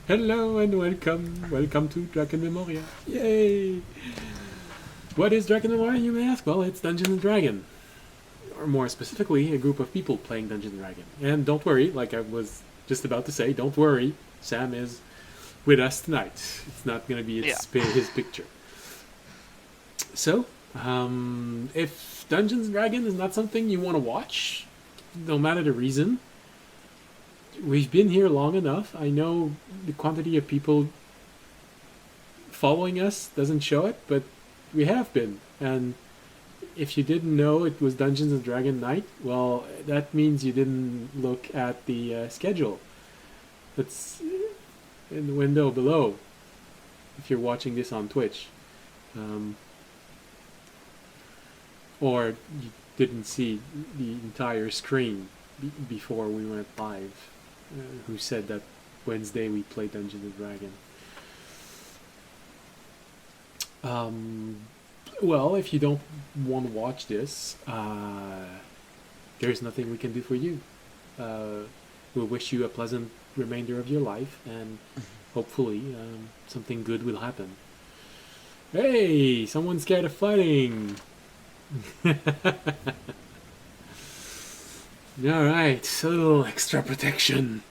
Hello and welcome to Drakenmemoria. Yay! What is Drakenmemoria, you may ask? Well, it's Dungeons and Dragon. Or more specifically, a group of people playing Dungeons and Dragon. And don't worry, like I was just about to say, don't worry, Sam is with us tonight. It's not going to be his picture. So, if Dungeons and Dragon is not something you want to watch, no matter the reason, we've been here long enough. I know the quantity of people following us doesn't show it, but we have been. And if you didn't know it was Dungeons and Dragon night, well, that means you didn't look at the schedule. That's in the window below if you're watching this on Twitch. Or you didn't see the entire screen before we went live. Who said that Wednesday we play Dungeons and Dragon? Well, if you don't want to watch this, there's nothing we can do for you. We'll wish you a pleasant remainder of your life, and hopefully something good will happen. Hey, someone's scared of fighting! Alright, a little extra protection.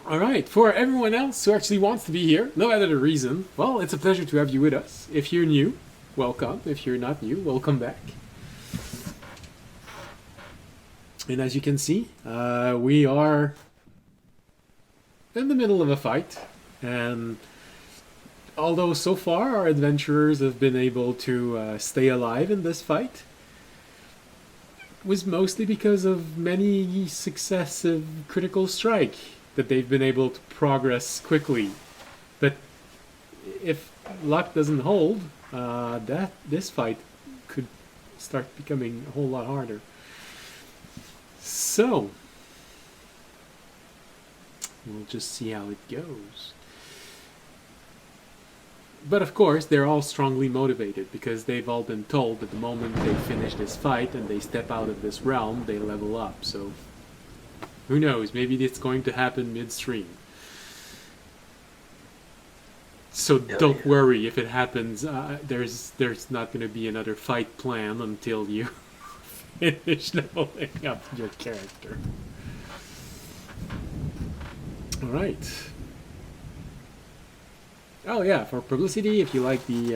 Alright, for everyone else who actually wants to be here, no other reason, well, it's a pleasure to have you with us. If you're new, welcome. If you're not new, welcome back. And as you can see, we are in the middle of a fight. And although so far our adventurers have been able to stay alive in this fight, was mostly because of many successive critical strike that they've been able to progress quickly. But if luck doesn't hold, this fight could start becoming a whole lot harder. So we'll just see how it goes. But of course, they're all strongly motivated because they've all been told that the moment they finish this fight and they step out of this realm, they level up. So, who knows? Maybe it's going to happen midstream. So don't worry if it happens. There's not going to be another fight plan until you finish leveling up your character. All right. Oh yeah, for publicity, if you like the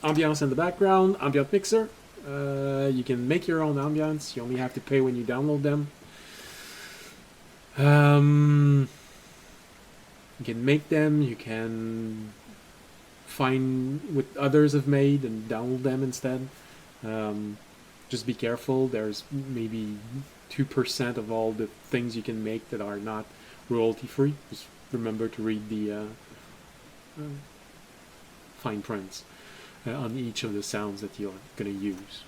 ambiance in the background, ambient mixer, you can make your own ambiance. You only have to pay when you download them. You can make them, you can find what others have made and download them instead. Just be careful, there's maybe 2% of all the things you can make that are not royalty free. Just remember to read the fine prints on each of the sounds that you're going to use.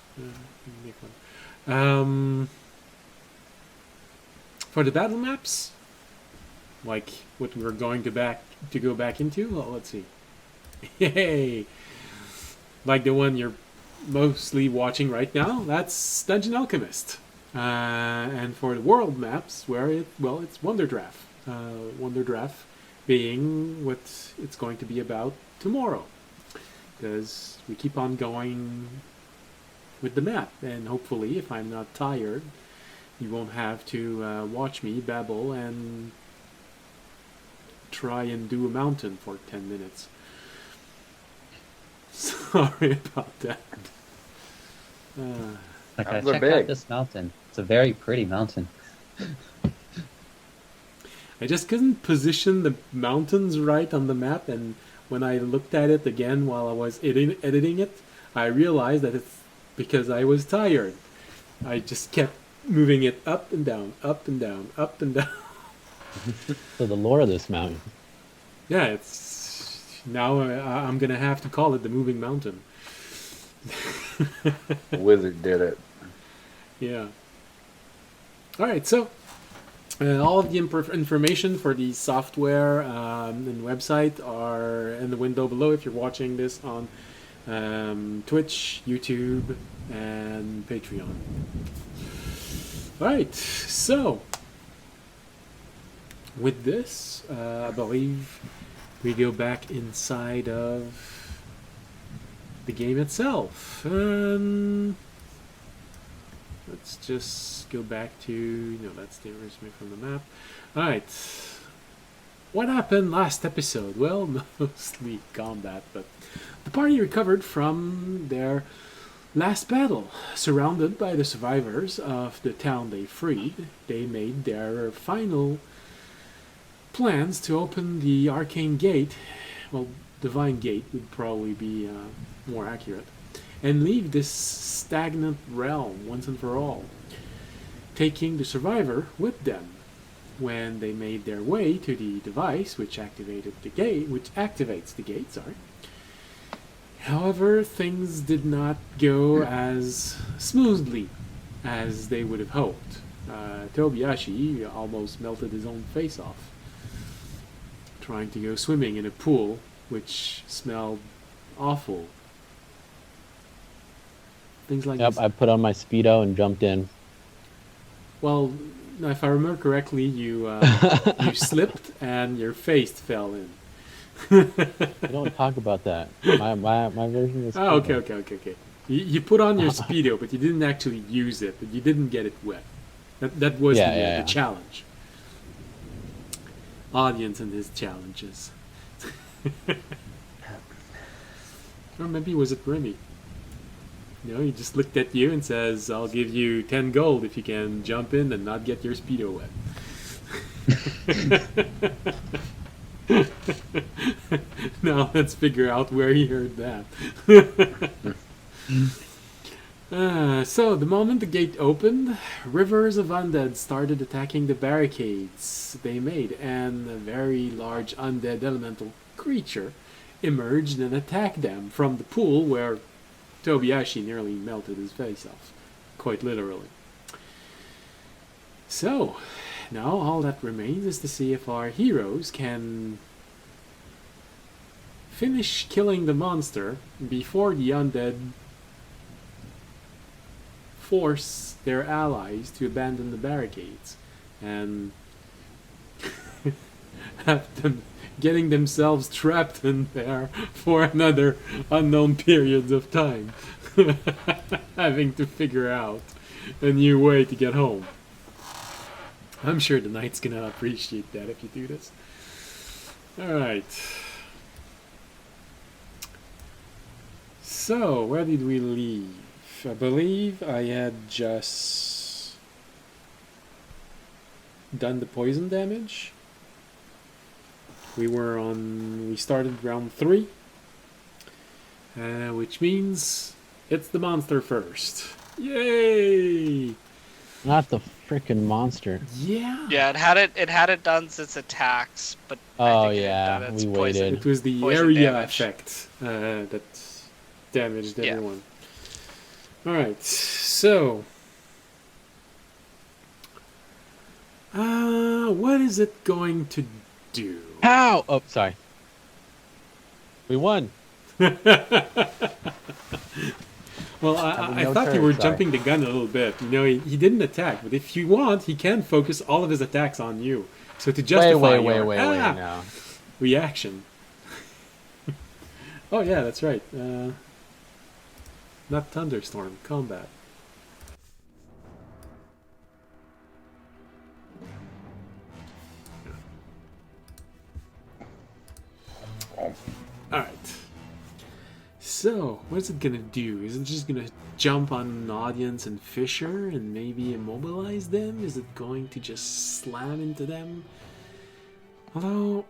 For the battle maps, like what we're going to go back into, well, let's see. Yay! Like the one you're mostly watching right now, that's Dungeon Alchemist. And for the world maps, it's WonderDraft. WonderDraft being what it's going to be about tomorrow, because we keep on going with the map, and hopefully if I'm not tired you won't have to watch me babble and try and do a mountain for 10 minutes. Sorry about that. Okay, check out this mountain. It's a very pretty mountain. I just couldn't position the mountains right on the map, and when I looked at it again while I was editing it, I realized that it's because I was tired. I just kept moving it up and down, up and down, up and down. So the lore of this mountain. Yeah, it's now I'm gonna have to call it the moving mountain. The wizard did it. Yeah. All right, so all of the information for the software and website are in the window below if you're watching this on Twitch, YouTube, and Patreon. All right, so with this, I believe we go back inside of the game itself. Let's just go back to... No, that's the erasement from the map. Alright. What happened last episode? Well, mostly combat, but the party recovered from their last battle. Surrounded by the survivors of the town they freed, they made their final plans to open the arcane gate. Well, divine gate would probably be more accurate. And leave this stagnant realm once and for all, taking the survivor with them. When they made their way to the device which activated the gate, which activates the gate, sorry. However, things did not go as smoothly as they would have hoped. Tobiyashi almost melted his own face off, trying to go swimming in a pool which smelled awful. Things like Yep, this. I put on my Speedo and jumped in. Well, if I remember correctly, you you slipped and your face fell in. I don't talk about that. My version is... Oh, okay. You put on your Speedo, but you didn't actually use it. But you didn't get it wet. That was the challenge. Audience and his challenges. Or maybe was it Remy? You know, he just looked at you and says, I'll give you 10 gold if you can jump in and not get your Speedo wet. Now let's figure out where he heard that. So, the moment the gate opened, rivers of undead started attacking the barricades they made, and a very large undead elemental creature emerged and attacked them from the pool where Tobiyashi nearly melted his face off, quite literally. So, now all that remains is to see if our heroes can finish killing the monster before the undead force their allies to abandon the barricades and have them getting themselves trapped in there for another unknown period of time, having to figure out a new way to get home. I'm sure the knight's gonna appreciate that if you do this. Alright. So, where did we leave? I believe I had just done the poison damage. We started round 3, which means it's the monster first. Yay! Not the frickin' monster. Yeah. Yeah, it had done its attacks, but Oh, I think it had yeah, done its we poison. waited. It was the Poison area damage. effect that damaged Yeah. everyone. Alright, so... what is it going to do? How? Oh, sorry. We won. Well, I no thought you turn, were sorry. jumping the gun a little bit. You know, he didn't attack, but if you want, he can focus all of his attacks on you. So to justify your Wait now. reaction. Oh yeah, that's right. Not thunderstorm, combat. Alright. So, what is it gonna do? Is it just gonna jump on an audience and Fisher and maybe immobilize them? Is it going to just slam into them? Although...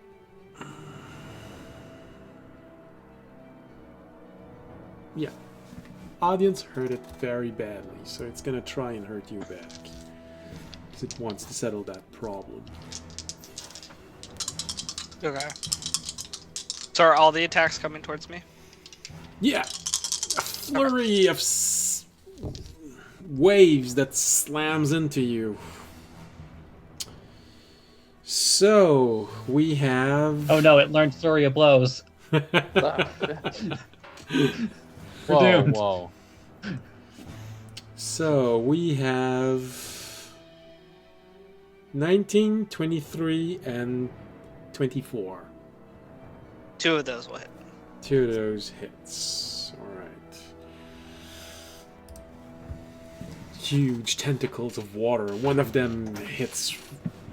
yeah. Audience hurt it very badly, so it's gonna try and hurt you back. Because it wants to settle that problem. Okay. So are all the attacks coming towards me? Yeah! A flurry of waves that slams into you. So, we have... Oh no, it learned Surya blows. Whoa, doomed. whoa. So, we have... 19, 23, and 24. 2 of those will hit. 2 of those hits. Alright. Huge tentacles of water. One of them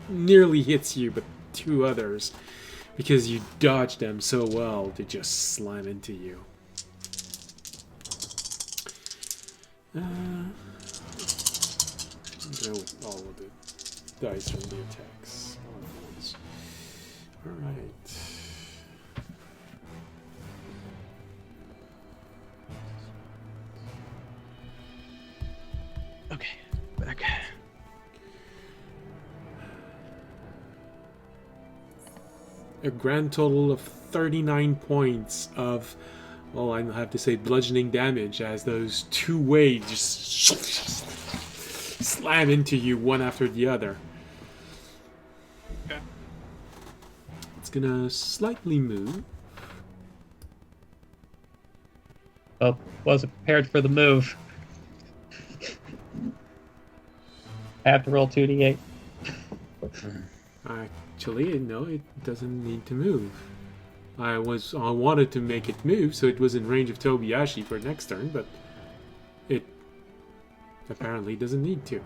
nearly hits you, but 2 others, because you dodged them so well, they just slam into you. Go with all of the dice from the attacks. Alright. Okay, back. A grand total of 39 points of, well, I have to say bludgeoning damage, as those 2 waves just slam into you one after the other. Okay. It's gonna slightly move. Oh, wasn't prepared for the move. I have to roll 2d8. Actually, no, it doesn't need to move. I wanted to make it move so it was in range of Tobiyashi for next turn, but it apparently doesn't need to.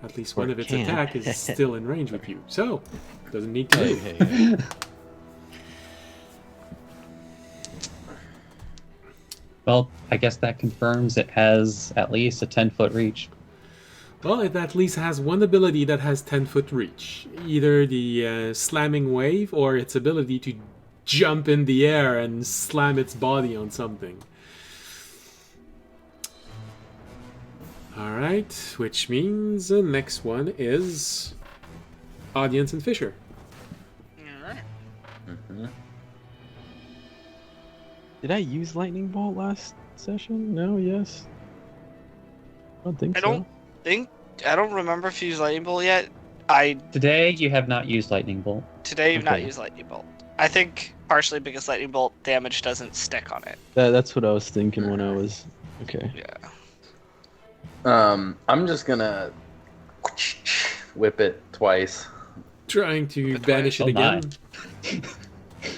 At least one of its attack is still in range with you, so it doesn't need to move. Hey. Well, I guess that confirms it has at least a 10-foot reach. Well, it at least has one ability that has 10-foot reach. Either the slamming wave or its ability to jump in the air and slam its body on something. Alright, which means the next one is Audience and Fisher. Alright. Mm-hmm. Did I use lightning bolt last session? No. Yes. I don't think so. I don't remember if you used Lightning Bolt yet. Today, you have not used Lightning Bolt. Today you've not Okay. used Lightning Bolt. I think partially because Lightning Bolt damage doesn't stick on it. That's what I was thinking when I was. Okay. Yeah. I'm just gonna whip it twice. Trying to Good banish it Oh my. again.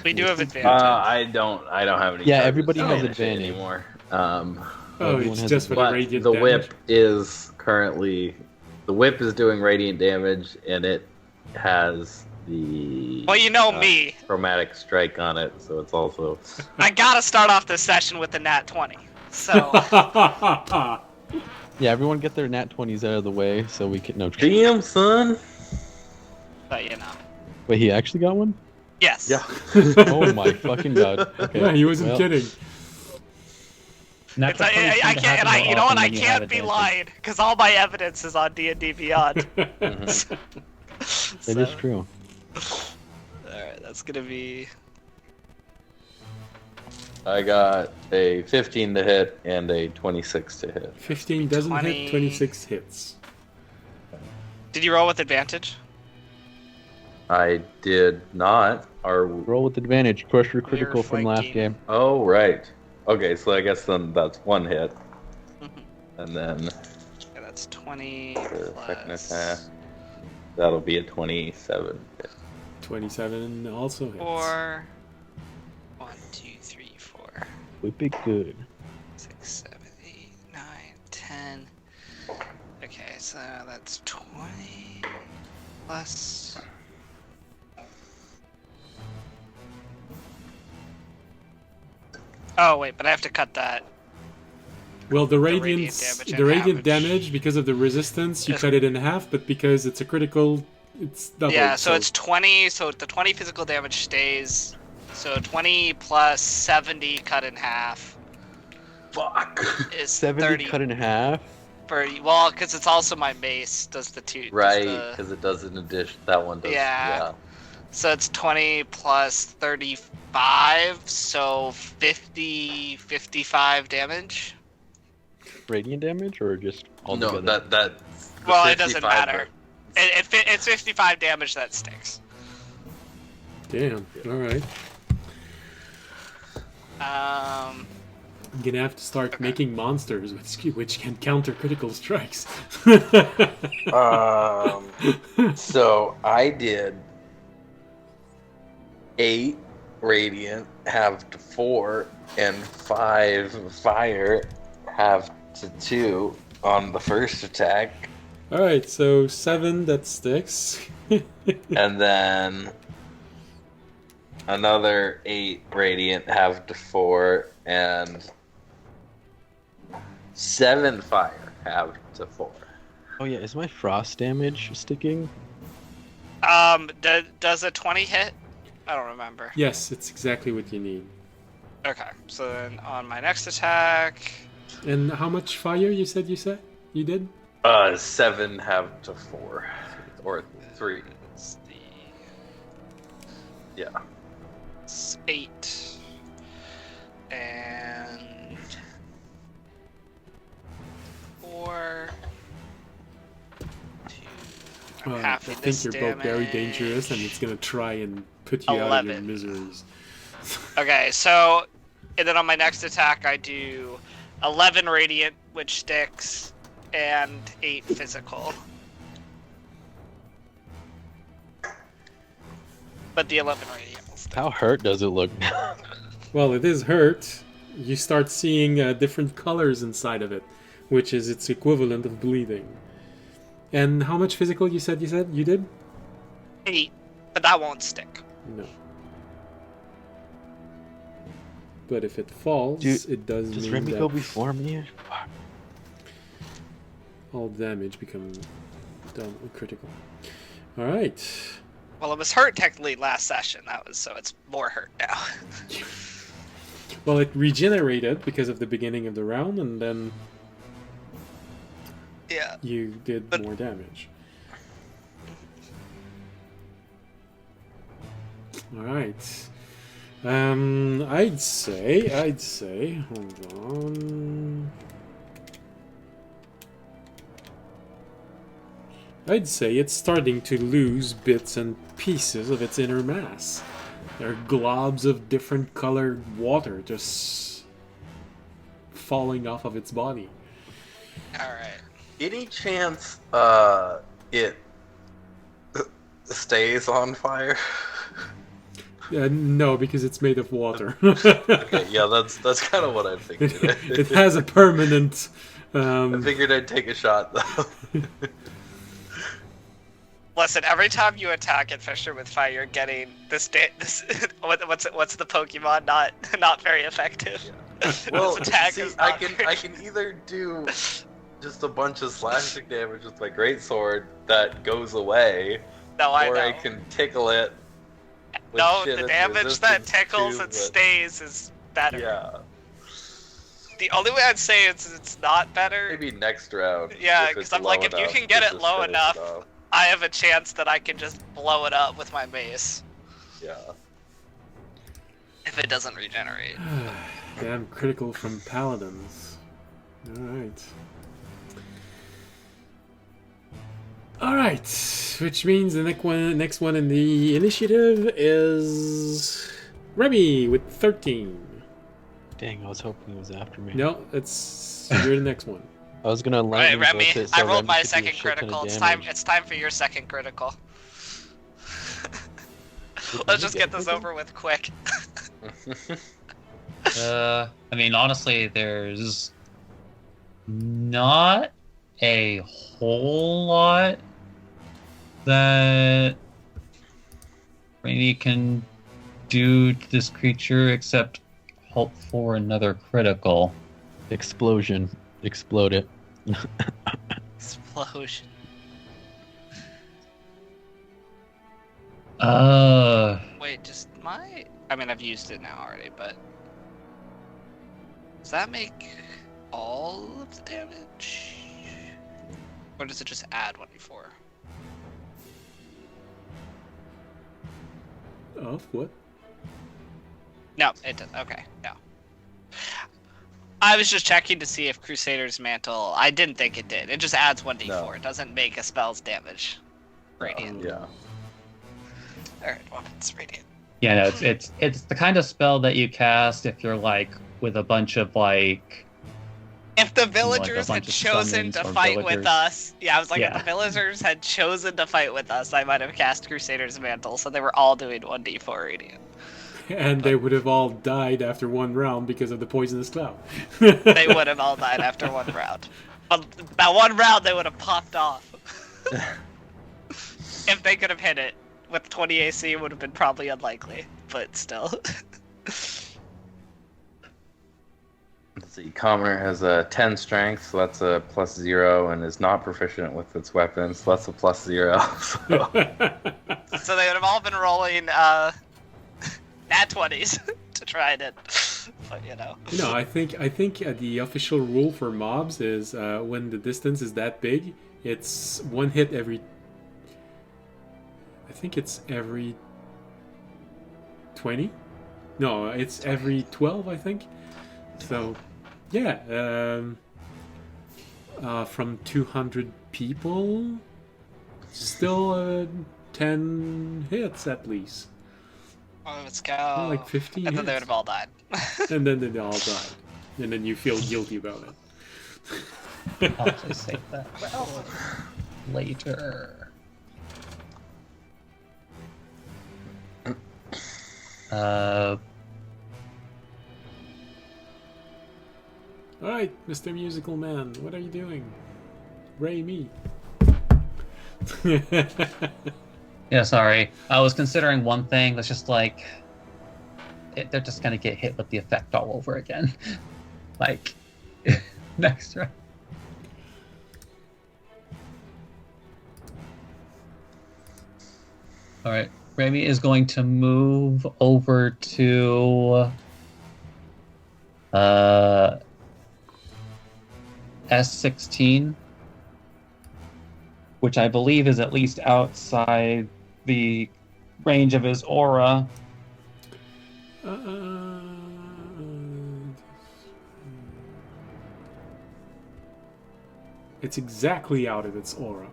We do have advantage. I don't have any. Yeah, charges everybody to has banish it advantage. anymore. Oh, Everyone it's has just for the But radiant the damage. whip is currently the whip is doing radiant damage, and it has the Well, you know me. chromatic strike on it, so it's also I gotta start off this session with the nat 20. So, Yeah, everyone get their nat 20s out of the way so we can. No. damn son. but you know. Wait, he actually got one? Yes. Yeah. Oh my fucking god. Okay. Yeah, he wasn't well, kidding. Natural 20s I tend to can't, happen and more you know what? often I when you have can't be advantage. lying because all my evidence is on D&D Beyond. It is true. Alright, that's gonna be. I got a 15 to hit and a 26 to hit. 15 doesn't 20. hit, 26 hits. Did you roll with advantage? I did not. Roll with advantage. Crush your critical from last flanking. game. Oh, right. Okay, so I guess then that's 1 hit. And then Yeah, that's 20 the second plus attack, that'll be a 27. 27 also hits. 4. 1, 2, 3, 4, Whip it good. 6, 7, 8, 9, 10. Okay, so that's 20 plus. Oh wait, but I have to cut that. Well, the radiant radiant damage the in radiant half, damage, because of the resistance, you Yes. cut it in half, but because it's a critical, it's double. Yeah, so it's 20. So the 20 physical damage stays. So 20 plus 70 cut in half Fuck. is 70 30. cut in half. Well, because it's also my mace. Does the two? does Right, the- because it does an addition. That one does. Yeah. So it's 20 plus 35, so 50, 55 damage. Radiant damage or just all No, together? that. Well, it doesn't matter. It's 55 damage that sticks. Damn. All right. I'm gonna have to start making monsters which can counter critical strikes. So I did 8 radiant, halved to 4, and 5 fire, halved to 2 on the first attack, Alright, so 7, that sticks. and then another 8 radiant, halved to 4, and 7 fire, halved to 4. Oh yeah, is my frost damage sticking? Does a 20 hit? I don't remember. Yes, it's exactly what you need. Okay, so then on my next attack, And how much fire you said you did? 7 halved to 4, or 3. it's the Yeah. it's 8 and 4. 2. I'm I half think this you're both very damage. dangerous, and it's gonna try and put you out of your 11. miseries. Okay, so and then on my next attack I do 11 radiant, which sticks, and 8 physical. But the 11 radiant will stick. How hurt does it look? Well, it is hurt. You start seeing different colors inside of it, which is its equivalent of bleeding. And how much physical you said you did? 8, but that won't stick. No. But if it falls, it does Does mean Remy that go before me? Fuck. all damage become critical. All right. Well, it was hurt technically last session. So it's more hurt now. Well, it regenerated because of the beginning of the round, and then Yeah. you did But- more damage. All right. I'd say, hold on. I'd say it's starting to lose bits and pieces of its inner mass. There are globs of different colored water just falling off of its body. All right. Any chance it stays on fire? No, because it's made of water. Okay, yeah, that's kind of what I'm thinking. It has a permanent. I figured I'd take a shot though. Listen, every time you attack at Fisher with fire, you're getting this. What's the Pokemon? Not very effective. Well, This attack see, is I not can very- either do just a bunch of slashing damage with my greatsword that goes away, No, I or know. I can tickle it. with No, shit the it's damage that resistant tickles to, and but- stays is better. Yeah, The only way I'd say it's not better. maybe next round. Yeah, if 'cause it's I'm like, low if you enough can to get it just low finish enough- off. I have a chance that I can just blow it up with my mace Yeah. if it doesn't regenerate. Damn critical from paladins. Alright. Alright, which means the next one in the initiative is Remy with 13. Dang, I was hoping he was after me. No, you're the next one. I was gonna Alright, lightning Remy, bolt it so I rolled Remy my could do a second shit ton of critical. It's damage. time for your second critical. Did Let's you just get get this critical? over with quick. I mean, honestly, there's not a whole lot that Rainy can do to this creature except hope for another critical. Explosion. Explode it. Explosion. Wait, just I mean, I've used it now already, but does that make all of the damage? Or does it just add 1d4? Of what? No, it does. Okay, no. I was just checking to see if Crusader's Mantle. I didn't think it did. It just adds 1d4. No. It doesn't make a spell's damage. Radiant. Yeah. Alright, well, it's radiant. Yeah, no, it's the kind of spell that you cast if you're like with a bunch of like. If the Like a villagers had bunch of chosen to summons or fight with villagers. us, yeah, I was like, if Yeah. the villagers had chosen to fight with us, I might have cast Crusader's Mantle, so they were all doing 1d4 radiant. And they would have all died after one round because of the poisonous cloud. They would have all died after one round. But that one round, they would have popped off. If they could have hit it with 20 AC, it would have been probably unlikely, but still. Let's see. Commoner has a 10 strength, so that's a +0, and is not proficient with its weapons, so that's a +0. So. So they would have all been rolling nat 20s to try it. But you know. No, I think the official rule for mobs is when the distance is that big, it's one hit every. I think it's every 20. No, it's every 12. I think. So, yeah, from 200 people, still 10 hits at least. Oh, let's go. Like 15 And then they would hits. have all died. And then they all died. And then you feel guilty about it. I'll just save that later. Alright, Mr. Musical Man, what are you doing? Ray me. Yeah, sorry. I was considering one thing that's just like they're just gonna get hit with the effect all over again. Like next round. All right, Remy is going to move over to S16, which I believe is at least outside the range of his aura. It's exactly out of its aura.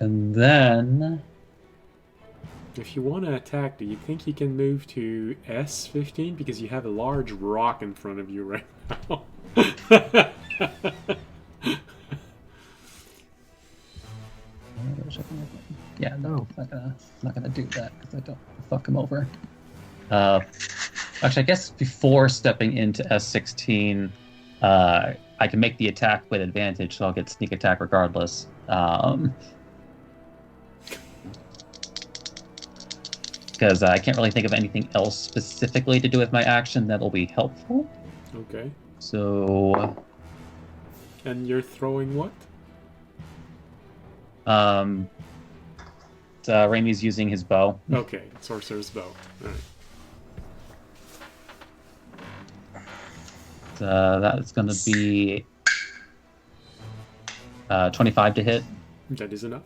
And then If you want to attack, do you think you can move to S15? Because you have a large rock in front of you right now. yeah, no, not gonna do that because I don't fuck him over. Actually, I guess before stepping into S16, I can make the attack with advantage, so I'll get sneak attack regardless. Because I can't really think of anything else specifically to do with my action that'll be helpful. Okay. So, And you're throwing what? Ramey's using his bow. Okay, Sorcerer's Bow. Alright. That's going to be 25 to hit. That is enough.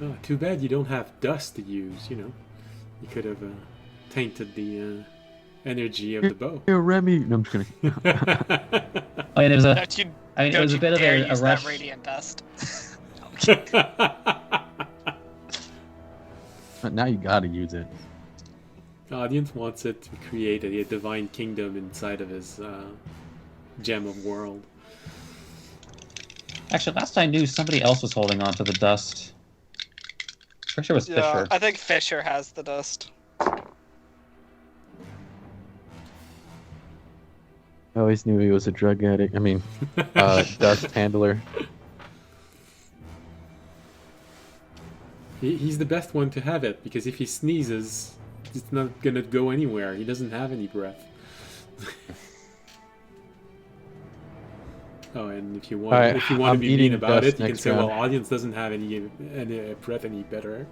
Oh, too bad you don't have dust to use, you know. You could have tainted the energy of the bow. Here, Remy. No, I'm just kidding. Oh, yeah, there's a. Don't you, I mean, it don't was a you bit of dare a use rush. that radiant dust. Now you gotta use it. The audience wants it to create a divine kingdom inside of his gem of world. Actually, last I knew, somebody else was holding on to the dust. Pretty sure it was Yeah, Fisher. I think Fisher has the dust. I always knew he was a drug addict. I mean, dust handler. He's the best one to have it, because if he sneezes, it's not gonna go anywhere. He doesn't have any breath. Oh, and if you want, Alright, if you want to I'm be mean eating about dust it, you can next say, round. "Well, audience doesn't have any breath any better."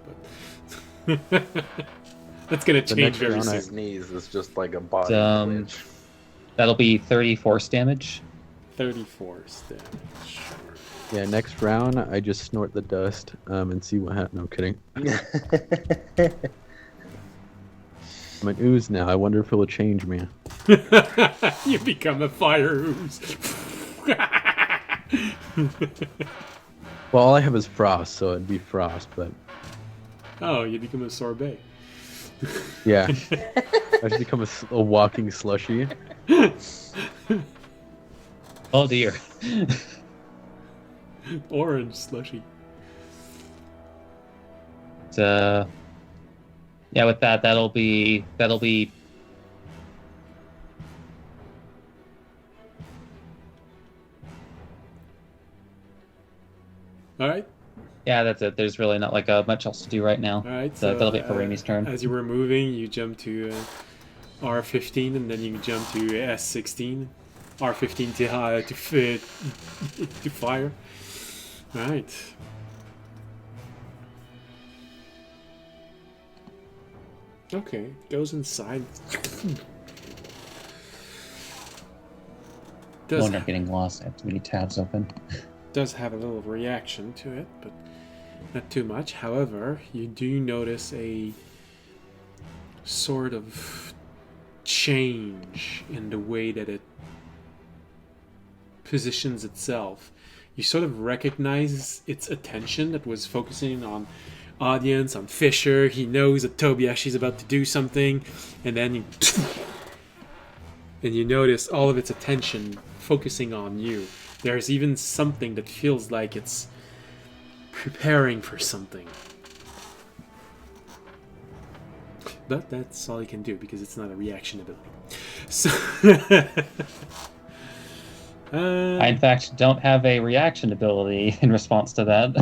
But that's gonna change next very round I soon. Sneeze is just like a body Um, glitch. That'll be 30 force damage. 34 damage. Sure. Yeah, next round I just snort the dust and see what happens. No, I'm kidding. I'm an ooze now. I wonder if it'll change me. You become a fire ooze. Well, all I have is frost, so it'd be frost, but Oh, you become a sorbet. yeah. I just become a walking slushy. Oh dear. Orange slushy. Yeah, with that'll be All right. yeah, that's it. There's really not like much else to do right now. All right. So that'll be it for Remy's turn. As you were moving, you jump to R15, and then you jump to S16. R15 to fire. All right. Okay, goes inside. No, I'm not getting lost. I have too many tabs open. Does have a little reaction to it, but not too much. However, you do notice a sort of change in the way that it positions itself. You sort of recognize its attention that was focusing on audience, on Fisher. He knows that Tobiashi's about to do something, and then you notice all of its attention focusing on you. There's even something that feels like it's preparing for something. But that's all you can do because it's not a reaction ability. So I, in fact, don't have a reaction ability in response to that.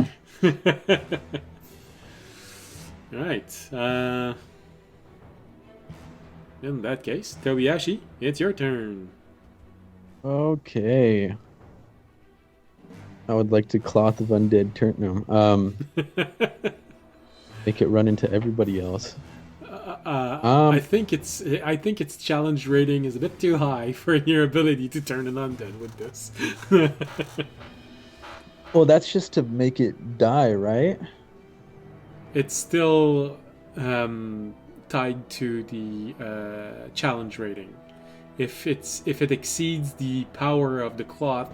Alright. In that case, Tobiashi, it's your turn. Okay. I would like to Cloth of Undead turn. No. Make it run into everybody else. I think its challenge rating is a bit too high for your ability to turn an undead with this. Well, that's just to make it die, right? It's still tied to the challenge rating. If it exceeds the power of the cloth,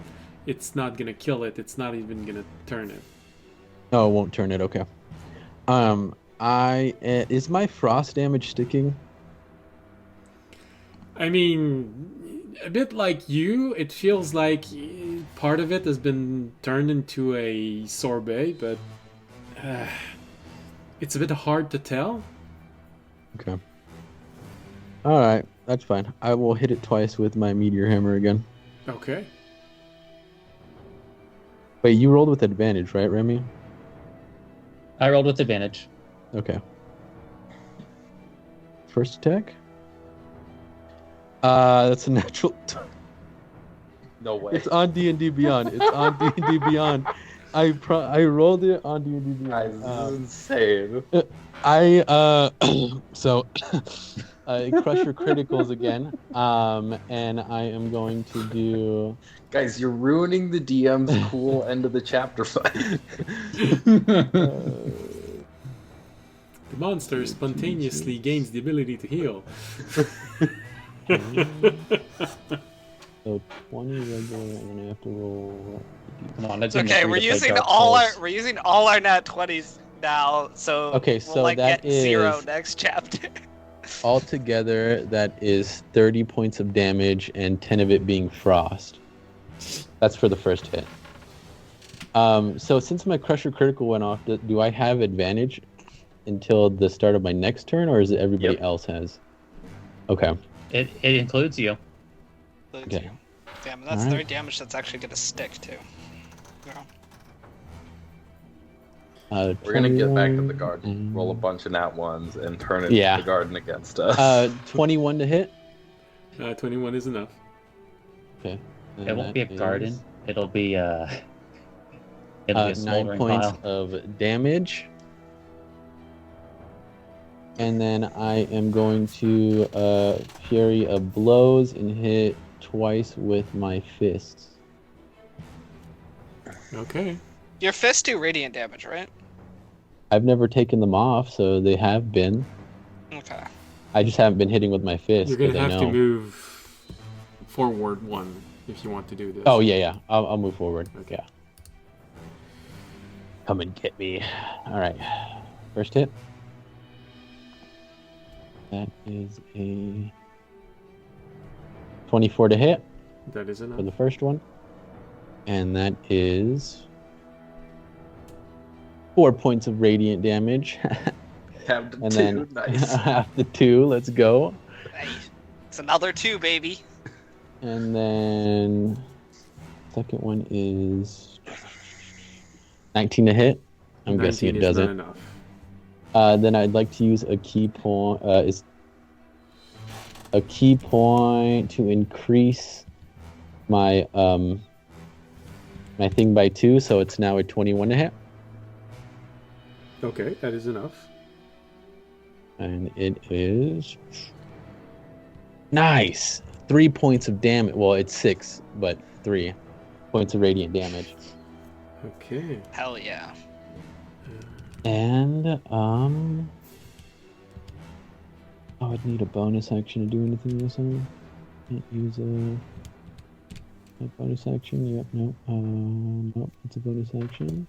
it's not gonna kill it. It's not even gonna turn it. Oh, it won't turn it. Okay. Is my frost damage sticking? I mean, a bit like you, it feels like part of it has been turned into a sorbet, but it's a bit hard to tell. Okay. All right, that's fine. I will hit it twice with my meteor hammer again. Okay. Wait, you rolled with advantage, right, Remy? I rolled with advantage. Okay. First attack. That's a natural. No way. It's on D&D Beyond. It's on D&D Beyond. I rolled it on D&D Beyond. That's insane. So I crush your criticals again. And I am going to do. Guys, you're ruining the DM's cool end of the chapter fight. The monster spontaneously gains the ability to heal. So 20 regular, and I have to roll. Come on, it's Okay, we're using all our nat 20s now, so Okay, so we'll like that get 0 is- next chapter. Altogether, that is 30 points of damage, and 10 of it being frost. That's for the first hit. So since my Crusher critical went off, do I have advantage until the start of my next turn, or is it everybody Yep. else has? Okay. It includes you. Okay. Damn, that's Alright. 30 damage that's actually gonna stick too. Yeah. We're gonna get back to the 21, garden, roll a bunch of nat ones, and turn it Yeah. to the garden against us. 21 to hit. 21 is enough. Okay. And It won't be a that garden. is, It'll be a 9 smoldering points pile. of damage. And then I am going to Fury of Blows and hit twice with my fists. Okay. Your fists do radiant damage, right? I've never taken them off, so they have been. Okay. I just haven't been hitting with my fists. You're gonna 'cause I have to know. move forward one if you want to do this. Oh yeah. I'll move forward. Okay. Come and get me. All right. First hit. That is a 24 to hit That is for enough. the first one. And that is 4 points of radiant damage. Have the And two. then Nice. after 2, let's go. Hey, it's another 2, baby. And then second one is 19 to hit. I'm guessing 19 it is not doesn't. enough. Then I'd like to use a key point. Is a key point to increase my my thing by 2, so it's now a 21 to hit, Okay, that is enough. and it is nice. 3 points of damage. Well, it's 6, but 3 points of radiant damage. Okay. Hell yeah. And I would need a bonus action to do anything this time. Can't use a bonus action. Yep, no. Nope, it's a bonus action.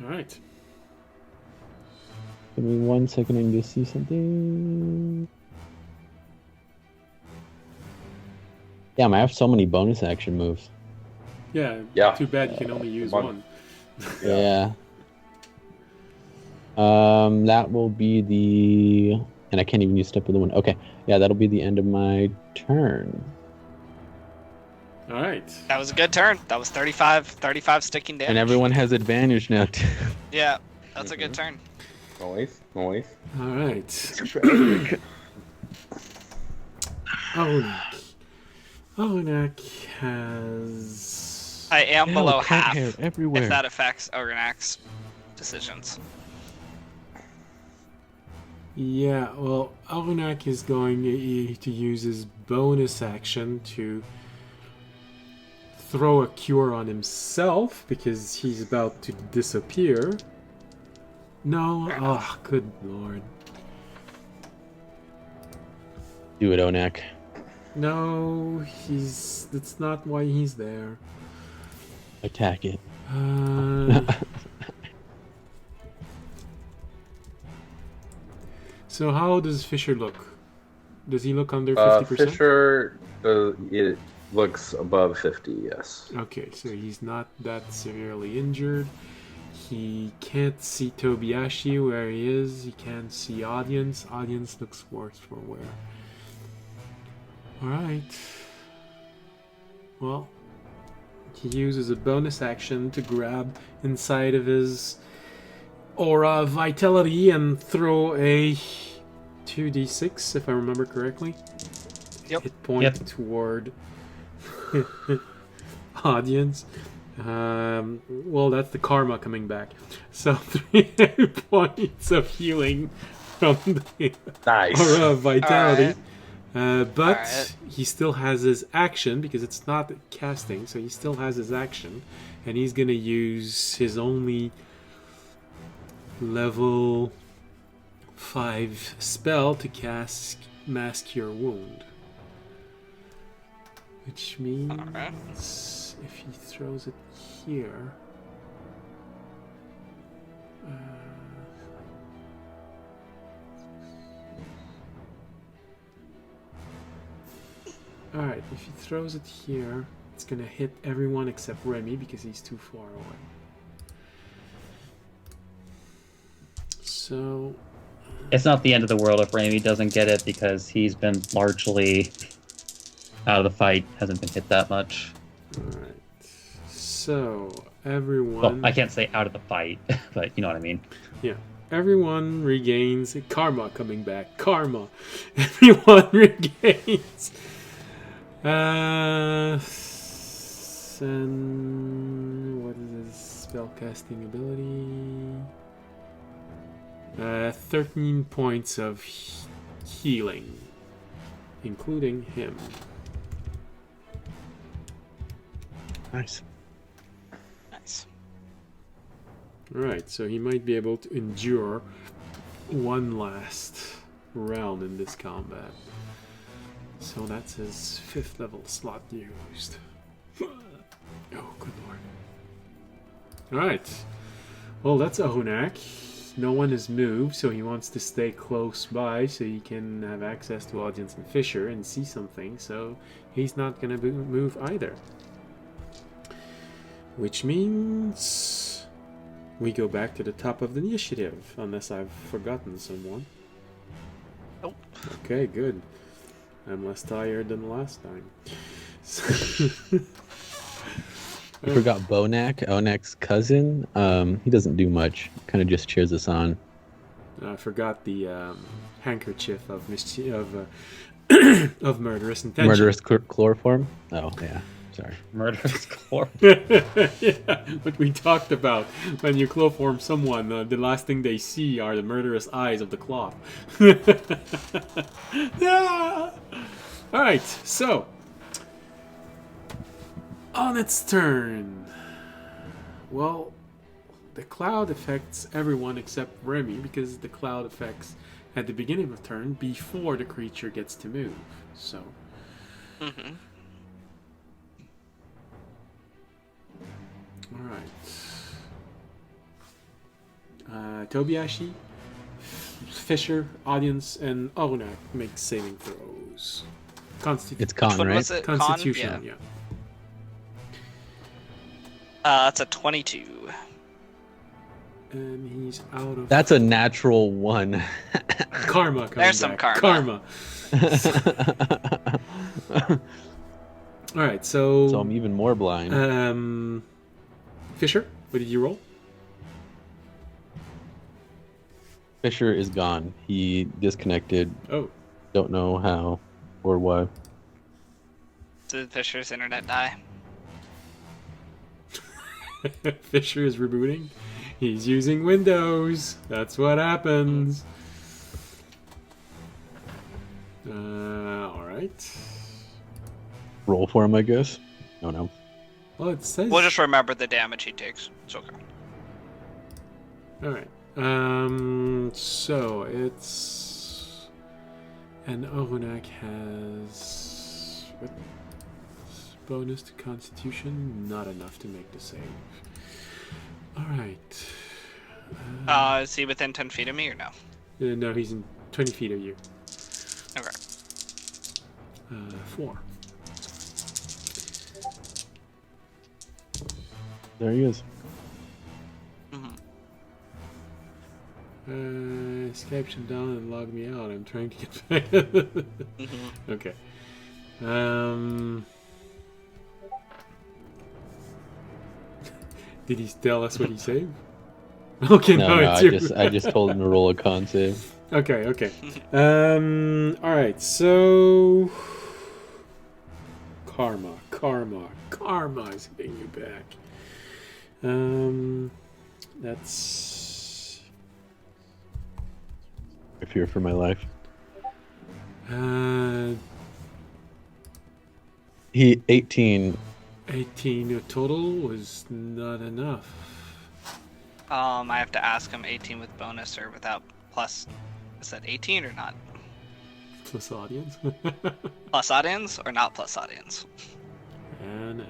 All right. Give me 1 second, I can just see something. Damn, I have so many bonus action moves. Yeah. Yeah. Too bad you can only use One. one. Yeah. That will be the... And I can't even use step of the wind. Okay, yeah, that'll be the end of my turn. All right. That was a good turn. That was 35 sticking damage. And everyone has advantage now, too. Yeah, that's a good turn. Noise. All right. Onak has. I am below cat half, hair everywhere. if that affects Ognak's decisions. Yeah, well, Onak is going to use his bonus action to throw a cure on himself because he's about to disappear. No, oh, good lord. Do it, Onak. No, that's not why he's there. Attack it. So how does Fisher look? Does he look under 50%? Fisher, it looks above 50. Yes. Okay, so he's not that severely injured. He can't see Tobiashi where he is. He can't see Audience. Audience looks worse for wear. Alright. Well, he uses a bonus action to grab inside of his aura of vitality and throw a 2d6, if I remember correctly. Yep. Hit point toward Audience. Well, that's the karma coming back. So 3 points of healing from the Nice. aura of vitality. Alright. But Alright. he still has his action because it's not casting, so he still has his action, and he's gonna use his only level 5 spell to cast Mass Cure Wound. Which means if he throws it here. Alright, if he throws it here, it's gonna hit everyone except Remy because he's too far away. So, It's not the end of the world if Raimi doesn't get it because he's been largely out of the fight, hasn't been hit that much. alright. So, everyone. Well, I can't say out of the fight, but you know what I mean. Yeah. Everyone regains karma coming back. Karma. Everyone regains. And what is his spellcasting ability? 13 points of healing, including him. Nice. Nice. Right, so he might be able to endure one last round in this combat. So that's his 5th level slot used. Oh, good lord. Alright. Well, that's Ahonak. No one has moved, so he wants to stay close by so he can have access to Audience and Fisher and see something, so he's not going to move either. Which means we go back to the top of the initiative, unless I've forgotten someone. Nope. Okay, good. I'm less tired than last time. I forgot Bonak, Onak's cousin. He doesn't do much. Kind of just cheers us on. I forgot the handkerchief of of murderous intention. Murderous chloroform? Oh, yeah. Sorry. Murderous core. Yeah, what we talked about. When you chloroform someone, the last thing they see are the murderous eyes of the cloth. Yeah. Alright, so on its turn. Well, the cloud affects everyone except Remy because the cloud affects at the beginning of the turn before the creature gets to move. So. Mm-hmm. Alright. Tobiashi, Fisher, Audience, and Ahonak make saving throws. It's con, What right? was it? Constitution, Con? yeah. That's a 22. And he's out of That's a natural one. karma. There's some karma. All right, so So I'm even more blind. Fisher, what did you roll? Fisher is gone. He disconnected. Oh, Don't know how or why. Did Fisher's internet die? Fisher is rebooting. He's using Windows. That's what happens. All right. Roll for him, I guess. Oh no. Well, it says. We'll just remember the damage he takes. It's okay. All right. So it's and Orunak has what? Bonus to Constitution, not enough to make the save. All right. Is he within 10 feet of me or no? No, he's in 20 feet of you. Okay. 4. There he is. Mm-hmm. Skype shut down and log me out. I'm trying to get back. Mm-hmm. Okay. Did he tell us what he saved? Okay, No, it's I you. just told him to roll a con save. Okay. All right. So, karma is hitting you back. That's I fear for my life. He 18. 18 total was not enough. I have to ask him 18 with bonus or without plus. Is that 18 or not? Plus audience. Plus audience or not plus audience? And.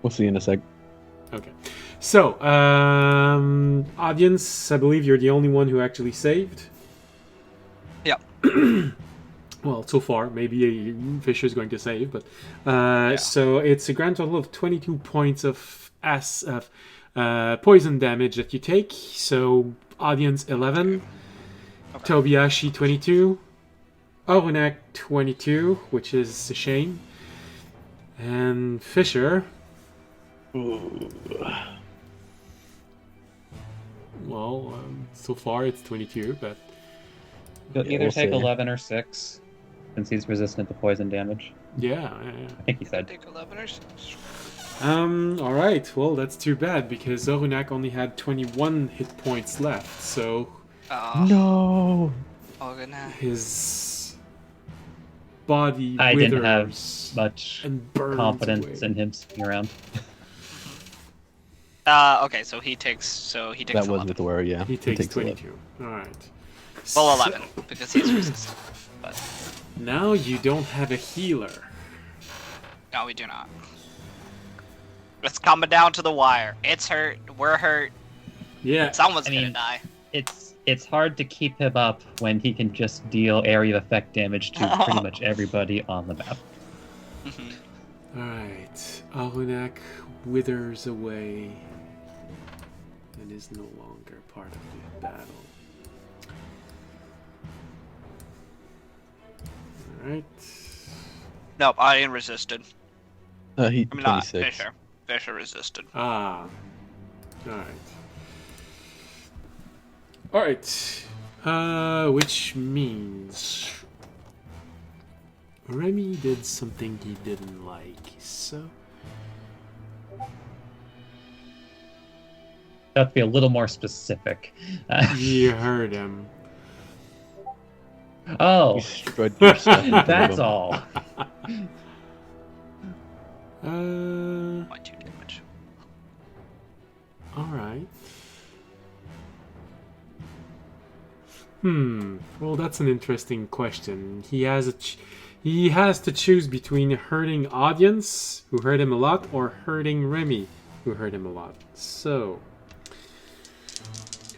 We'll see in a sec. Okay. So, audience, I believe you're the only one who actually saved. Yep. Well, so far, maybe Fisher's going to save, but so it's a grand total of 22 points of poison damage that you take. So, audience 11, Okay. Tobiashi 22, Orunak 22, which is a shame, and Fisher. Well, so far it's 22, but You'll Yeah, either we'll take see. 11 or 6, since he's resistant to poison damage. yeah. I think he said. Take 11 or 6. All right. Well, that's too bad because Orunak only had 21 hit points left, so Oh, No. oh goodness. his body I withers didn't have much and burns confidence away. in him sticking around. Okay, so he takes That 11. was with where, yeah. He takes 11. 22. All right. Well, So, 11 because he's resistant. But now you don't have a healer. No, we do not. It's coming down to the wire. It's hurt. We're hurt. Yeah. Someone's I gonna mean- die. It's hard to keep him up when he can just deal area of effect damage to pretty much everybody on the map. Alright. Arunak withers away and is no longer part of the battle. Alright. Nope, I resisted. He I mean, not 26. Fisher. Fisher resisted. Ah. Alright. Alright. Which means Remy did something he didn't like, so Have to be a little more specific. you heard him. Oh, You strut yourself into that's them. all. 0.2 damage. Alright. Well, that's an interesting question. He has to choose between hurting audience, who hurt him a lot, or hurting Remy, who hurt him a lot. So,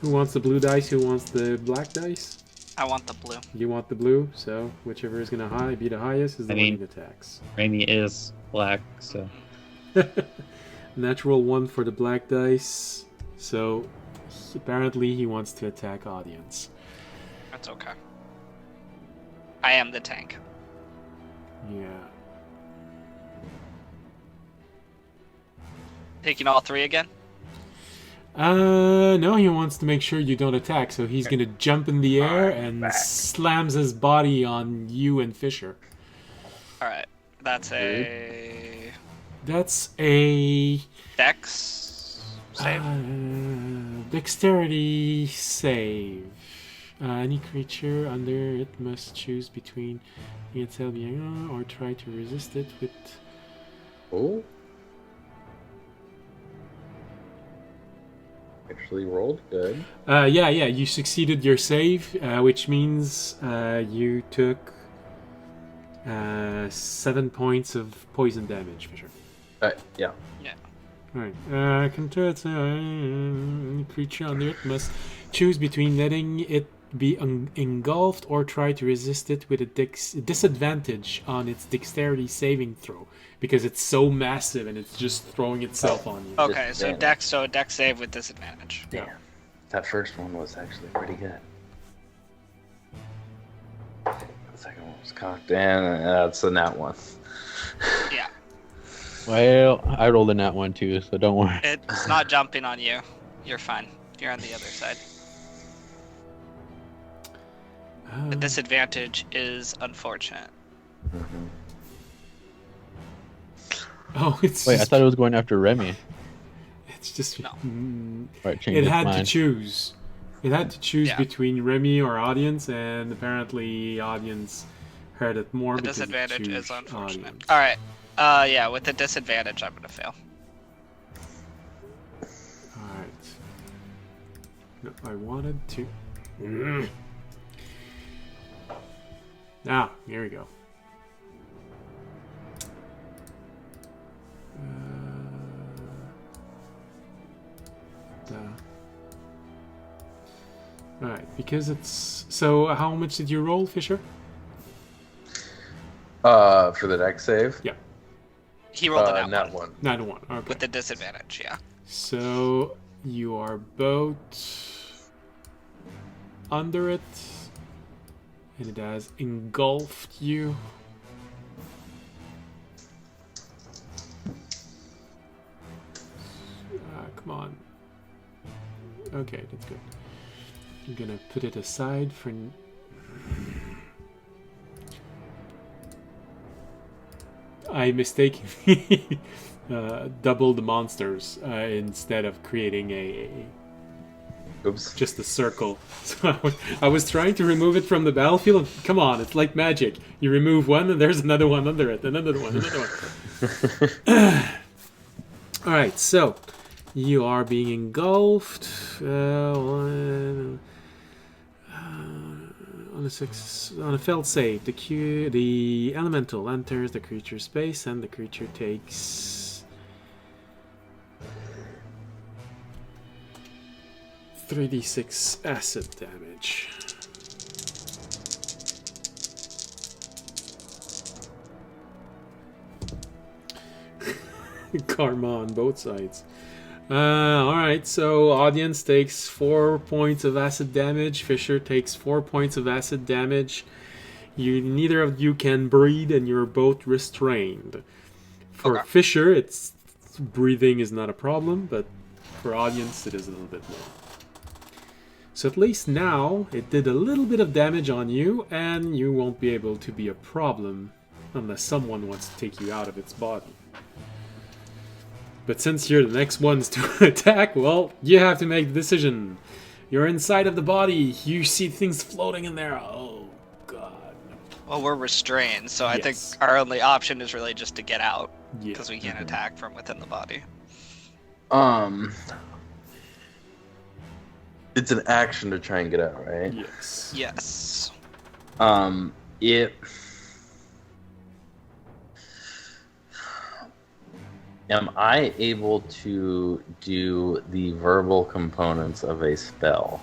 who wants the blue dice? Who wants the black dice? I want the blue. You want the blue, so whichever is gonna be the highest is the I one mean- that attacks. Raimi is black, so Natural one for the black dice. So apparently he wants to attack audience. That's okay. I am the tank. Yeah. Taking all three again? No, he wants to make sure you don't attack, so he's gonna jump in the air and slams his body on you and Fisher. Alright. That's a That's a dex save. dexterity save. Any creature under it must choose between itself or try to resist it with. Oh. Actually rolled good. Yeah, you succeeded your save, which means you took 7 points of poison damage, Fisher. Yeah. Alright. Any creature under it must choose between letting it be engulfed or try to resist it with a disadvantage on its dexterity saving throw, because it's so massive and it's just throwing itself on you. Okay, so Disadvantage. dex save with disadvantage. Yeah. That first one was actually pretty good. The second one was cocked, and that's a nat one. Yeah. Well, I rolled a nat one too, so don't worry. It's not jumping on you. You're fine. You're on the other side. The disadvantage is unfortunate. Mhm. Oh, it's Wait, I just, thought it was going after Remy. it's just No. Right, change it its had to mind. choose. It had to choose Yeah. between Remy or audience, and apparently audience heard it more The because it disadvantage chose is unfortunate. audience. Alright. Yeah, with the disadvantage, I'm gonna fail. Alright. No, I wanted to. Ah, here we go. Alright, because it's... So, how much did you roll, Fisher? For the deck save? Yeah. He rolled a nat nat one. one. Not one. Okay. With the disadvantage, yeah. So, you are both under it, and it has engulfed you. Come on. Okay, that's good. I'm gonna put it aside for... I mistakenly doubled the monsters instead of creating Oops. just a circle. So I was trying to remove it from the battlefield. Come on, it's like magic. You remove one, and there's another one under it, another one, another one. All right, so you are being On a failed save, the elemental enters the creature's space, and the creature takes 3d6 acid damage. Karma on both sides. Alright, so audience takes 4 points of acid damage. Fisher takes 4 points of acid damage. Neither of you can breathe, and you're both restrained. For Okay. Fisher, it's breathing is not a problem, but for audience, it is a little bit more. So at least now, it did a little bit of damage on you, and you won't be able to be a problem unless someone wants to take you out of its body. But since you're the next ones to attack, well, you have to make the decision. You're inside of the body. You see things floating in there. Oh, God. Well, we're restrained, so I think Yes. our only option is really just to get out, Yeah. because we can't attack from within the body. It's an action to try and get out, right? Yes. Yes. It. Am I able to do the verbal components of a spell?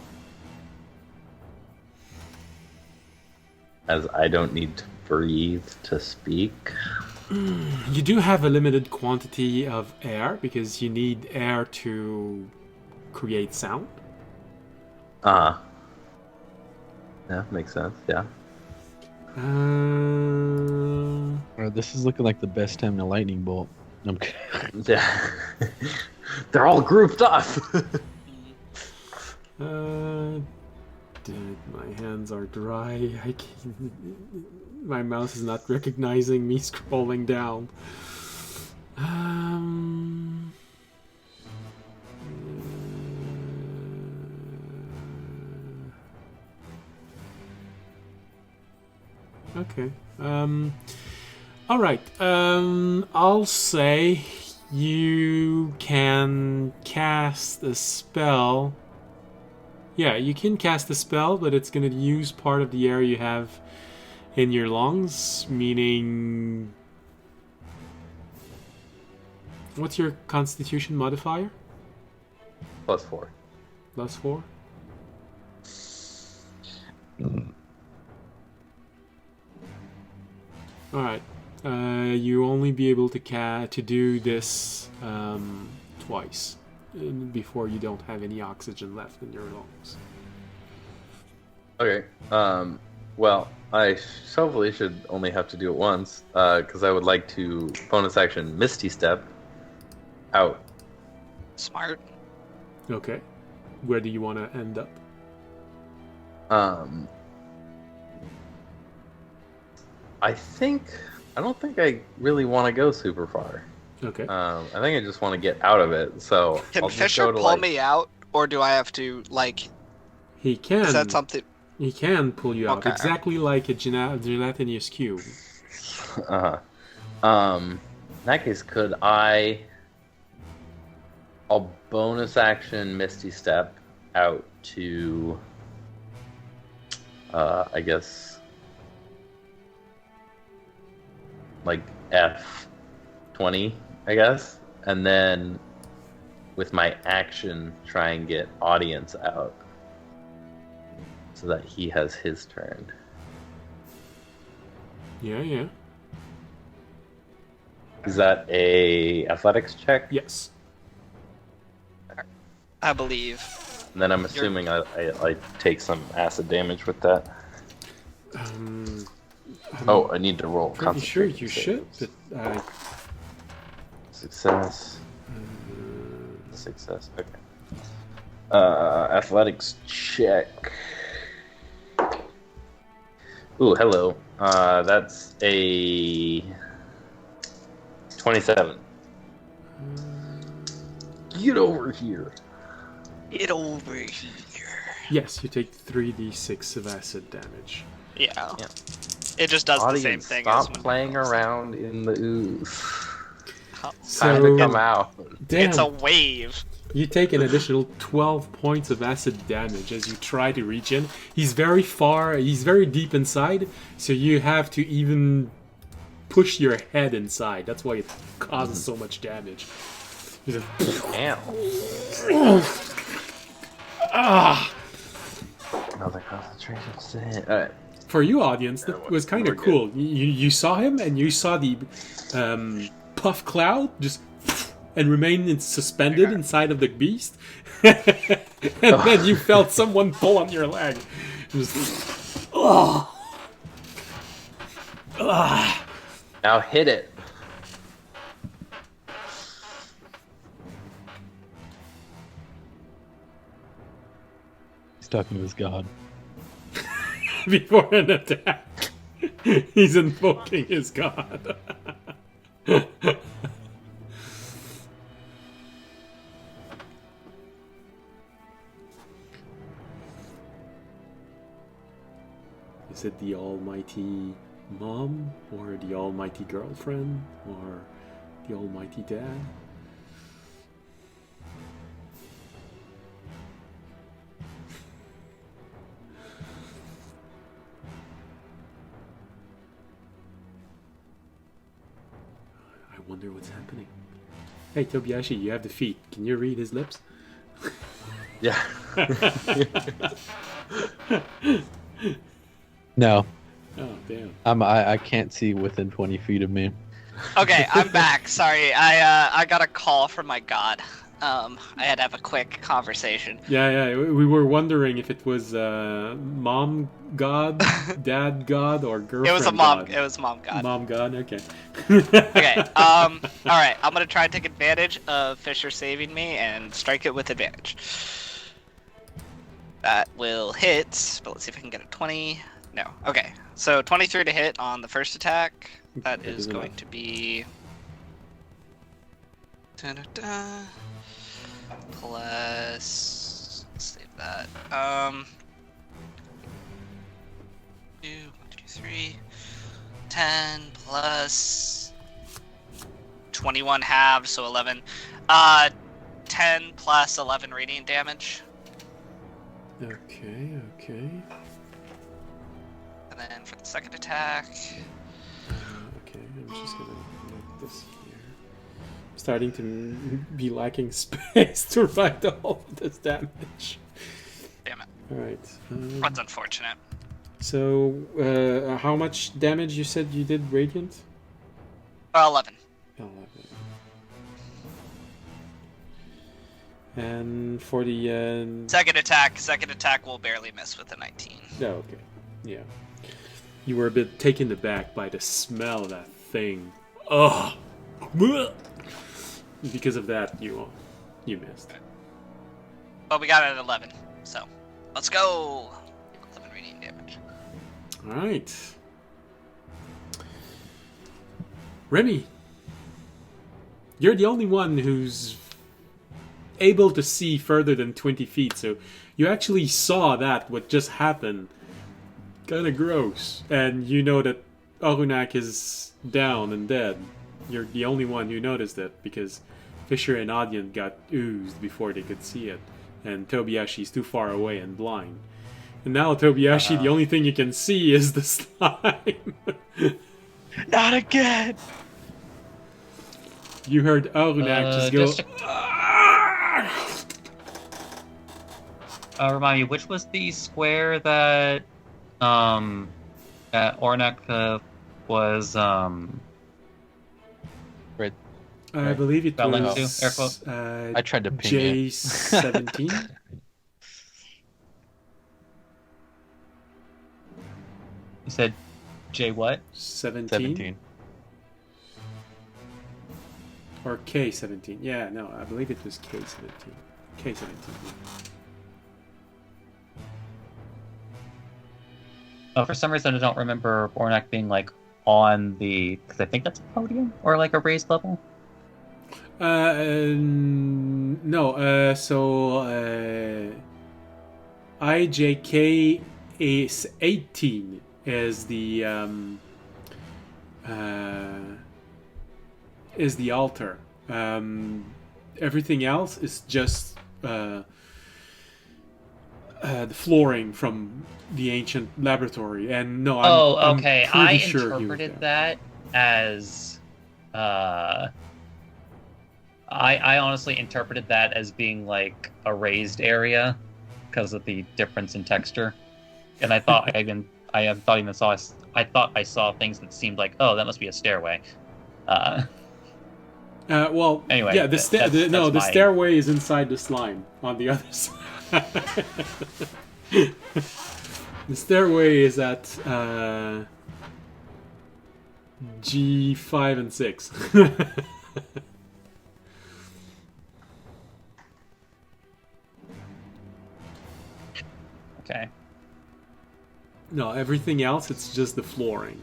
As I don't need to breathe to speak. You do have a limited quantity of air because you need air to create sound. Yeah, makes sense, yeah. This is looking like the best time to lightning bolt. I'm kidding. Yeah. They're all grouped up! My hands are dry. I can't, my mouse is not recognizing me scrolling down. Okay. All right. I'll say you can cast a spell. Yeah, you can cast a spell, but it's going to use part of the air you have in your lungs, meaning... What's your constitution modifier? +4. +4? Alright. You only be able to do this twice before you don't have any oxygen left in your lungs. Okay. Well, I hopefully should only have to do it once, because I would like to bonus action Misty Step out. Smart. Okay. Where do you want to end up? I don't think I really want to go super far. Okay. I think I just want to get out of it. So Can I'll just Fisher go to pull me out, or do I have to, like, He can. is that something? He can pull you out Okay. exactly like a gelatinous cube. In that case, could I'll bonus action Misty Step out to, I guess, like F20, I guess, and then with my action try and get audience out so that he has his turn. Yeah. Is that a athletics check? Yes. I believe. And then I'm assuming I take some acid damage with that. I need to roll. Pretty sure concentration you should. saves. But Success. Success. Okay. Athletics check. Ooh, hello. That's a 27. Get over here. Get over here. yes, you take 3d6 of acid damage. Yeah. Yeah. It just does Audience, the same thing stop as when playing around in the ooze. Time to So come out. damn, It's a wave. you take an additional 12 points of acid damage as you try to reach in. He's very far, he's very deep inside, so you have to even push your head inside. That's why it causes so much damage. He's like, Damn. ah! Another concentration save. Alright. For you, audience, that was kind of We're cool. You saw him, and you saw the puff cloud just and remain suspended inside of the beast, and then you felt someone pull on your leg. It was, oh. Ah. Now hit it. He's talking to his god. Before an attack, he's invoking his god. Is it the almighty mom, or the almighty girlfriend, or the almighty dad? I wonder what's happening. Hey Tobiyashi, you have the feet. Can you read his lips? Yeah. No, Oh damn. I can't see within 20 feet of me. Okay, I'm back. Sorry, I got a call from my god. I had to have a quick conversation. Yeah, we were wondering if it was mom god, dad god, or girlfriend It was a mom. god. It was mom god. Mom god, okay. Okay. All right. I'm gonna try and take advantage of Fisher saving me and strike it with advantage. That will hit, but let's see if I can get a 20. No. Okay. So 23 to hit on the first attack. That is isn't going enough. to be. Da-da-da. Plus. Let's save that. 2, 1, 2, 3. 10 plus 21 halves, so 11. 10 plus 11 radiant damage. Okay. And then for the second attack, Okay, I'm just gonna note this here. I'm starting to be lacking space to write all of this damage. damn it, Alright. that's unfortunate. So, how much damage you said you did radiant? 11. 11. And for the Second attack will barely miss with a 19. oh, okay, yeah. You were a bit taken aback by the smell of that thing. Ugh. Because of that, you missed. But we got it at 11, so let's go. 11 radiant damage. All right, Remy. You're the only one who's able to see further than 20 feet, so you actually saw what just happened. Kind of gross. And you know that Arunak is down and dead. You're the only one who noticed it, because Fisher and Adyan got oozed before they could see it. And Tobiyashi's too far away and blind. And now Tobiyashi, the only thing you can see is the slime. Not again! You heard Arunak just go... Remind me, which was the square that Ornak was Right. I believe it Fell was into, air quote. I tried to ping it. J17. You said J what? 17? Or K17. Yeah, no, I believe it was K17. K17. Oh, for some reason I don't remember Ornak being like on the, because I think that's a podium or like a raised level. No, so IJK is 18 as the is the altar. Everything else is just the flooring from the ancient laboratory. And no, I'm okay. pretty I sure he was interpreted there. that as. I honestly interpreted that as being like a raised area because of the difference in texture, and I thought I thought I saw things that seemed like, oh, that must be a stairway. Well, Anyway, yeah, the that's my- stairway is inside the slime on the other side. The stairway is at G5 and 6. Okay. No, everything else, it's just the flooring.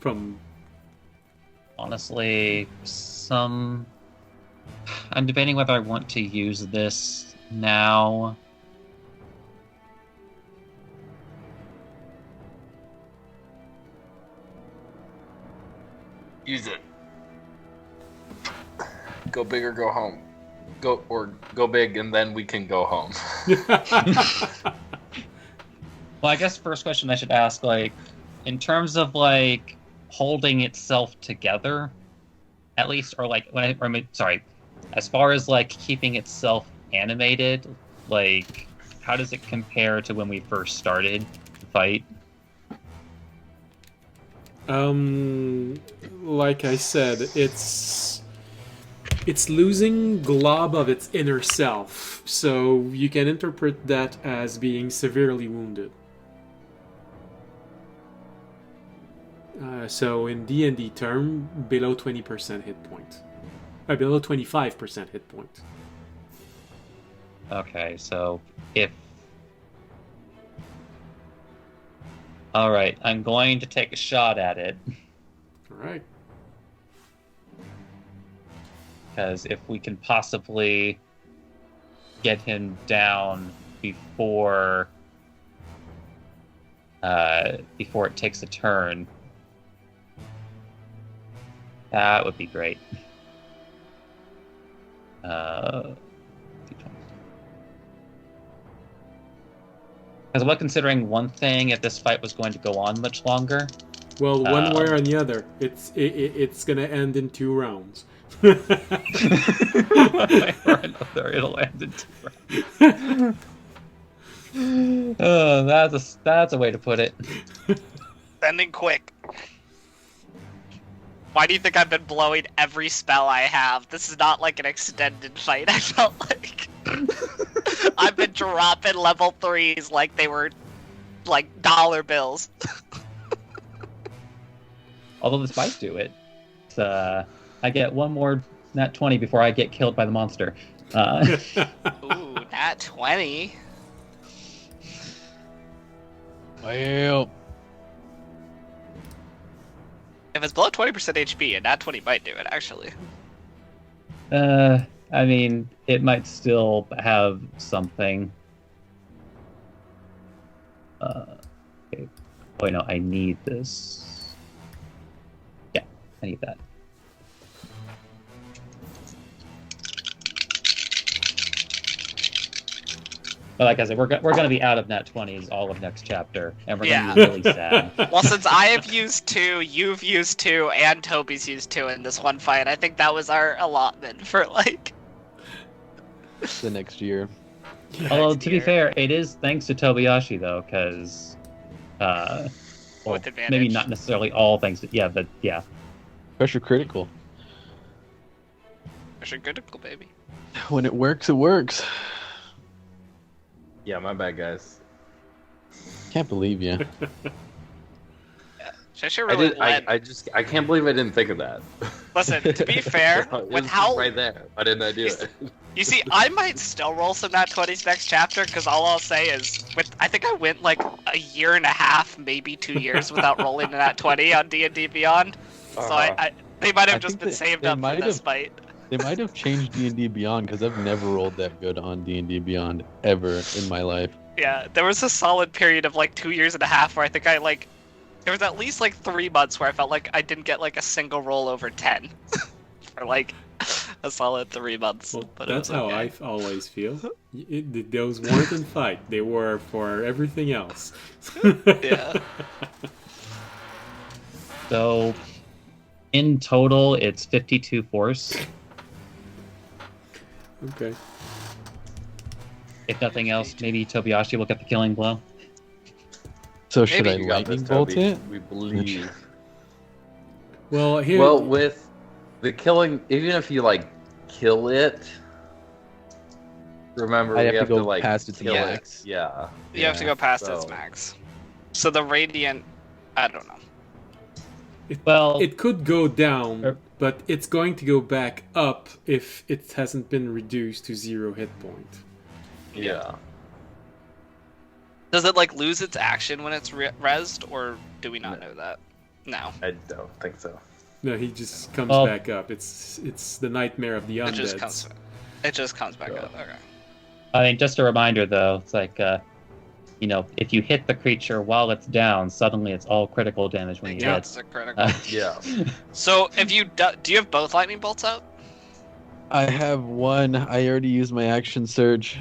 From Honestly, I'm debating whether I want to use this now. Use it. Go big or go home. Go big and then we can go home. Well, I guess first question I should ask, like, in terms of like holding itself together, at least, or like sorry, as far as like keeping itself animated, like, how does it compare to when we first started the fight? Like I said, it's losing glob of its inner self, so you can interpret that as being severely wounded. So in D&D term, below 20% hit point. Below 25% hit point. Okay, so if... Alright, I'm going to take a shot at it. Alright. Because if we can possibly get him down before it takes a turn, that would be great. Because I was considering one thing if this fight was going to go on much longer. Well, one way or the other, it's gonna end in 2 rounds. One way or another, it'll end in 2 rounds. That's a way to put it. Ending quick. Why do you think I've been blowing every spell I have? This is not like an extended fight, I felt like. I've been dropping level 3s like they were, like, dollar bills. Although this might do it. I get one more nat 20 before I get killed by the monster. Ooh, nat 20. Well, If it's below 20% HP, a nat 20 might do it, actually. I mean, it might still have something. Okay. Oh, no, I need this. Yeah, I need that. But like I said, we're going to be out of nat 20s all of next chapter, and we're going to be really sad. Well, since I have used 2, you've used 2, and Toby's used 2 in this one fight, I think that was our allotment for, like... the next year. Although, to be fair, it is thanks to Tobayashi, though, because... well, With advantage. maybe not necessarily all thanks to... Yeah, but yeah. Pressure critical. Pressure critical, baby. When it works, it works. Yeah, my bad, guys. Can't believe you. Cheshire really led. I can't believe I didn't think of that. Listen, to be fair, It with was how... right there. Why didn't I do it? You see, I might still roll some nat 20s next chapter, because all I'll say is, I think I went like a year and a half, maybe 2 years, without rolling a nat 20 on D&D Beyond. So they might have just been saved up for this fight. They might have changed D&D Beyond, because I've never rolled that good on D&D Beyond ever in my life. Yeah, there was a solid period of like 2 years and a half where I think I like There was at least like 3 months where I felt like I didn't get like a single roll over 10 for like a solid 3 months. Well, But it that's was how okay. I always feel. Those weren't in fight; they were for everything else. Yeah. So, in total, it's 52 force. Okay. If nothing else, maybe Tobiyashi will get the killing blow. So should Maybe I You got this, lightning bolt Toby. it? We believe. Well, here. Well, with the killing, even if you like kill it, remember I'd we have to have go like past its kill max. it. Yeah. You have to go past its so- max. So the radiant, I don't know. Well, it could go down, Er- but it's going to go back up if it hasn't been reduced to 0 hit point. Yeah. Does it like lose its action when it's rezzed, or do we not know that? No. I don't think so. No, he just comes Well- back up. It's the nightmare of the It just undead. comes. It just comes back Yeah. up. Okay. I mean, just a reminder though, it's like, if you hit the creature while it's down, suddenly it's all critical damage when you Yeah, hit. it's a critical. Yeah. So if you do you have both lightning bolts out? I have one. I already used my action surge.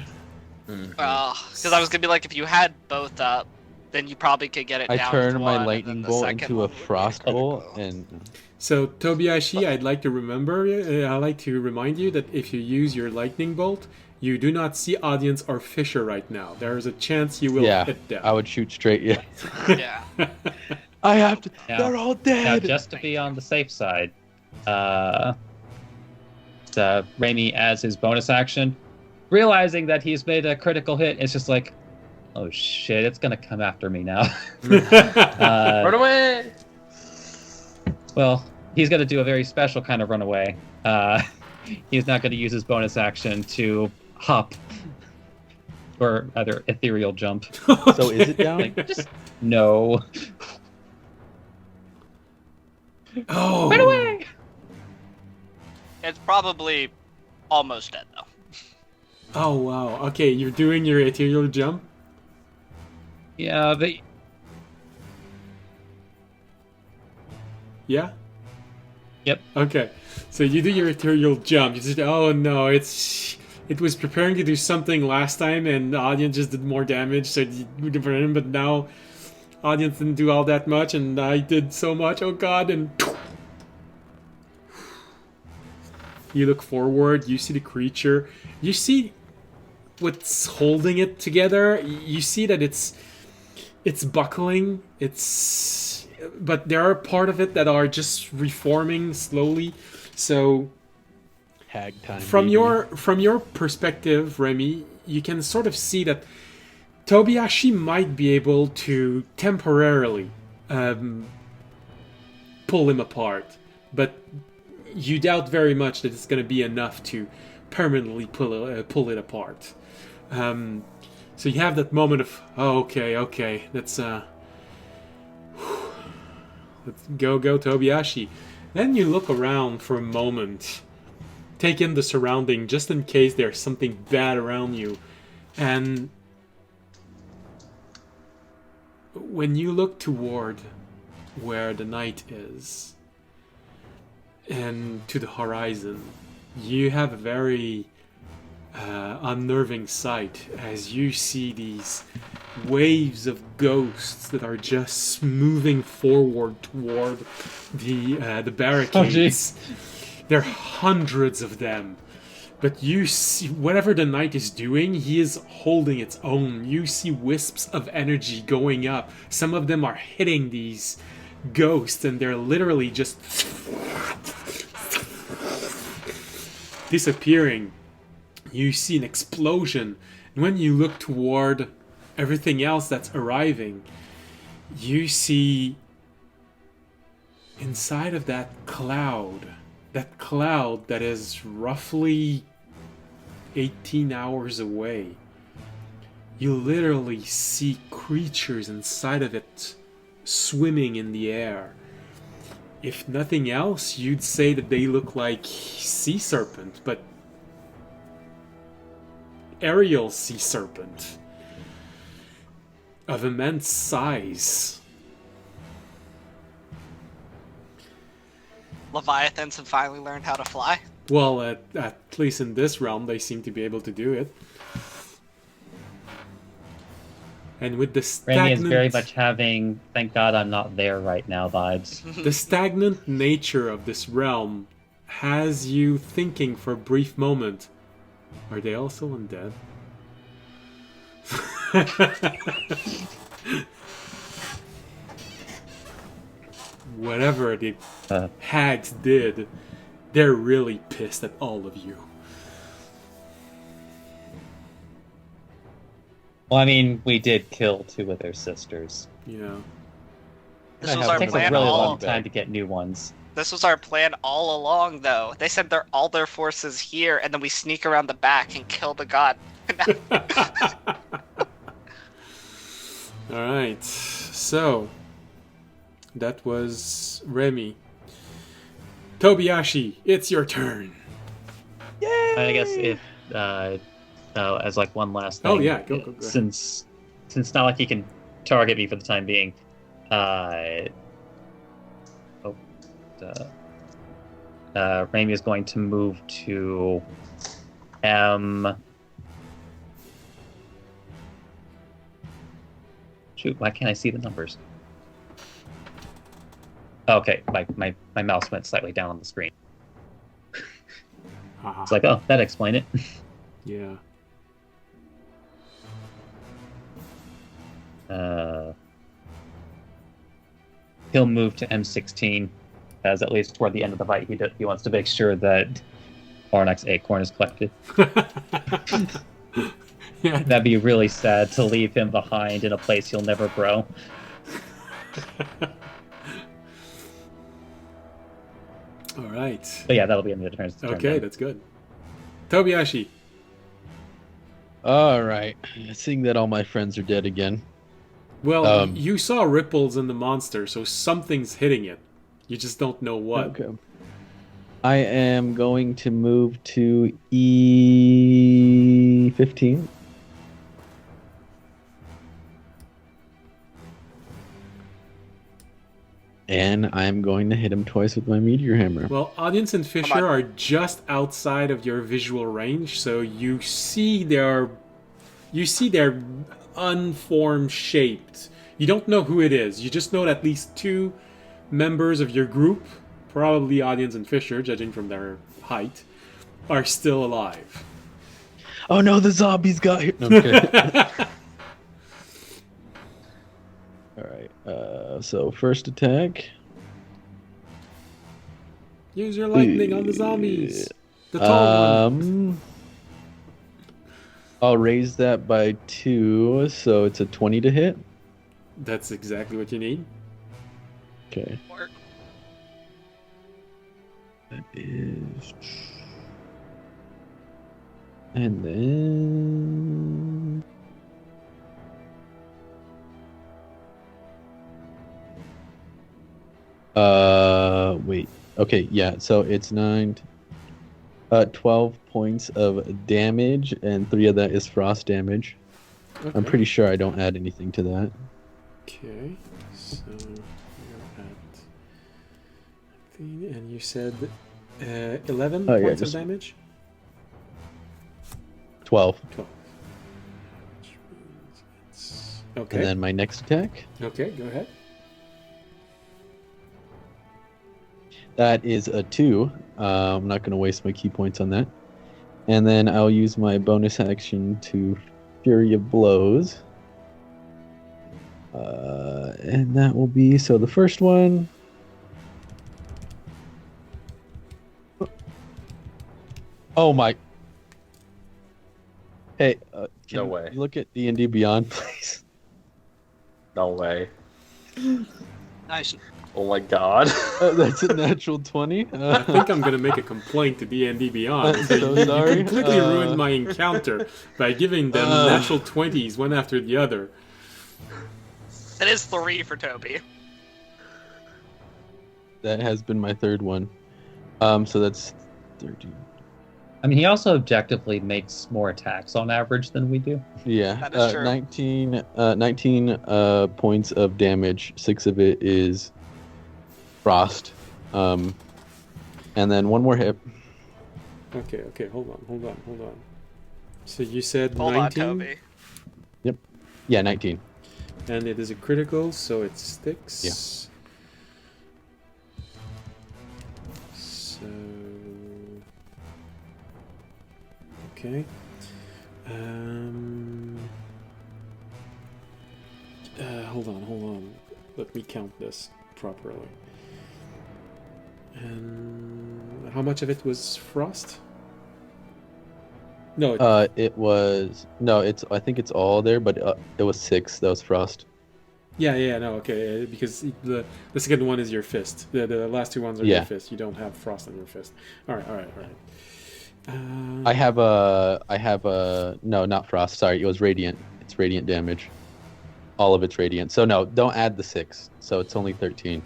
Mhm. Because I was gonna be like, if you had both up, then you probably could get it I down. with turned one, my and lightning then the bolt second into a one would be frost critical. bolt, and So Tobiyashi, I'd like to remind you that if you use your lightning bolt, you do not see audience or Fisher right now. There is a chance you will yeah, hit them. I would shoot straight. Yeah, Yeah. I have to. Now- They're all Now, dead. just to be on the safe side, Raimi, as his bonus action, realizing that he's made a critical hit, it's just like, oh shit, it's gonna come after me now. Run away! Well, he's gonna do a very special kind of runaway. He's not gonna use his bonus action to hop, or rather, ethereal jump. So is it down? Like, just no. Oh, Run away! It's probably almost dead though. Oh wow. Okay, you're doing your ethereal jump. Yeah, but Yeah. Yep. Okay, so you do your ethereal jump. You just oh no, it was preparing to do something last time, and the audience just did more damage. So you for him, but now audience didn't do all that much, and I did so much. Oh god! And you look forward. You see the creature. You see what's holding it together. You see that it's buckling. But there are part of it that are just reforming slowly. So Hag time. from baby. your perspective, Remy, you can sort of see that Tobiyashi might be able to temporarily pull him apart, but you doubt very much that it's going to be enough to permanently pull it apart. So you have that moment of, oh, okay, let's go Tobiyashi. Then you look around for a moment, take in the surrounding just in case there's something bad around you, and when you look toward where the night is and to the horizon, you have a very unnerving sight as you see these waves of ghosts that are just moving forward toward the barricades. There are hundreds of them, but you see whatever the knight is doing, he is holding its own. You see wisps of energy going up. Some of them are hitting these ghosts, and they're literally just disappearing. You see an explosion, and when you look toward everything else that's arriving, you see inside of that cloud that is roughly 18 hours away, you literally see creatures inside of it swimming in the air. If nothing else, you'd say that they look like sea serpent, but aerial sea serpent of immense size. Leviathans have finally learned how to fly. Well, at least in this realm, they seem to be able to do it. And with the Remy is stagnant, very much having "thank God I'm not there right now" vibes. the stagnant nature of this realm has you thinking for a brief moment, are they also undead? Whatever the hags did, they're really pissed at all of you. Well, I mean, we did kill 2 of their sisters. Yeah. This I was have our It takes a plan really all. long time to get new ones. This was our plan all along, though. They said all their forces here, and then we sneak around the back and kill the god. Alright, so that was Remy. Tobiyashi, it's your turn. I guess if, as like one last thing. Oh yeah, go ahead. Since it's not like he can target me for the time being, Remy is going to move to M. Shoot, why can't I see the numbers? Okay, my mouse went slightly down on the screen. Haha. It's like, oh, that explained it. Yeah. He'll move to M16, as at least toward the end of the fight, he wants to make sure that Ornax's acorn is collected. Yeah. That'd be really sad to leave him behind in a place he'll never grow. Alright. But yeah, that'll be in the turns. Okay, that's good. Tobiyashi. All right. Seeing that all my friends are dead again. Well, you saw ripples in the monster, so something's hitting it. You just don't know what. Okay. I am going to move to E15. And I'm going to hit him twice with my meteor hammer. Well, Audience and Fisher are just outside of your visual range, so you see their unformed shaped. You don't know who it is. You just know that at least 2 members of your group, probably Audience and Fisher, judging from their height, are still alive. Oh no, the zombies got here. No, I'm kidding. Alright, so first attack. Use your lightning on the zombies. The tall one. I'll raise that by 2, so it's a 20 to hit. That's exactly what you need. Okay. Work. That is... And then... Wait. Okay, yeah, so it's 12 points of damage, and 3 of that is frost damage. Okay. I'm pretty sure I don't add anything to that. Okay, so you're at 15, and you said 11 Oh, yeah, points of just- damage? 12. 12. Which means it's... Okay. And then my next attack, Okay, go ahead. that is a 2. I'm not going to waste my key points on that. And then I'll use my bonus action to Fury of Blows. And that will be, so the first one... Oh my... Hey, can No way. you look at D&D Beyond, please? No way. Nice. Oh my god. That's a natural 20. I think I'm gonna make a complaint to D&D Beyond. I'm so You sorry. completely ruined my encounter by giving them natural 20s one after the other. It is 3 for Toby. That has been my third one. So that's 13. I mean, he also objectively makes more attacks on average than we do. Yeah, That is true. 19 points of damage. 6 of it is frost. And then one more hit. Okay, hold on. So you said Hold 19? on, Toby. Yeah, 19. And it is a critical, so it sticks. Yeah. So... Okay. Hold on. Let me count this properly. And how much of it was frost? No, It was I think it's all there, but it was 6. That was frost. no, okay, because the second one is your fist. The last two ones are your fist. You don't have frost on your fist. All right. I have a no, not frost. Sorry, it was radiant. It's radiant damage. All of it's radiant. So no, don't add the 6. So it's only 13.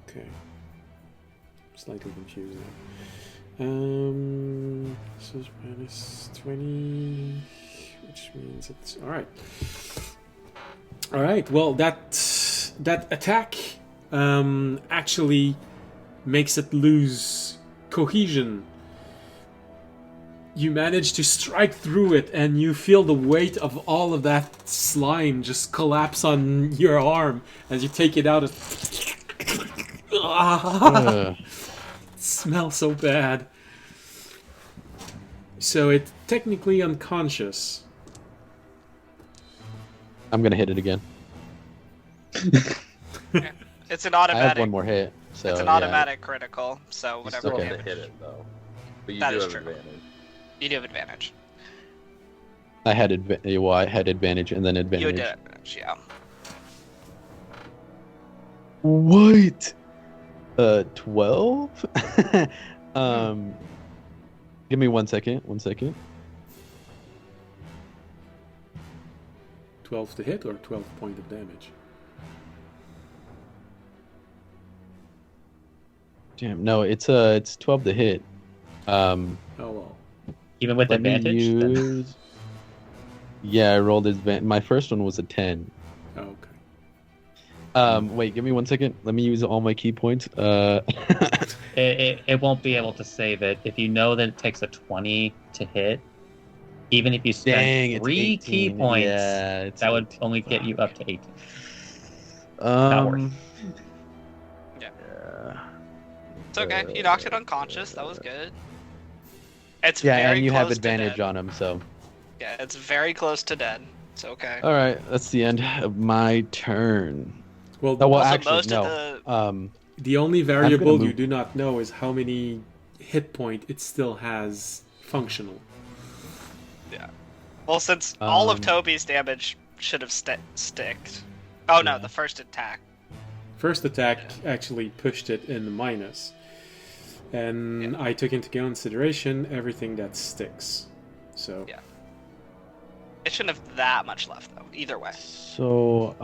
Okay. Slightly confusing. So it's minus 20, which means it's all right. All right. Well, that attack actually makes it lose cohesion. You manage to strike through it, and you feel the weight of all of that slime just collapse on your arm as you take it out. It smells so bad. So it's technically unconscious. I'm gonna hit it again. It's an I automatic. have one more hit. So It's an yeah. automatic critical, so You whatever still have damage. to hit it though, but you That do is have true. advantage. You do have advantage. I had advantage and then advantage. You did advantage, yeah. What? 12? Give me 1 second. 1 second. 12 to hit or 12 point of damage? Damn, no, it's 12 to hit. Oh well. Even with Let me advantage? then- use. Yeah, I rolled advantage. My first one was a 10. Oh, okay. Wait, give me 1 second. Let me use all my key points. It won't be able to save it. If you know that it takes a 20 to hit, even if you spend Dang, it's 3 key 18. points, Yeah, it's that would 18. only get you up to 18. Not worth. Yeah. It's okay. You knocked it unconscious. That was good. It's Yeah, very and you close have to advantage dead. on him, so. Yeah, it's very close to dead. It's okay. All right, that's the end of my turn. Well, Oh, well, Also, actually, most no. of the the only variable you move- do not know is how many hit point it still has functional. well, since all of Um, Toby's damage should have sticked. Oh no, Yeah. the first attack. First attack actually pushed it in the minus. And I took into consideration everything that sticks. So Yeah. It shouldn't have that much left though. Either way. So,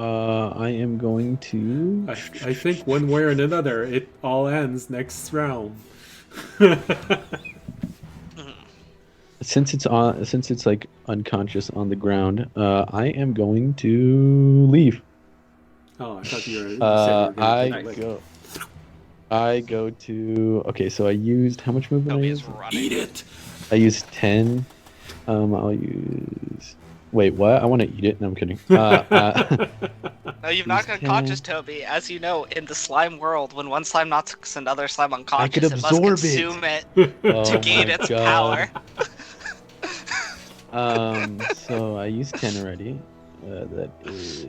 I am going to. I think one way or another, it all ends next round. Since it's like unconscious on the ground, I am going to leave. Oh, I thought you said you were going to take a lick. I go to. Okay, so I used how much movement? I Toby used? is running. Eat it! I used 10. I'll use. Wait, what? I want to eat it. No, I'm kidding. No, you've knocked Use unconscious 10. Toby. As you know, in the slime world, when one slime knocks another slime unconscious, could it must absorb it. consume it Oh to gain my its God. power. So I used 10 already. That is.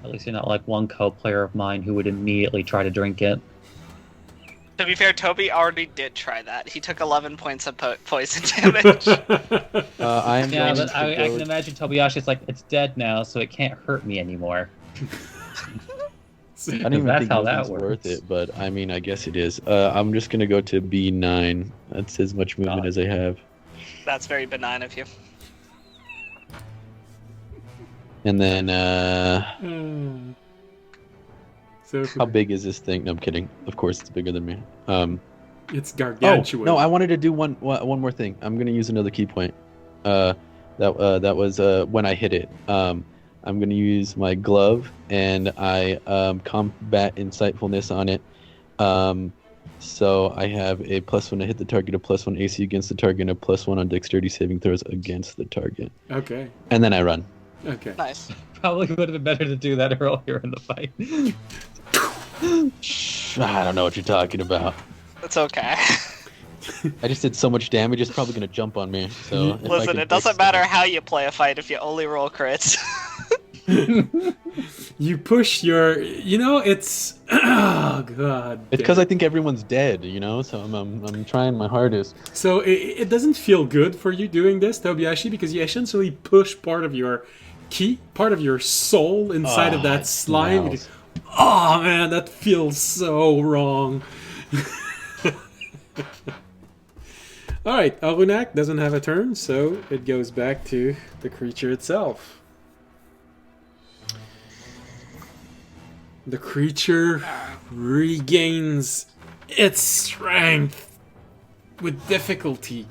At least you're not like one co-player of mine who would immediately try to drink it. To be fair, Toby already did try that. He took 11 points of poison damage. I am Yeah, going but to I go. can imagine Tobayashi's like, it's dead now, so it can't hurt me anymore. I don't even That's think how that movement's worth works. it, but I mean, I guess it is. I'm just gonna go to B9. That's as much movement as I have. That's very benign of you. And then, So how big is this thing? No, I'm kidding. Of course, it's bigger than me. it's Oh gargantuan. no, I wanted to do one more thing. I'm gonna use another key point. That was when I hit it. I'm gonna use my glove and I combat insightfulness on it. So I have a +1 to hit the target, a +1 AC against the target, and a +1 on dexterity saving throws against the target. Okay. And then I run. Okay. Nice. Probably would have been better to do that earlier in the fight. I don't know what you're talking about. It's okay. I just did so much damage, it's probably gonna jump on me. So if I Listen, could it doesn't fix matter that- how you play a fight if you only roll crits. You push your. You know, it's. Oh god. It's because I think everyone's dead, you know. So I'm trying my hardest. So it doesn't feel good for you doing this, Tobiashi, because you essentially push part of your part of your soul inside of that it slime. smells. Oh man, that feels so wrong. Alright, Arunak doesn't have a turn, so it goes back to the creature itself. The creature regains its strength with difficulty,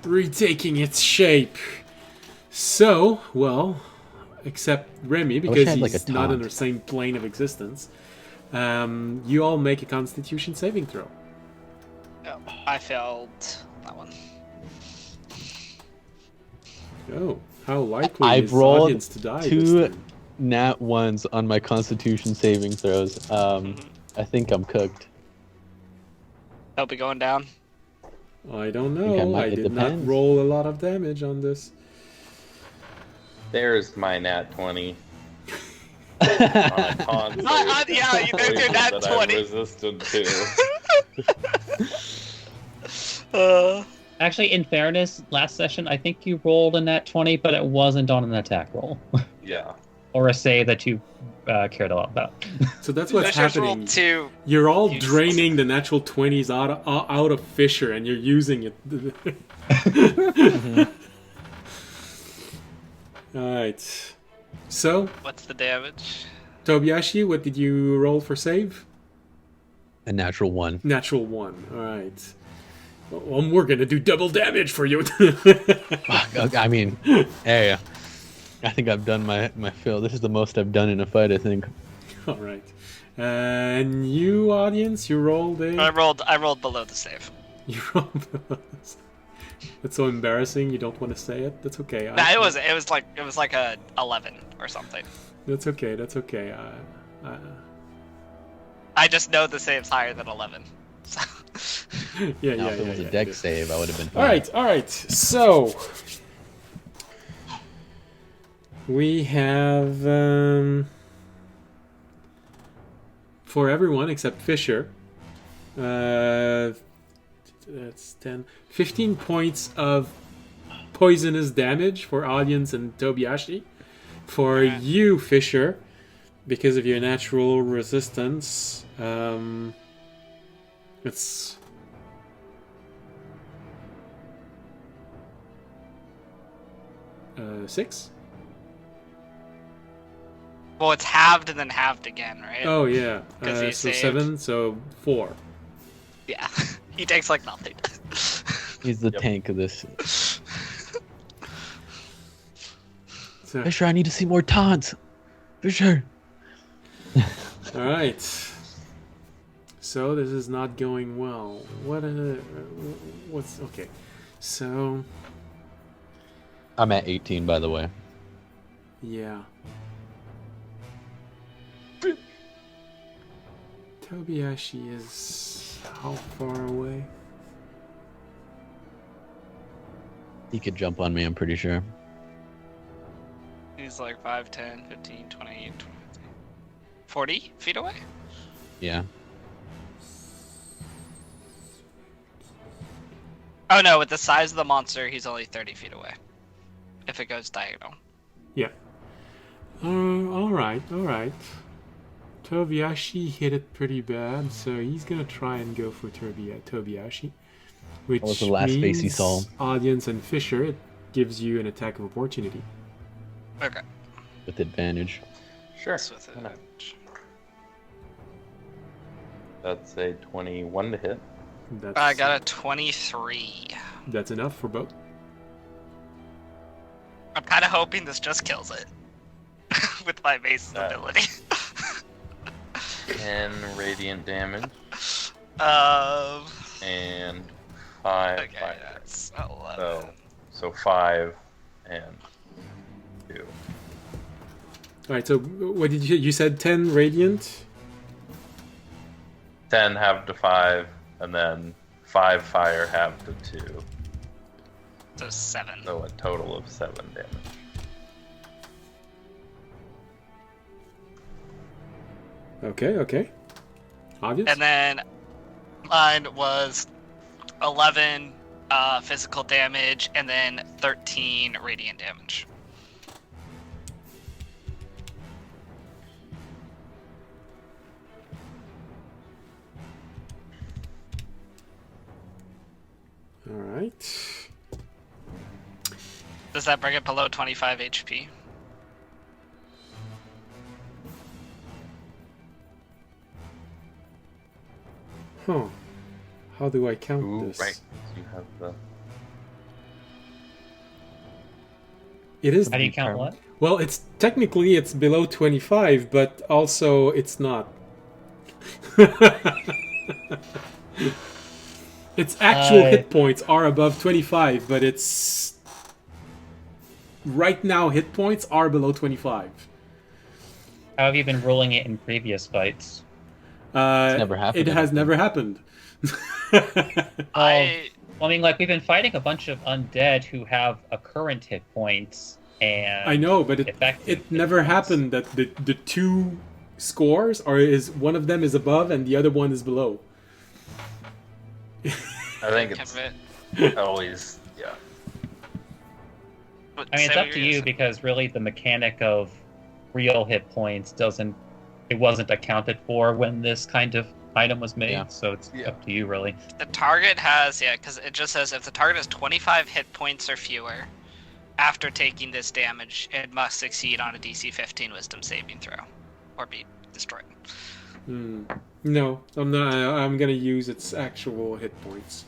retaking its shape. So, well, except Remy, I because had, like, he's a not on taunt. the same plane of existence, you all make a Constitution saving throw. Oh, I failed that one. Oh, how likely I've is the rolled audience to die this two time? nat ones on my Constitution saving throws. I think I'm cooked. They'll be going down. I don't think I know. might- I it did not depends. roll a lot of damage on this. There's my nat 20 on a con save. Yeah, you there's your Poison nat that I'm 20. resistant to. Actually, in fairness, last session I think you rolled a nat 20, but it wasn't on an attack roll Yeah. or a save that you cared a lot about. So that's what's Fisher's happening. rolled 2. You're all Useless. draining the natural 20s out of Fisher, and you're using it. Alright. So, What's the damage? Tobiashi, what did you roll for save? A natural 1. Natural 1. Alright. Well, we're gonna do double damage for you. I mean, hey, I think I've done my fill. This is the most I've done in a fight, I think. Alright. And you, audience, you rolled a... I rolled below the save. You rolled That's so embarrassing. You don't want to say it. That's okay. Nah, it was like a 11 or something. That's okay. That's okay. I just know the save's higher than 11. So. Yeah, Now, yeah, if it yeah, was yeah, a deck yeah. save, I would have been fine. All right. So we have for everyone except Fisher. That's 10, 15 points of poisonous damage for audience and Tobiashi. For you, Fisher, because of your natural resistance, it's 6. Well, it's halved and then halved again, right? Oh yeah, 'Cause he so saved. 7, so 4. Yeah. He takes like nothing. He's the Yep. tank of this. So, Fisher, I need to see more taunts. Fisher. all right. So this is not going well. What's okay? So I'm at 18, by the way. yeah. Tobiashi is how far away? He could jump on me, I'm pretty sure. He's like 5, 10, 15, 20, 20, 40 feet away? Yeah. Oh no, with the size of the monster, he's only 30 feet away. If it goes diagonal. Yeah. All right. Tobiashi hit it pretty bad, so he's gonna try and go for Tobiashi. Which What was the last face he means saw? audience and Fisher, it gives you an attack of opportunity. Okay. With advantage. Sure. That's with Why not? it. That's a 21 to hit. That's, I got a 23. That's enough for both. I'm kind of hoping this just kills it. With my mace's ability. 10 radiant damage. And 5 Okay, fire. that's 11. So 5 and 2. All right. So what did you said 10 radiant? 10 half to 5, and then 5 fire half to 2. So 7. So a total of 7 damage. Okay. Obvious. And then mine was 11 physical damage and then 13 radiant damage. All right. Does that bring it below 25 HP? Huh. How do I count Ooh, this? right. You have the. It is. How do you count what? Well, it's technically it's below 25, but also it's not. Its actual hit points are above 25, but it's right now hit points are below 25. How have you been rolling it in previous fights? never happened. It has never happened. I mean, like, we've been fighting a bunch of undead who have a current hit points, and I know, but effective it hit never points. happened that the two scores is one of them is above and the other one is below. I think it's always, yeah. I mean, it's up to you because really the mechanic of real hit points wasn't accounted for when this kind of item was made, so it's up to you really. The target has, because it just says if the target has 25 hit points or fewer after taking this damage, it must succeed on a DC 15 Wisdom saving throw or be destroyed. No, I'm not. I'm gonna use its actual hit points.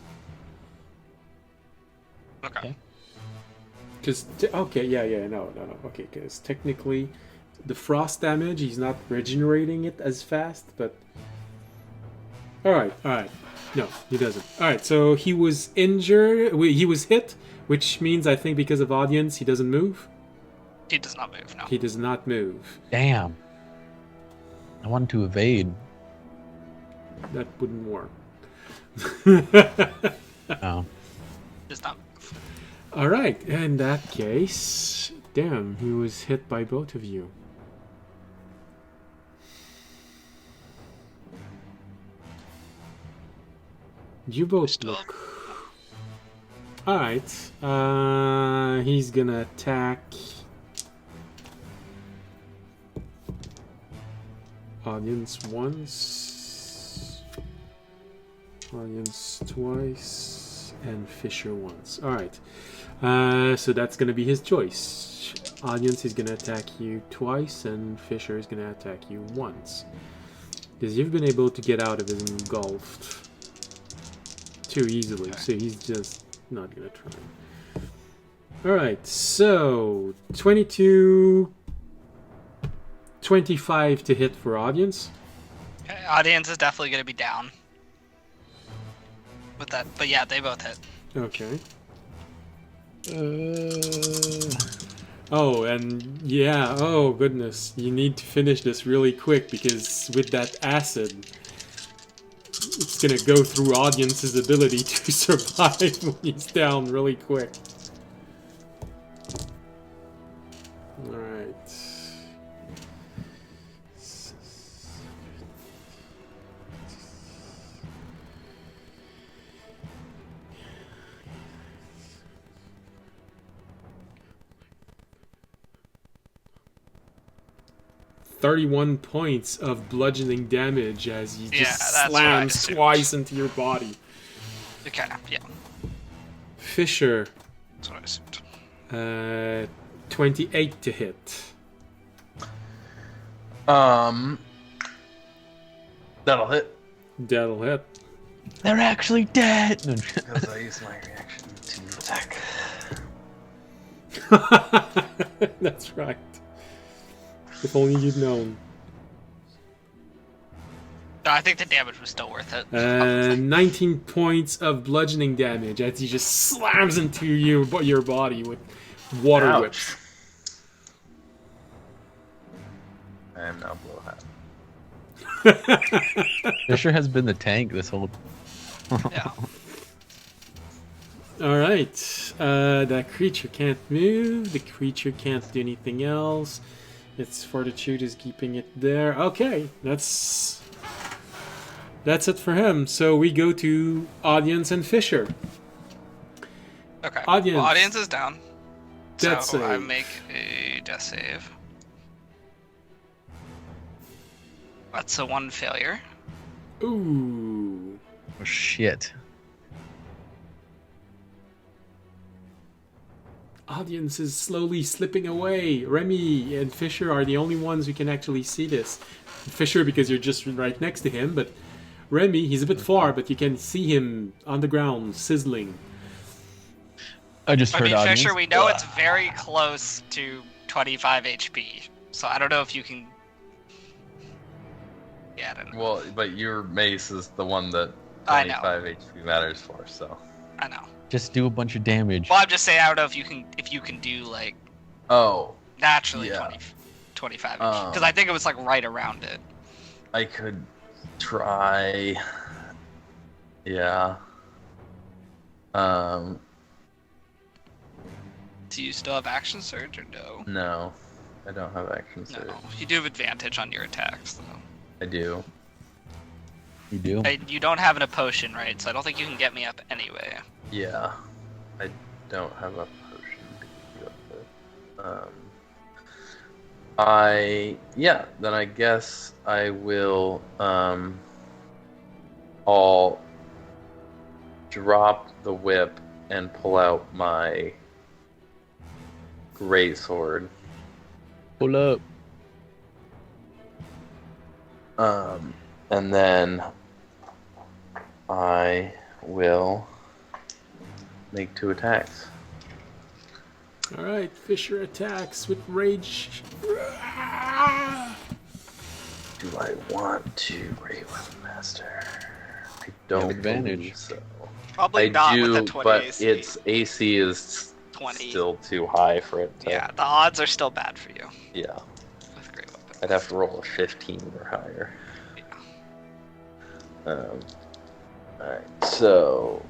Okay. Because no. Okay, because technically, the frost damage he's not regenerating it as fast, but. All right. No, he doesn't. All right, so he was injured. He was hit, which means I think because of audience he doesn't move. He does not move. No. He does not move. Damn. I wanted to evade. That wouldn't work. Oh. Does not move. All right, in that case, damn, he was hit by both of you. You both look. Alright. He's gonna attack. Audience once. Audience twice. And Fisher once. Alright. So that's gonna be his choice. Audience is gonna attack you twice, and Fisher is gonna attack you once. Because you've been able to get out of his engulfed too easily, so he's just not gonna try. Alright, so 22, 25 to hit for audience. Okay, audience is definitely going to be down with that, but yeah, they both hit. Okay. Oh, and yeah, oh goodness, you need to finish this really quick because with that acid, it's gonna go through audience's ability to survive when he's down really quick. Alright. "31 points of bludgeoning damage as he just slams twice into your body." Okay, yeah. Fisher, That's what I assumed. 28 to hit. That'll hit. That'll hit. They're actually dead! Because I use my reaction to attack. That's right. If only you'd known. No, I think the damage was still worth it. 19 points of bludgeoning damage as he just slams into your body with water Ouch. whips. I am now blowhat. Fisher has been the tank this whole. Yeah. Alright, that creature can't move, the creature can't do anything else. Its fortitude is keeping it there. Okay, that's it for him. So we go to Audience and Fisher. Okay. Audience. Well, audience is down. Death so I save. make a death save. That's a 1 failure. Ooh. Oh, shit. Audience is slowly slipping away. Remy and Fisher are the only ones who can actually see this. Fisher, because you're just right next to him, but Remy, he's a bit far, but you can see him on the ground, sizzling. I just heard audience. Fisher, we know it's very close to 25 HP. So I don't know if you can... Yeah, I don't know. Well, but your mace is the one that I know. 25 HP matters for, so. I know. Just do a bunch of damage. Well, I'm just saying, I don't know if you can do, like, Oh, naturally Yeah. 25 because I think it was, like, right around it. I could try. Yeah. Do you still have action surge or no? No, I don't have action surge. No. You do have advantage on your attacks, though. I do. You do? You don't have a potion, right? So I don't think you can get me up anyway. Yeah, I don't have a potion to keep you up with. Then I guess I will I'll drop the whip and pull out my great sword. Pull up. And then I will make 2 attacks. Alright, Fisher attacks with rage. Do I want to Great Weapon Master? I don't advantage. believe so. Probably I not do, with a 20 but AC. its AC is 20. still too high for it to... Yeah, the odds are still bad for you Yeah. with great weapons. I'd have to roll a 15 or higher. Alright, so...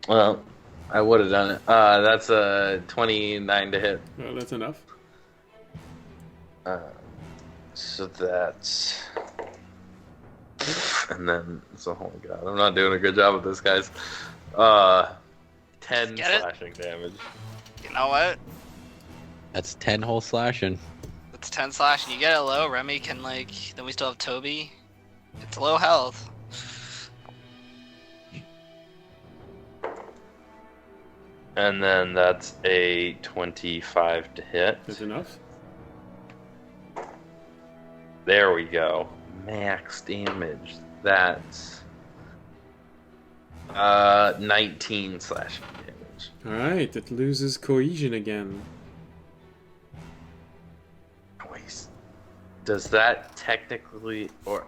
Well, I would have done it. That's a 29 to hit. Well, that's enough. So that's... And then... So, oh my god, I'm not doing a good job with this, guys. 10 Get it? slashing damage. You know what? That's 10 whole slashing. It's 10 slash and you get it low. Remy can, like... Then we still have Toby. It's low health. And then that's a 25 to hit. That's enough. There we go. Max damage. That's 19 slashing damage. Alright, it loses cohesion again. Wait, does that technically or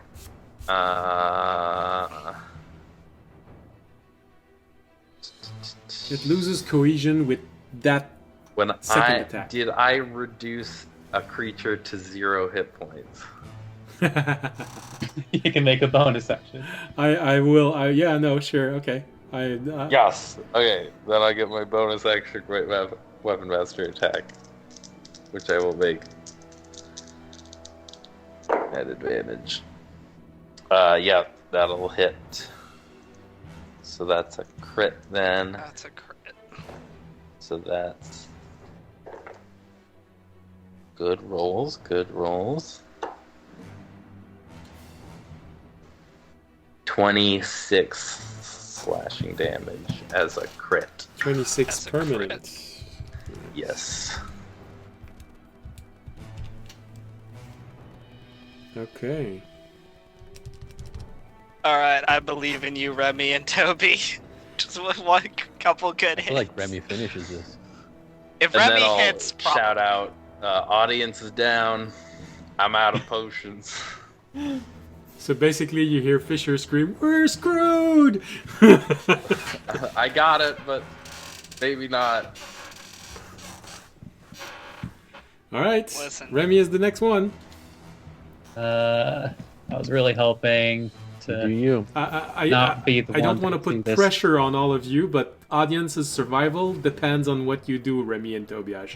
It loses cohesion with that. when Second I attack. did I reduce a creature to 0 hit points? You can make a bonus action. I will. Yeah, no, sure, okay. Yes. Okay, then I get my bonus action great weapon master attack, which I will make at advantage. Yeah, that'll hit. So that's a crit then. That's a crit. So that's good rolls, good rolls. 26 slashing damage as a crit. 26 That's a permanent. Yes. Okay. Alright, I believe in you, Remy and Toby. Just with one couple good I hits. feel like Remy finishes this. If And Remy then I'll hits, probably. shout out, audience is down. I'm out of potions. So basically, you hear Fisher scream, "We're screwed!" I got it, but maybe not. All right, Listen. Remy is the next one. I was really hoping Do to you? not be the I don't one want to to do put this. pressure on all of you, but audience's survival depends on what you do, Remy and Tobias.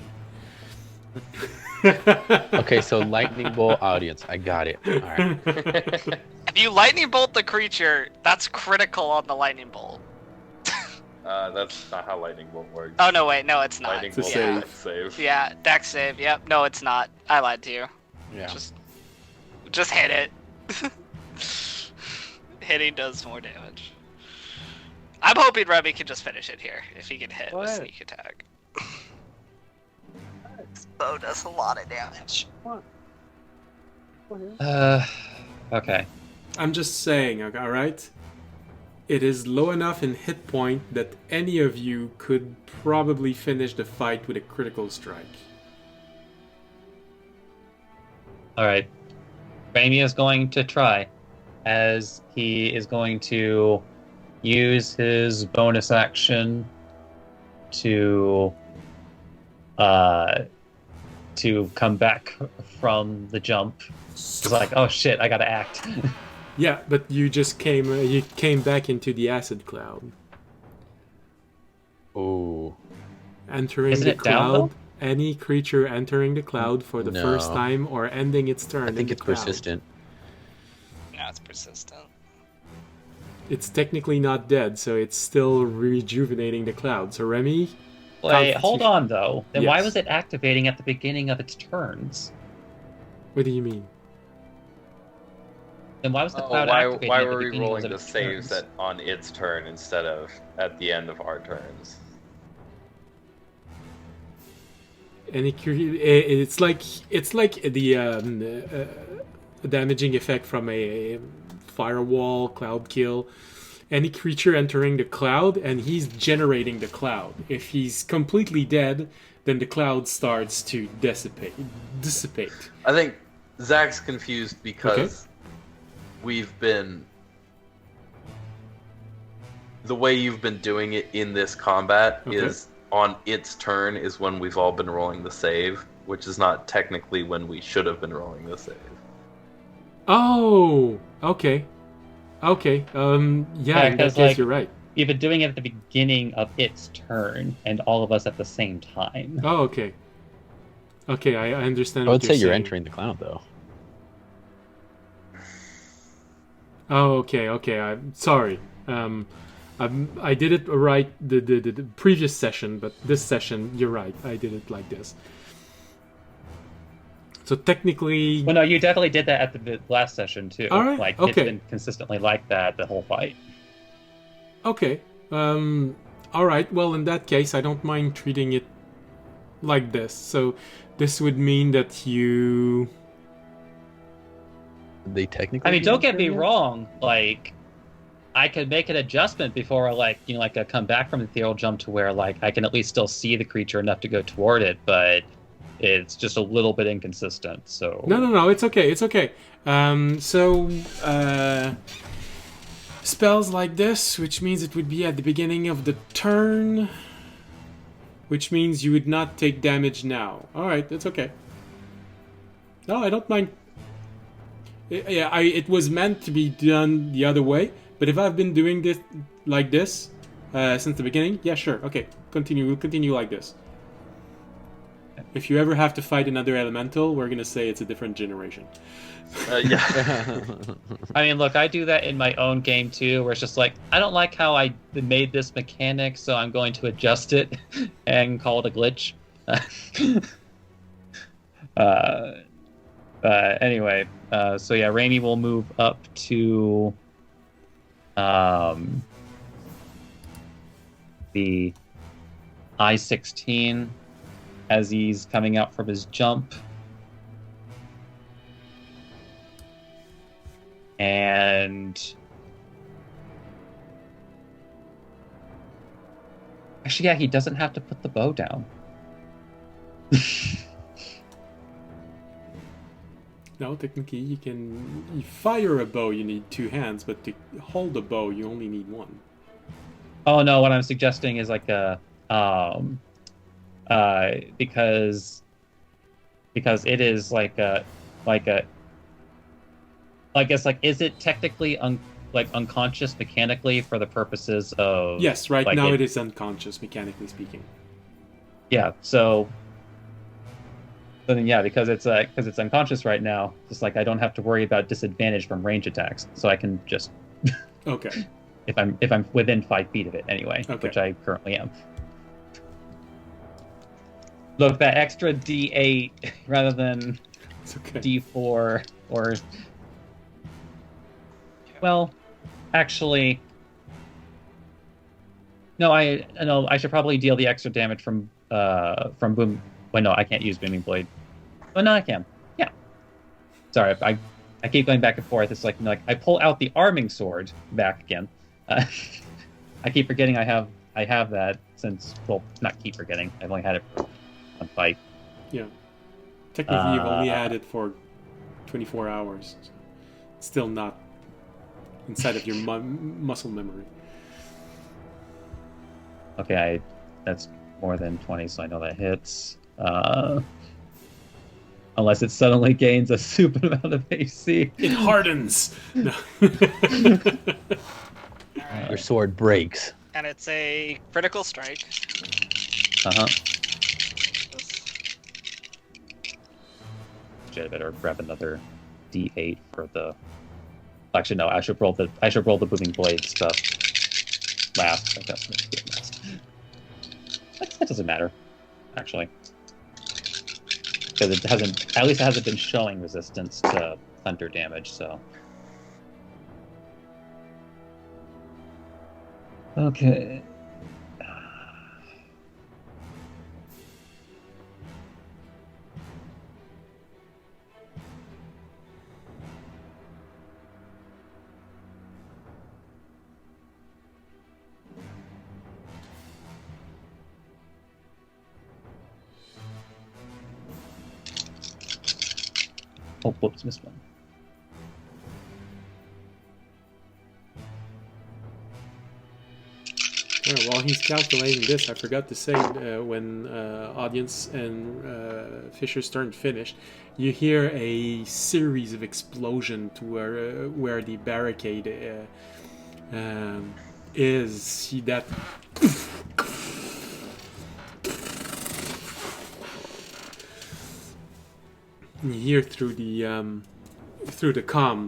Okay, so lightning bolt audience. I got it. All right. If you lightning bolt the creature, that's critical on the lightning bolt. That's not how lightning bolt works. Oh no, wait, no, it's not. Lightning It's a bolt save. is a save. Yeah, dex save. Yep. No, it's not. I lied to you. Yeah. Just hit it. Hitting does more damage. I'm hoping Remy can just finish it here if he can hit with What? sneak attack. This bow does a lot of damage. Okay. I'm just saying, okay, all right? It is low enough in hit point that any of you could probably finish the fight with a critical strike. All right. Remy is going to try, as he is going to use his bonus action to come back from the jump. It's like, oh shit, I gotta act. Yeah, but you just came back into the acid cloud. Oh. Entering Isn't the it down, cloud. though? Any creature entering the cloud for the No. first time or ending its turn I think in the it's cloud. persistent. Yeah, it's persistent. It's technically not dead, so it's still rejuvenating the cloud. So Remy, Wait, hold on though. Then why Yes. was it activating at the beginning of its turns? what do you mean? Then why was the Oh, cloud why activating why at the were we beginning rolling of the its saves turns? on its turn instead of at the end of our turns? Any it's like the damaging effect from a firewall cloud kill. Any creature entering the cloud, and he's generating the cloud. If he's completely dead, then the cloud starts to dissipate. I think Zach's confused because Okay. we've been the way you've been doing it in this combat Okay. is on its turn is when we've all been rolling the save, which is not technically when we should have been rolling the save. Oh, okay. Okay. Yeah, in that 'cause, case, like, you're right. You've been doing it at the beginning of its turn, and all of us at the same time. Oh, okay. Okay, I understand. I would what say you're saying. entering the cloud, though. Oh, okay. I'm sorry. I did it right the previous session, but this session, you're right. I did it like this. So technically, Well, no, you definitely did that at the last session too. All right, Like okay. it's been consistently like that the whole fight. okay. All right. Well, in that case, I don't mind treating it like this. So this would mean that you. They technically. I mean, don't get me entering it? wrong. Like, I could make an adjustment before, like, you know, like I come back from the ethereal jump to where, like, I can at least still see the creature enough to go toward it, but it's just a little bit inconsistent. So No. It's okay. It's okay. Spells like this, which means it would be at the beginning of the turn, which means you would not take damage now. All right, that's okay. No, I don't mind. Yeah, it was meant to be done the other way, but if I've been doing this like this since the beginning, yeah, sure, okay, continue. We'll continue like this. If you ever have to fight another elemental, we're gonna say it's a different generation. Yeah. I mean, look, I do that in my own game too, where it's just like, I don't like how I made this mechanic, so I'm going to adjust it and call it a glitch. Anyway, so yeah, Rainy will move up to the I-16 as he's coming out from his jump. And actually, yeah, he doesn't have to put the bow down. No, technically you fire a bow, you need 2 hands, but to hold a bow, you only need 1. Oh no, what I'm suggesting is like a because it is like a I guess like is it technically unconscious mechanically for the purposes of Yes, right like now it is unconscious, mechanically speaking. Yeah, so then yeah, because it's unconscious right now, just like I don't have to worry about disadvantage from range attacks, so I can just Okay. if I'm within 5 feet of it anyway, Okay. which I currently am. Look, that extra D8 rather than It's okay. D4 or well, actually, no. I should probably deal the extra damage from boom. Wait, no, I can't use booming blade. Oh no, I can. Yeah. Sorry, I keep going back and forth. It's like I pull out the arming sword back again. I keep forgetting I have that since, well, not keep forgetting. I've only had it for one fight. Yeah. Technically, you've only had it for 24 hours. So it's still not inside of your muscle memory. Okay, that's more than 20, so I know that hits. Unless it suddenly gains a super amount of AC. It hardens! No. Alright. Your sword breaks. And it's a critical strike. Uh-huh. Actually, I better grab another D8 for the... Actually, no, I should roll the booming blade stuff last. I guess last. That doesn't matter, actually. Because it hasn't been showing resistance to thunder damage, so. Okay. Oh, whoops, missed one. Yeah, while he's calculating this, I forgot to say when audience and Fisher's turn finished, you hear a series of explosions to where the barricade is. See that? You hear through the comm,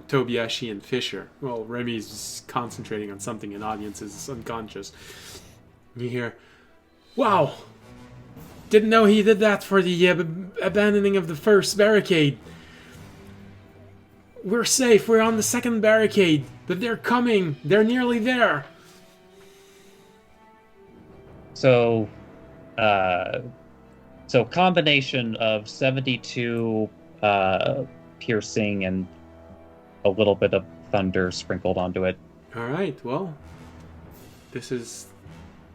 Tobiashi and Fisher. Well, Remy's concentrating on something and audience is unconscious. You hear, "Wow! Didn't know he did that for the abandoning of the first barricade. We're safe, we're on the second barricade, but they're coming, they're nearly there." So, combination of 72 piercing and a little bit of thunder sprinkled onto it. Alright, well, this is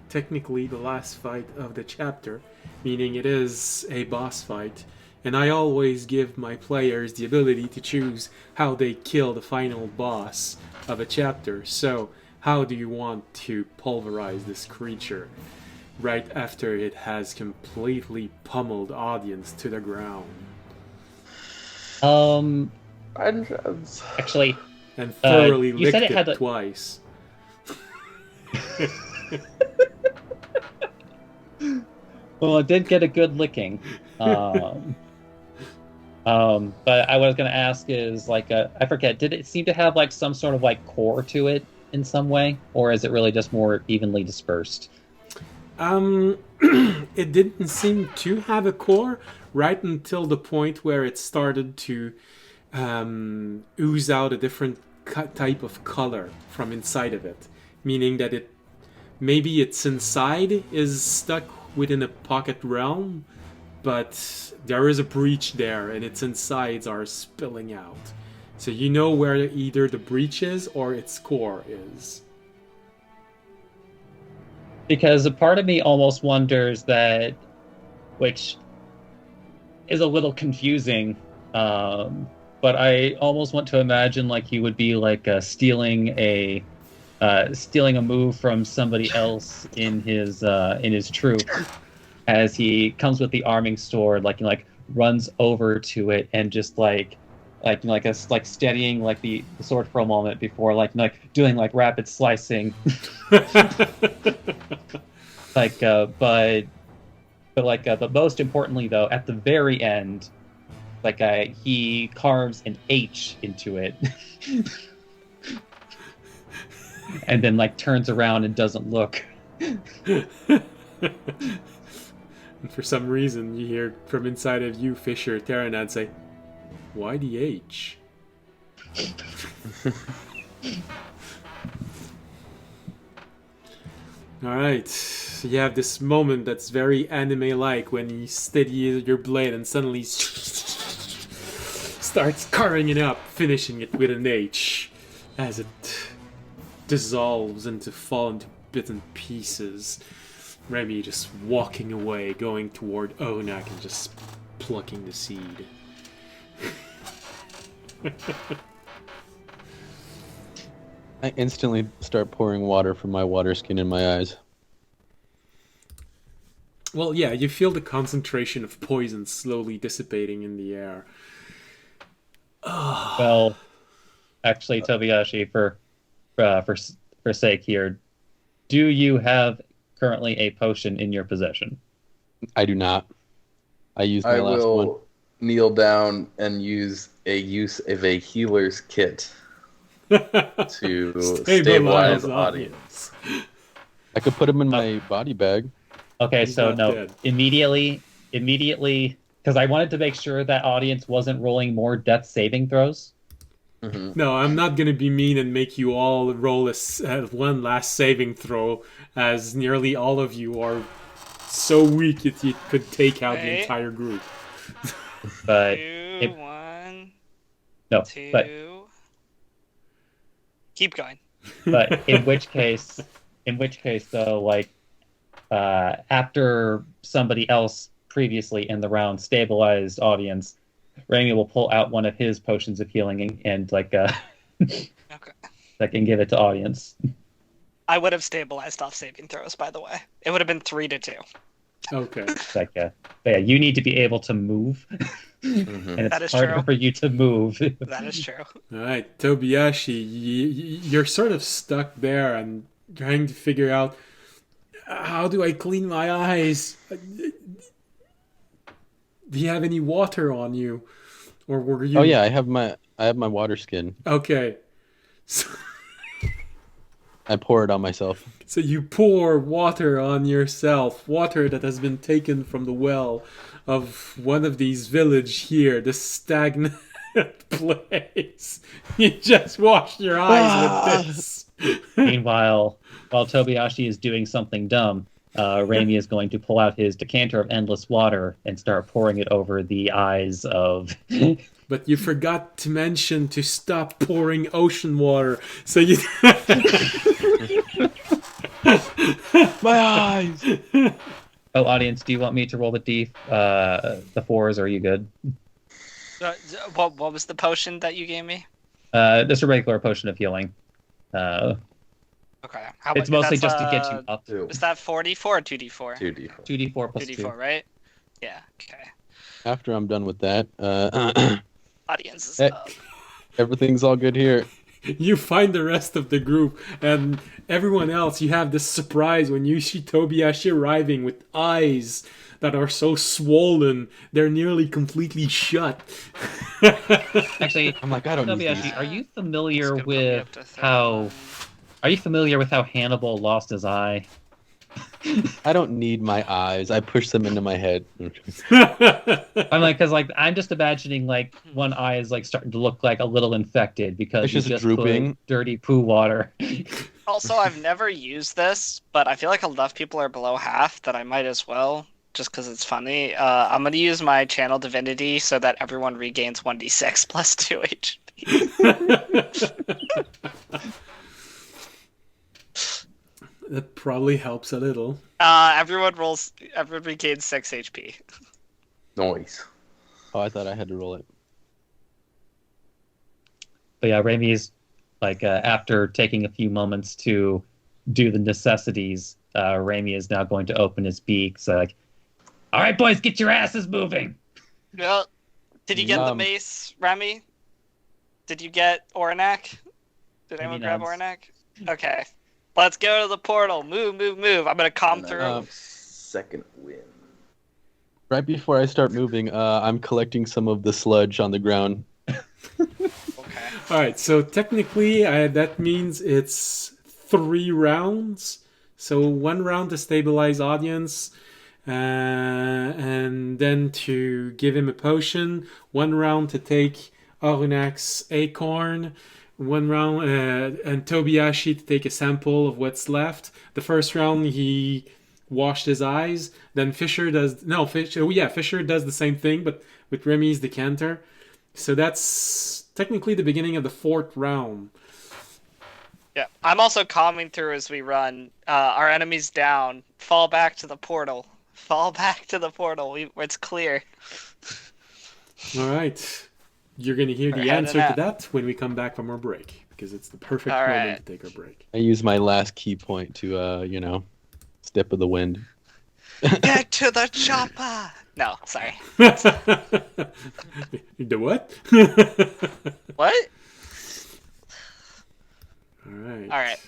technically the last fight of the chapter, meaning it is a boss fight, and I always give my players the ability to choose how they kill the final boss of a chapter. So, how do you want to pulverize this creature right after it has completely pummeled audience to the ground? Hundreds. Actually, And thoroughly you said licked it had it a- twice. well, it did get a good licking. But I was going to ask is I forget, did it seem to have like some sort of like core to it in some way, or is it really just more evenly dispersed? It didn't seem to have a core right until the point where it started to ooze out a different type of color from inside of it, meaning that maybe its inside is stuck within a pocket realm, but there is a breach there and its insides are spilling out. So you know where either the breach is or its core is. Because a part of me almost wonders that, which is a little confusing, but I almost want to imagine like he would be like stealing a move from somebody else in his troop as he comes with the arming sword, like runs over to it and just like steadying like the sword for a moment before like doing like rapid slicing. But most importantly though, at the very end, he carves an H into it. And then like turns around and doesn't look. And for some reason, you hear from inside of you, Fisher, Terranad say, "Why the H?" Alright, so you have this moment that's very anime-like when you steady your blade and suddenly starts carving it up, finishing it with an H as it dissolves into fall into bits and pieces. Remy just walking away, going toward Onak and just plucking the seed. I instantly start pouring water from my water skin in my eyes. Well, yeah, you feel the concentration of poison slowly dissipating in the air. Well, actually, Tobiyashi, for sake here, do you have currently a potion in your possession? I do not. I used my I last will one. kneel down and use a healer's kit to stabilize audience. I could put him in my body bag. Okay, He's so not no, dead. immediately, because I wanted to make sure that audience wasn't rolling more death saving throws. Mhm. No, I'm not gonna be mean and make you all roll one last saving throw, as nearly all of you are so weak that you could take out the Right. entire group. But Two, one, no, two. Keep going. but in which case though, like after somebody else previously in the round stabilized audience, Rami will pull out one of his potions of healing and Okay. and give it to audience. I would have stabilized off saving throws, by the way. It would have been 3-2. Okay. Yeah, you need to be able to move, Mhm. and That it's is harder true. for you to move. That is true. Alright, Tobiyashi, you're sort of stuck there and trying to figure out, how do I clean my eyes? Do you have any water on you? Or were you... Oh yeah, I have my water skin. Okay. So, I pour it on myself. so you pour water on yourself, water that has been taken from the well of one of these village here, the stagnant place. You just washed your eyes with this. Meanwhile, while Tobiyashi is doing something dumb, Rami is going to pull out his decanter of endless water and start pouring it over the eyes of. But you forgot to mention to stop pouring ocean water. So you. My eyes. Oh, audience, do you want me to roll the fours? Or are you good? What was the potion that you gave me? Just a regular potion of healing. Okay. It's mostly just to get you up. Two. Is that 4d4 or 2d4? 2d4. 2d4 plus 2d4, right? Yeah, okay. After I'm done with that, Audience is Eh. up. everything's all good here. You find the rest of the group and everyone else. You have this surprise when you see Tobiyashi arriving with eyes that are so swollen they're nearly completely shut. Actually, I'm like, I don't need Tobiyashi, these. are you familiar It's gonna put me with up to 30. how? Are you familiar with how Hannibal lost his eye? I don't need my eyes. I push them into my head. I'm like, because like I'm just imagining like one eye is like starting to look like a little infected because It's you just just drooping. put dirty poo water. Also, I've never used this, but I feel like enough people are below half that I might as well, just because it's funny. I'm going to use my channel divinity so that everyone regains 1d6 plus 2 HP. That probably helps a little. Everyone regains 6 HP. Noise. Oh, I thought I had to roll it. But yeah, Remy's like after taking a few moments to do the necessities, Remy is now going to open his beak. So like, all right, boys, get your asses moving. Yeah. Did you get the mace, Remy? Did you get Oranak? Did anyone grab Oranak? Okay. Let's go to the portal. Move, move, move. I'm gonna calm through. Second wind. Right before I start moving, I'm collecting some of the sludge on the ground. Okay. All right, so technically that means it's 3 rounds. So 1 round to stabilize audience, and then to give him a potion. 1 round to take Arunak's acorn. 1 round, and Tobiashi to take a sample of what's left. The first round he washed his eyes. Then Fisher does Fisher does the same thing, but with Remy's decanter. So that's technically the beginning of the 4th round. Yeah, I'm also calming through as we run. Our enemy's down. Fall back to the portal. Fall back to the portal. It's clear. All right. You're going to hear the answer to that when we come back from our break, because it's the perfect moment to take our break. I use my last key point to, step of the wind. Get to the chopper! No, sorry. The what? What? All right. All right.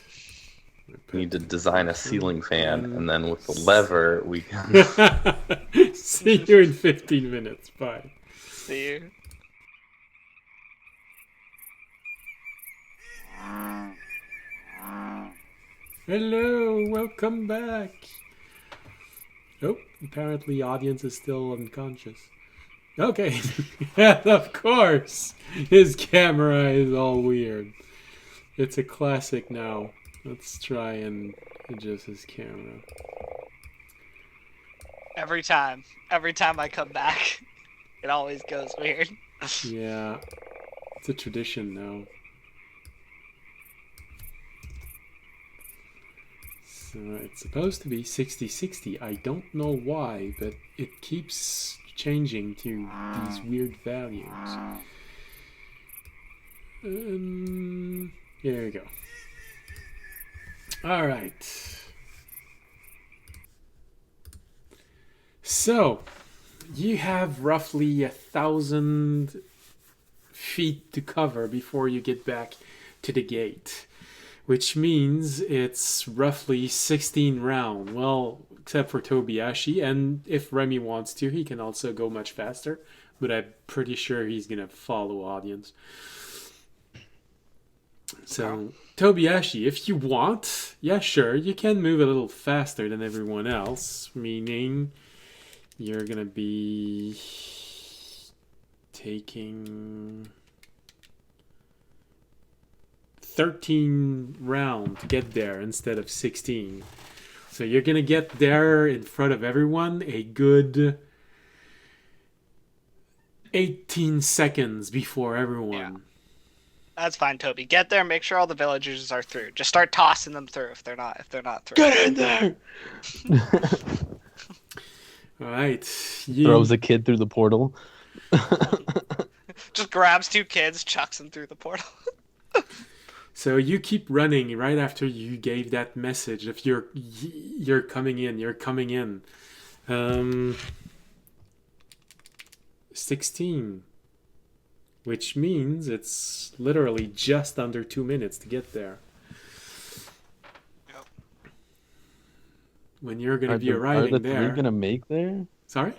We need to design a ceiling fan, and then with the lever, we can... See you in 15 minutes. Bye. See you. Hello, welcome back. Oh, apparently audience is still unconscious. Okay, yeah, of course. His camera is all weird. It's a classic now. Let's try and adjust his camera. Every time I come back, it always goes weird. Yeah, it's a tradition now. So it's supposed to be 60-60. I don't know why, but it keeps changing to these weird values. Here we go. All right. So, you have roughly 1,000 feet to cover before you get back to the gate, which means it's roughly 16 rounds. Well, except for Tobiashi, and if Remy wants to, he can also go much faster, but I'm pretty sure he's going to follow audience. So, Tobiashi, if you want, yeah, sure, you can move a little faster than everyone else, meaning you're going to be taking 13 rounds to get there instead of 16. So you're going to get there in front of everyone a good 18 seconds before everyone. Yeah. That's fine, Toby. Get there, make sure all the villagers are through. Just start tossing them through if they're not through. Get in there! All right. Throws a kid through the portal. Just grabs 2 kids, chucks them through the portal. So you keep running right after you gave that message of you're coming in. 16, which means it's literally just under 2 minutes to get there. Yep. When you're going to be arriving there. Are the 3 going to make there? Sorry?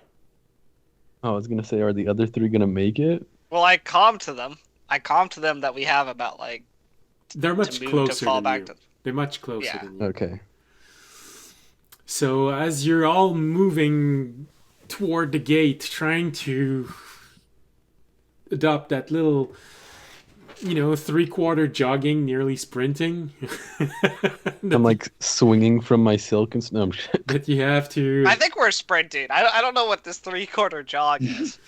Oh, I was going to say, are the other 3 going to make it? Well, I calmed to them that we have about they're much closer than you. to... They're much closer than you. Okay. So as you're all moving toward the gate, trying to adopt that little, 3/4 jogging, nearly sprinting. I'm swinging from my silk and snow. That you have to. I think we're sprinting. I don't know what this 3/4 jog is.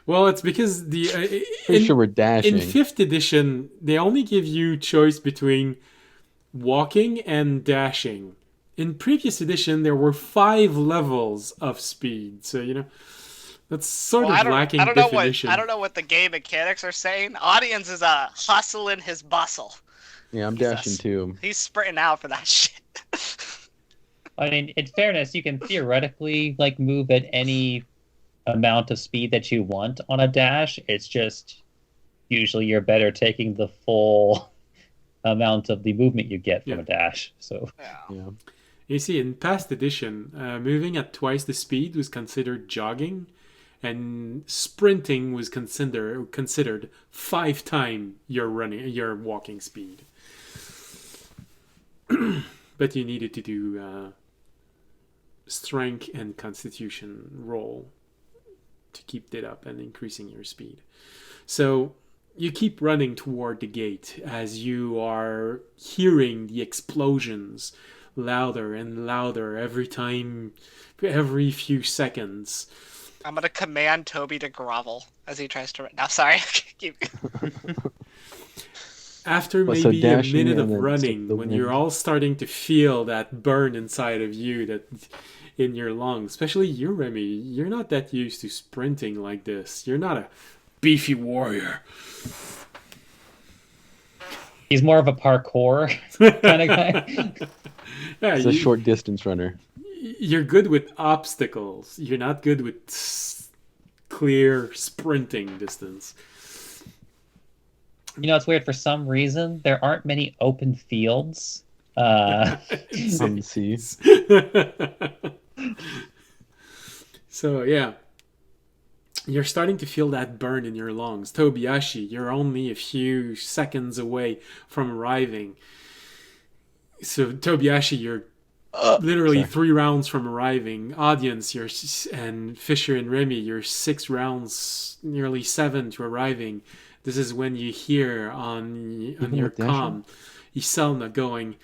Well, it's because Pretty sure we're dashing. In 5th edition, they only give you choice between walking and dashing. In previous edition, there were 5 levels of speed. So, That's sort Well, of lacking I don't know definition. what I don't know what the game mechanics are saying. Audience is hustling his bustle. Yeah, I'm He's dashing too. He's sprinting out for that shit. I mean, in fairness, you can theoretically like move at any amount of speed that you want on a dash. It's just usually you're better taking the full amount of the movement you get from a dash. So Yeah. You see, in past edition, moving at twice the speed was considered jogging, and sprinting was considered 5 times your walking speed. But you needed to do strength and constitution roll to keep it up and increasing your speed. So you keep running toward the gate as you are hearing the explosions louder and louder every few seconds. I'm gonna command Toby to grovel as he tries to run. No, sorry. After Well, so maybe a dashing minute of and then running, the when wind. you're all starting to feel that burn inside of you, that in your lungs, especially you, Remy, you're not that used to sprinting like this. You're not a beefy warrior. he's more of a parkour kind of guy. Yeah, He's a short distance runner. you're good with obstacles. You're not good with clear sprinting distance. You know, it's weird. For some reason, there aren't many open fields. See. So yeah, you're starting to feel that burn in your lungs. Tobiyashi, you're only a few seconds away from arriving. So Tobiyashi, you're literally sorry. 3 rounds from arriving. Audience, and Fisher and Remy, you're 6 rounds, nearly 7 to arriving. This is when you hear on your comm, Iselna going,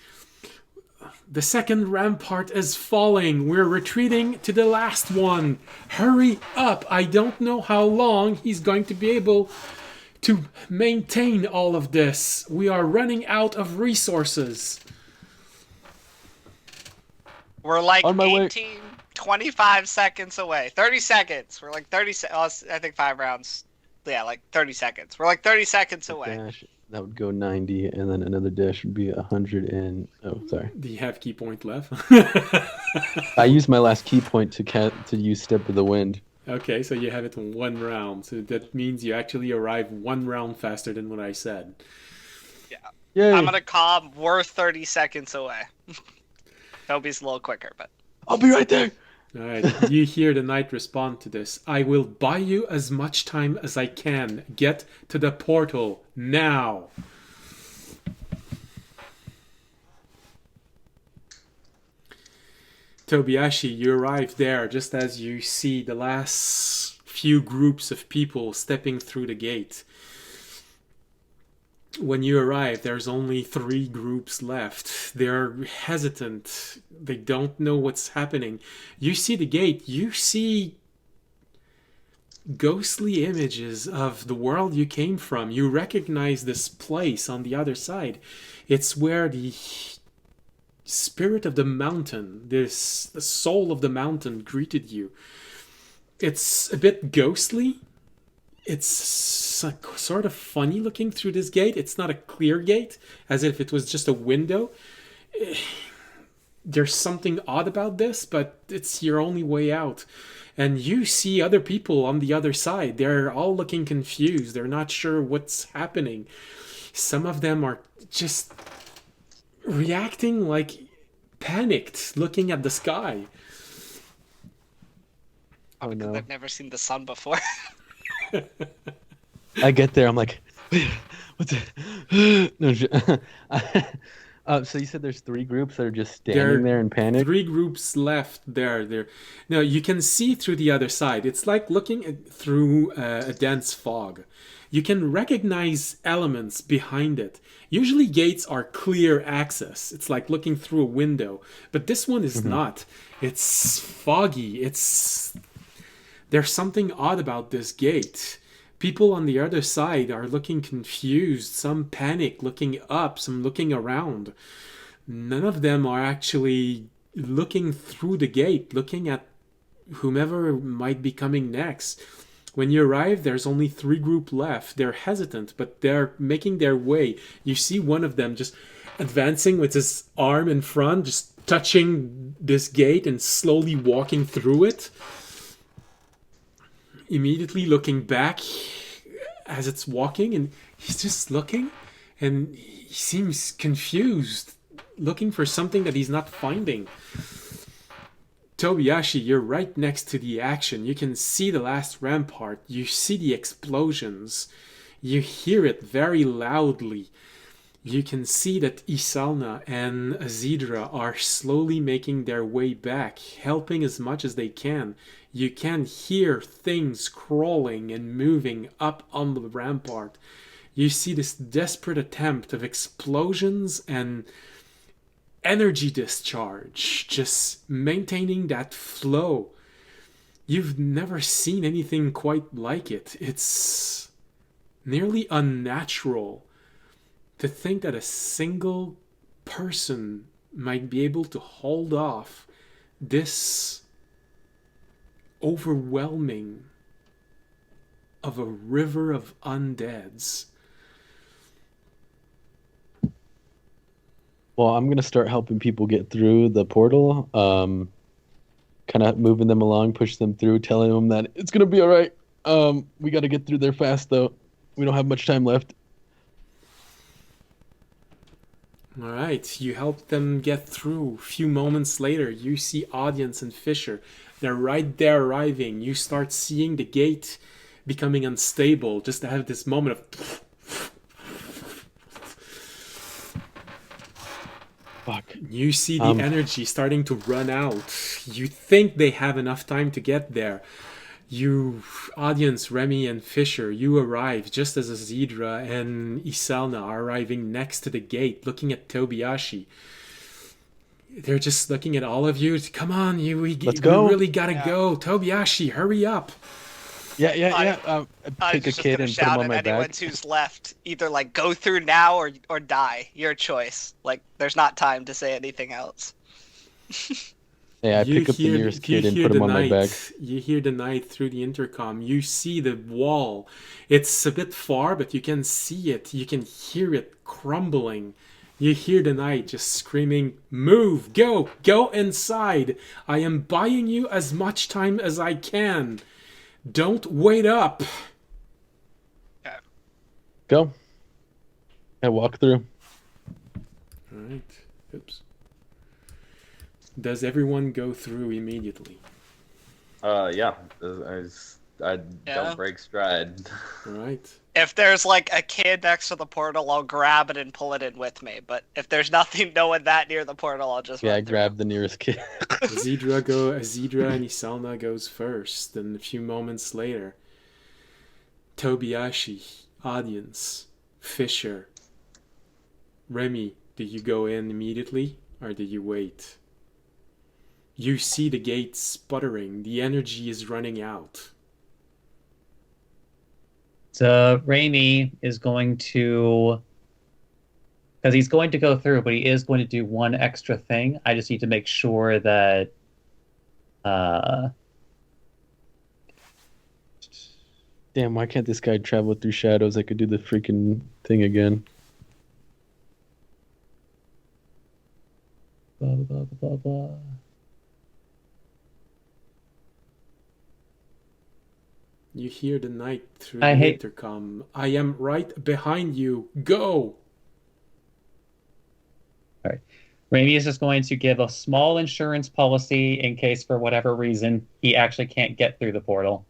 "The second rampart is falling. We're retreating to the last one. Hurry up. I don't know how long he's going to be able to maintain all of this. We are running out of resources." We're like On my way. 18, 25 seconds away. 30 seconds. We're like 30 seconds. I think 5 rounds. Yeah, like 30 seconds. We're like 30 seconds away. Dash, that would go 90, and then another dash would be 100 and... Oh, sorry. Do you have key point left? I used my last key point to use Step of the Wind. Okay, so you have it in 1 round. So that means you actually arrive 1 round faster than what I said. Yay! I'm gonna call. We're 30 seconds away. Toby's a little quicker, but I'll be right there! Alright, you hear the knight respond to this. "I will buy you as much time as I can. Get to the portal now." Tobiyashi, you arrive there just as you see the last few groups of people stepping through the gate. When you arrive, there's only 3 groups left. They're hesitant. They don't know what's happening. You see the gate. You see ghostly images of the world you came from. You recognize this place on the other side. It's where the spirit of the mountain, the soul of the mountain, greeted you. It's a bit ghostly. It's sort of funny looking through this gate. It's not a clear gate, as if it was just a window. There's something odd about this, but it's your only way out. And you see other people on the other side. They're all looking confused. They're not sure what's happening. Some of them are just reacting like panicked, looking at the sky. Oh no. I've never seen the sun before. I get there, I'm like, wait, what's it? No, so you said there's 3 groups that are just standing there in panic? 3 groups left there. Now, you can see through the other side. It's like looking through a dense fog. You can recognize elements behind it. Usually gates are clear access. It's like looking through a window. But this one is not. It's foggy. There's something odd about this gate. People on the other side are looking confused. Some panic, looking up, some looking around. None of them are actually looking through the gate, looking at whomever might be coming next. When you arrive, there's only 3 group left. They're hesitant, but they're making their way. You see one of them just advancing with his arm in front, just touching this gate and slowly walking through it. Immediately looking back as it's walking, and he's just looking, and he seems confused, looking for something that he's not finding. Tobiyashi, you're right next to the action. You can see the last rampart. You see the explosions. You hear it very loudly. You can see that Isalna and Azidra are slowly making their way back, helping as much as they can. You can hear things crawling and moving up on the rampart. You see this desperate attempt of explosions and energy discharge, just maintaining that flow. You've never seen anything quite like it. It's nearly unnatural to think that a single person might be able to hold off this overwhelming of a river of undeads. Well, I'm going to start helping people get through the portal, kind of moving them along, push them through, telling them that it's going to be all right. We got to get through there fast, though. We don't have much time left. All right, you help them get through. A few moments later, you see Audience and Fisher. They're right there arriving. You start seeing the gate becoming unstable, just to have this moment of... Fuck. You see the energy starting to run out. You think they have enough time to get there. You, Audience, Remy, and Fisher, you arrive just as Azidra and Isalna are arriving next to the gate, looking at Tobiyashi. They're just looking at all of you. Come on, we really gotta go. Tobiyashi, hurry up. Yeah. Pick a kid and put him on my back. Anyone who's left, either like go through now or die. Your choice. Like there's not time to say anything else. Yeah, I pick up the nearest kid and put him on my back. You hear the knight through the intercom. You see the wall. It's a bit far, but you can see it. You can hear it crumbling. You hear the knight just screaming, "Move! Go! Go inside! I am buying you as much time as I can. Don't wait up!" Go. I walk through. Alright. Oops. Does everyone go through immediately? Yeah. I don't break stride. Alright. If there's like a kid next to the portal, I'll grab it and pull it in with me. But if there's no one that near the portal, I'll just I grab the nearest kid. Azidra and Isalna goes first, and a few moments later, Tobiyashi, Audience, Fisher, Remy, did you go in immediately or did you wait? You see the gate sputtering. The energy is running out. So Raimi is going to, because he's going to go through, but he is going to do one extra thing. I just need to make sure that Damn, why can't this guy travel through shadows? I could do the freaking thing again. blah, blah, blah, blah, blah. You hear the knight through the intercom. I am right behind you. Go! All right. Raimi is just going to give a small insurance policy in case, for whatever reason, he actually can't get through the portal.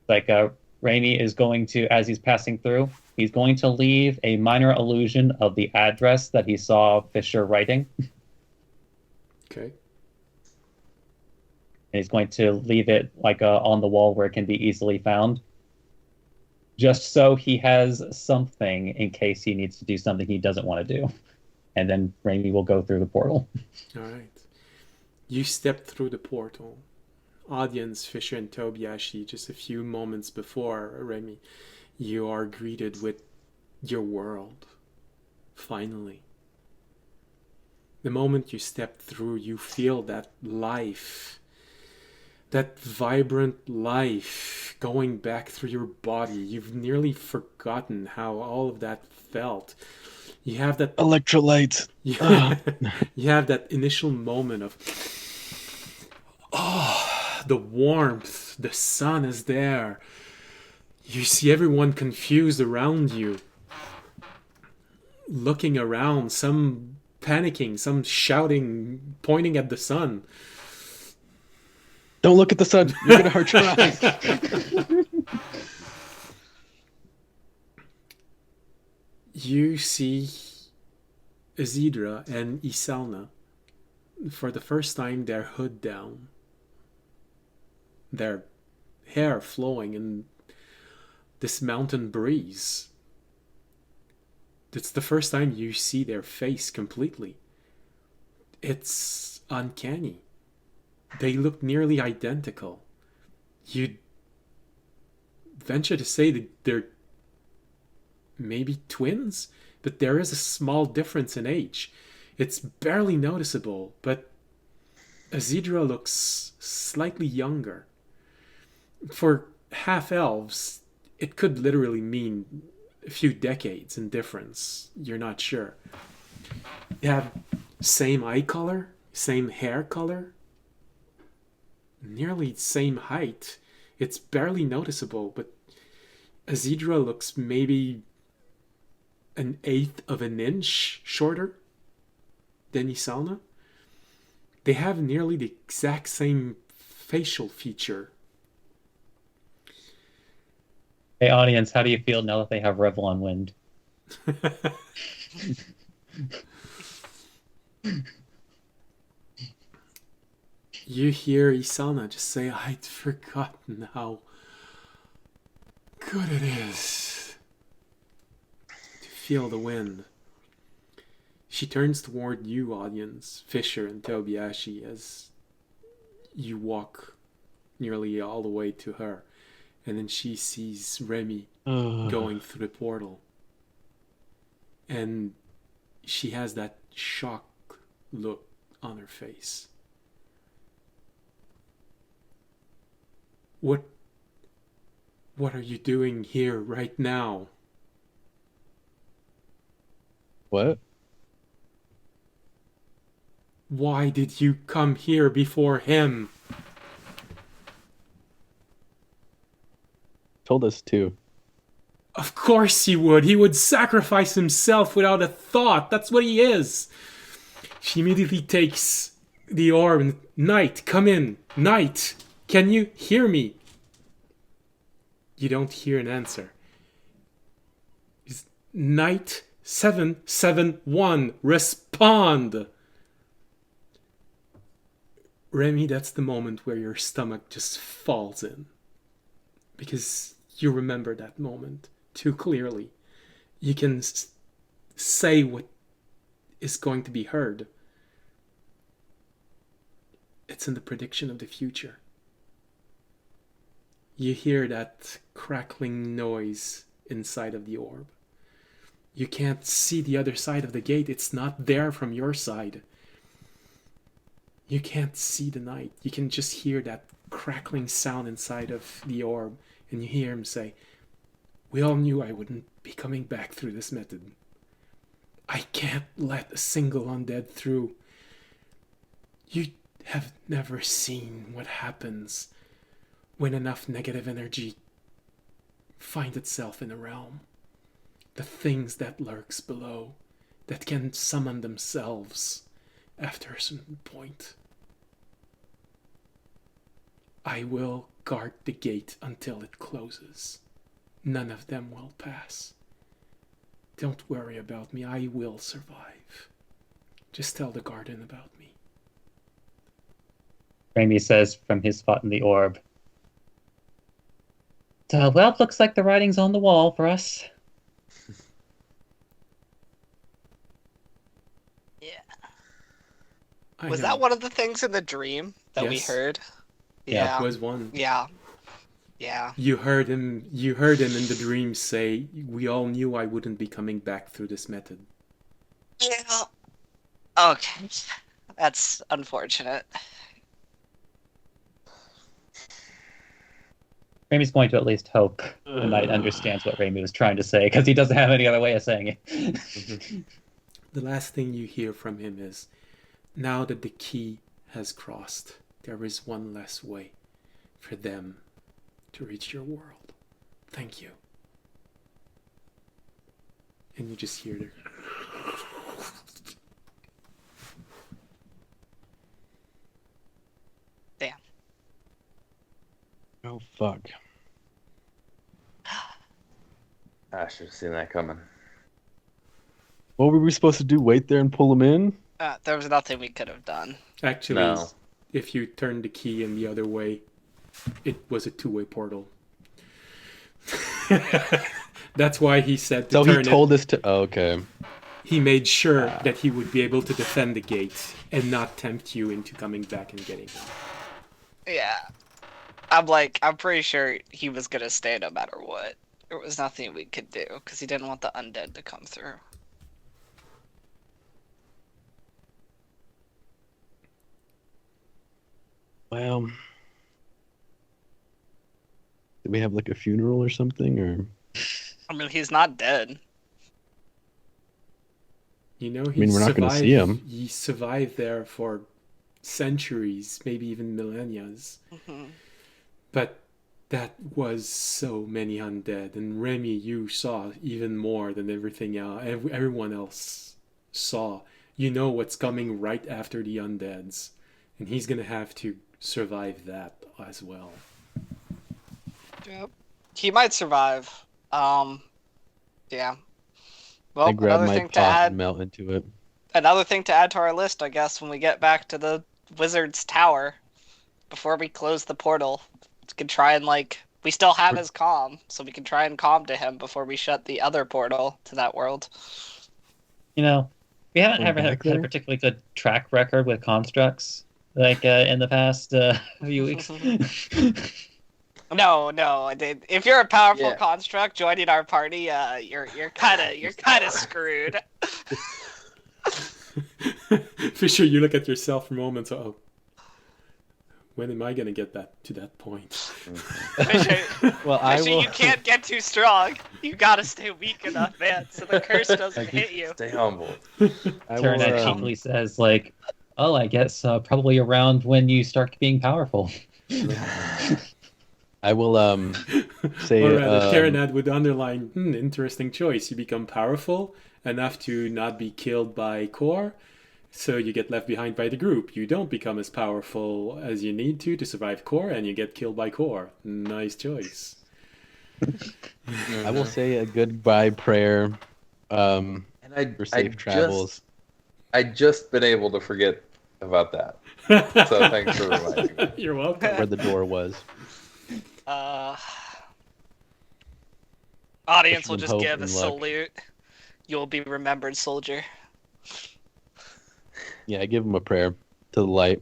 Like, Raimi is going to, as he's passing through, he's going to leave a minor illusion of the address that he saw Fisher writing. Okay. And he's going to leave it like on the wall where it can be easily found, just so he has something in case he needs to do something he doesn't want to do. And then Raimi will go through the portal. All right. You step through the portal. Audience, Fisher, and Tobiyashi, just a few moments before Raimi, you are greeted with your world. Finally. The moment you step through, you feel that life that vibrant life going back through your body. You've nearly forgotten how all of that felt. You have that Electrolytes. you, you have that initial moment of, oh, the warmth, the sun is there. You see everyone confused around you, looking around, some panicking, some shouting, pointing at the sun. Don't look at the sun. You're gonna hurt your eyes. You see Isidra and Isalna, for the first time, their hood down, their hair flowing in this mountain breeze. It's the first time you see their face completely. It's uncanny. They look nearly identical. You'd venture to say that they're maybe twins, but there is a small difference in age. It's barely noticeable, but Isidra looks slightly younger. For half-elves, it could literally mean a few decades in difference. You're not sure. You have same eye color, same hair color, nearly same height. It's barely noticeable, but Isidra looks maybe an eighth of an inch shorter than Isalna. They have nearly the exact same facial feature. Hey, audience, how do you feel now that they have Revlon Wind? You hear Isalna just say, I'd forgotten how good it is to feel the wind. She turns toward you, audience, Fisher and Tobiashi, as you walk nearly all the way to her. And then she sees Remy going through the portal. And she has that shock look on her face. What are you doing here right now? What? Why did you come here before him? Told us to. Of course he would. He would sacrifice himself without a thought. That's what he is. She immediately takes the orb and, Knight, come in. Knight, can you hear me? You don't hear an answer. It's Knight 771, respond. Remy, that's the moment where your stomach just falls in. Because you remember that moment too clearly. You can say what is going to be heard. It's in the prediction of the future. You hear that crackling noise inside of the orb. You can't see the other side of the gate. It's not there from your side. You can't see the knight. You can just hear that crackling sound inside of the orb. And you hear him say, we all knew I wouldn't be coming back through this method. I can't let a single undead through. You have never seen what happens when enough negative energy finds itself in a realm. The things that lurks below, that can summon themselves after a certain point. I will guard the gate until it closes. None of them will pass. Don't worry about me. I will survive. Just tell the garden about me. Remy says from his spot in the orb. Well, it looks like the writing's on the wall for us. Yeah. I Was know. that one of the things in the dream that we Yes. heard? Yeah. That was one. Yeah. Yeah. You heard him in the dream say, we all knew I wouldn't be coming back through this method. Yeah. Okay. That's unfortunate. Raimi's going to at least hope the knight understands what Raimi was trying to say, because he doesn't have any other way of saying it. The last thing you hear from him is, now that the key has crossed, there is one less way for them to reach your world. Thank you. And you just hear the... Damn. Oh, fuck. I should have seen that coming. What were we supposed to do? Wait there and pull him in? There was nothing we could have done. Actually, No. if you turn the key in the other way, it was a two-way portal. That's why he said to So turn he it. told us to... Oh, okay. He made sure that he would be able to defend the gate and not tempt you into coming back and getting him. Yeah. I'm pretty sure he was gonna stay no matter what. There was nothing we could do, because he didn't want the undead to come through. Well... Did we have like a funeral or something, or... I mean, he's not dead. You know, we're not gonna see him. He survived there for centuries, maybe even millennia. Mm-hmm. But that was so many undead, and Remy, you saw even more than everything else. Everyone else saw. You know what's coming right after the undeads, and he's gonna have to survive that as well. Yep. He might survive. Yeah. Well, I grab another my thing to pot add. and melt into it. Another thing to add to our list, I guess, when we get back to the wizard's tower, before we close the portal, we can try and we still have his comm, so we can try and comm to him before we shut the other portal to that world. You know, we haven't We're ever had back a there? particularly good track record with constructs, in the past few weeks. No, if you're a powerful Yeah. construct joining our party, you're kind of screwed. Fisher, you look at yourself for moments. Oh, when am I gonna get to that point? Well, I Actually, will... you can't get too strong. You gotta stay weak enough, man, so the curse doesn't hit you. Stay humble. I will, Tyrannet cheekily says, oh, I guess probably around when you start being powerful. I will say... Or rather, Tyrannet would underline, interesting choice. You become powerful enough to not be killed by core, so you get left behind by the group. You don't become as powerful as you need to survive core, and you get killed by core. Nice choice. I will say a goodbye prayer And for safe travels. I just been able to forget about that. So thanks for reminding me. You're welcome. Where the door was. Audience will Wish them just hope give a and luck. salute. You'll be remembered, soldier. Yeah, I give him a prayer to the light.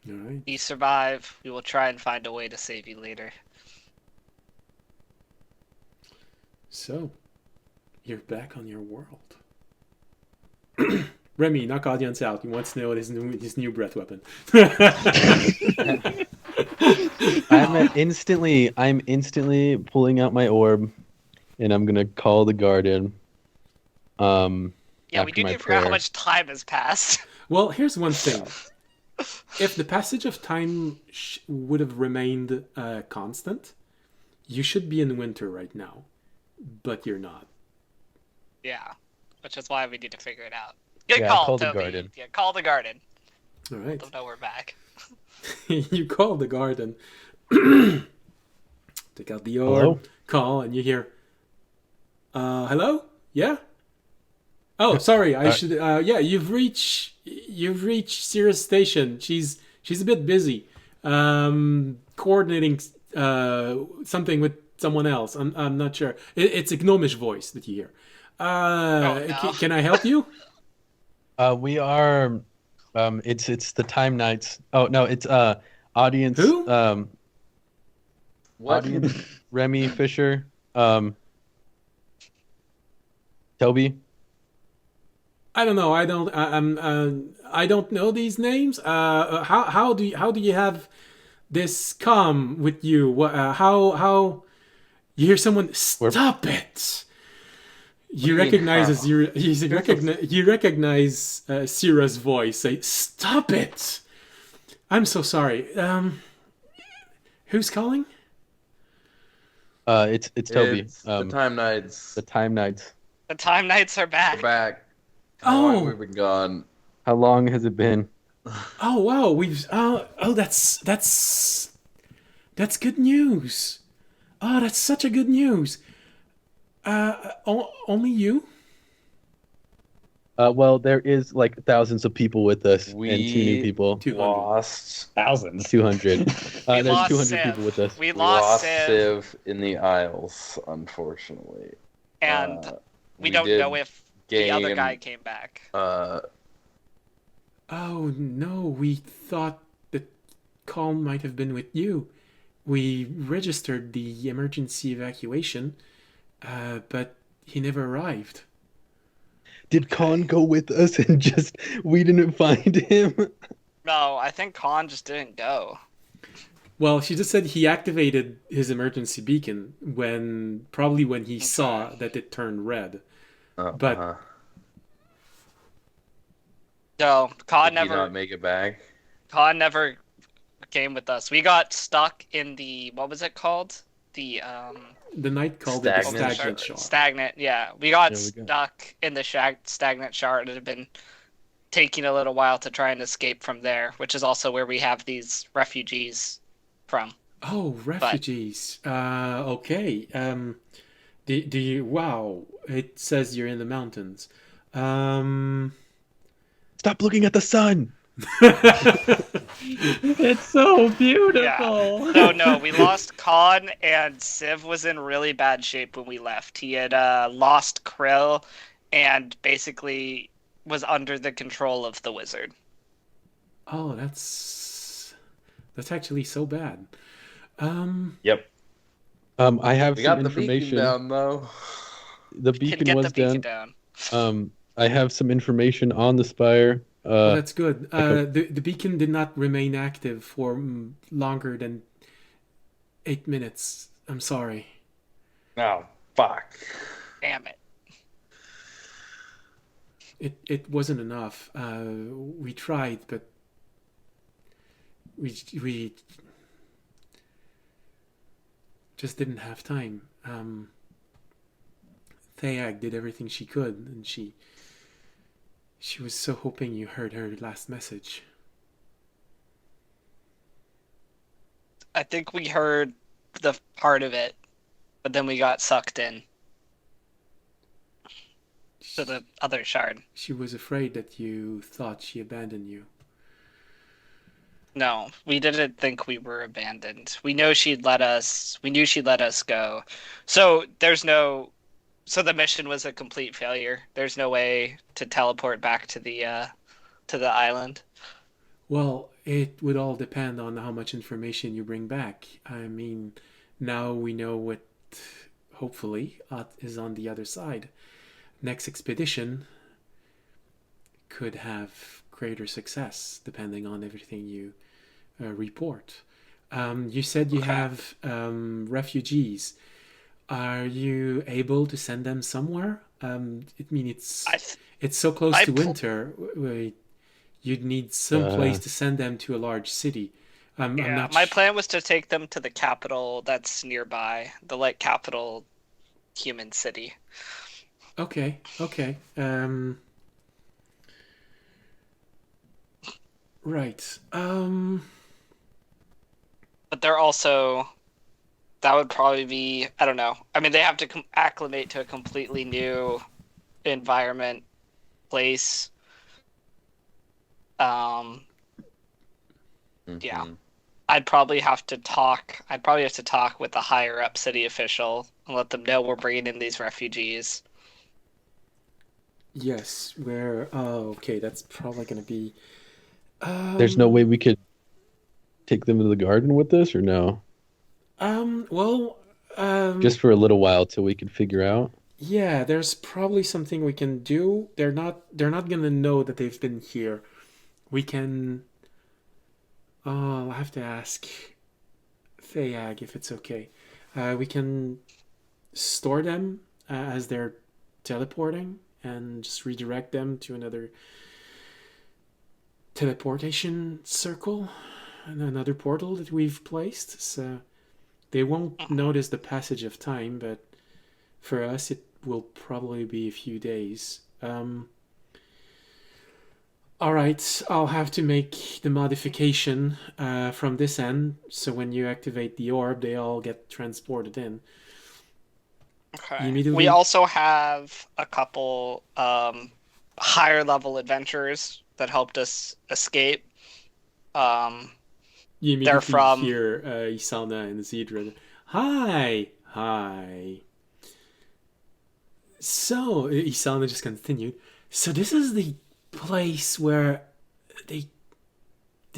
All right. You survive. We will try and find a way to save you later. So, you're back on your world. Remy, knock audience out. He wants to know his new breath weapon. I'm instantly pulling out my orb, and I'm gonna call the garden. Yeah, we after do my need to figure out how prayer. much time has passed. Well, here's one thing. If the passage of time would have remained constant, you should be in winter right now. But you're not. Yeah, which is why we need to figure it out. Good Yeah, call, call the Toby. garden. Yeah, call the garden. All right. Don't know we're back. You call the garden. Take out the orb, Hello? call, and you hear, hello? Yeah? Oh, sorry. I should. Yeah, you've reached Sierra's station. She's a bit busy, coordinating something with someone else. I'm not sure. It's a gnomish voice that you hear. no. Can I help you? We are. It's the Time Knights. Oh no, it's audience. Who? What? Audience. Remy Fisher. Toby. I don't know. I don't know these names. How do you have this calm with you? What? How? You hear someone? Stop it! You recognize you recognize Sira's voice. Say, "Stop it! I'm so sorry." Who's calling? It's Toby. It's the Time Knights. The Time Knights. The Time Knights are back. We're back. How long have we been gone? How long has it been? Oh wow, we've that's good news. Oh, that's such a good news. Only you? Well, there is like thousands of people with us and 2 new people. 200. Lost 200. There's lost 200 Civ. people with us. We lost Civ, Civ in the Isles, unfortunately. and we don't did know if the other gain, guy came back. Oh no, we thought the call might have been with you. We registered the emergency evacuation, but he never arrived. Did Khan go with us and just we didn't find him? No, I think Khan just didn't go. Well, she just said he activated his emergency beacon when he saw that it turned red. But No, Khan did he never. not make it back? Khan never came with us. We got stuck in the, what was it called? The night called it the Stagnant stagnant shard. Stagnant. Yeah, we got There we go. stuck in the stagnant shard. It had been taking a little while to try and escape from there, which is also where we have these refugees from. Oh, refugees. Okay. Do you? Wow. It says you're in the mountains. Stop looking at the sun. It's so beautiful. No, we lost Khan, and Civ was in really bad shape when we left. He had lost Krill, and basically was under the control of the wizard. Oh, that's actually so bad. Yep. I have We some got the information. beacon down, though. The Can beacon get was the beacon done. down. I have some information on the spire. Oh, that's good. The beacon did not remain active for longer than 8 minutes. I'm sorry. Oh, fuck. Damn it. It wasn't enough. We tried, but we just didn't have time. Theag did everything she could, and she was so hoping you heard her last message. I think we heard the part of it, but then we got sucked in to the other shard. She was afraid that you thought she abandoned you. No, we didn't think we were abandoned. We knew she'd let us go. So the mission was a complete failure. There's no way to teleport back to the island. Well, it would all depend on how much information you bring back. I mean, now we know what, hopefully, is on the other side. Next expedition could have greater success, depending on everything you report. You said you have refugees. Are you able to send them somewhere? It's so close to winter. You'd need some place to send them to a large city. My plan was to take them to the capital that's nearby, the capital human city. Okay. Right. But they're also, that would probably be, I don't know. I mean, they have to acclimate to a completely new environment, place. Yeah. I'd probably have to talk with the higher up city official and let them know we're bringing in these refugees. Yes, okay, that's probably going to be... There's no way we could take them to the garden with us, or no? Just for a little while till we could figure out. Yeah, there's probably something we can do. They're not going to know that they've been here. We can... I'll have to ask Thayag, if it's okay. We can store them as they're teleporting and just redirect them to another teleportation circle and another portal that we've placed. So they won't notice the passage of time, but for us it will probably be a few days. All right, I'll have to make the modification from this end, so when you activate the orb, they all get transported in. Okay. Immediately- We also have a couple higher level adventurers that helped us escape. You immediately They're from- hear Isana and Zedra. Hi! So, Isana just continued. So this is the place where they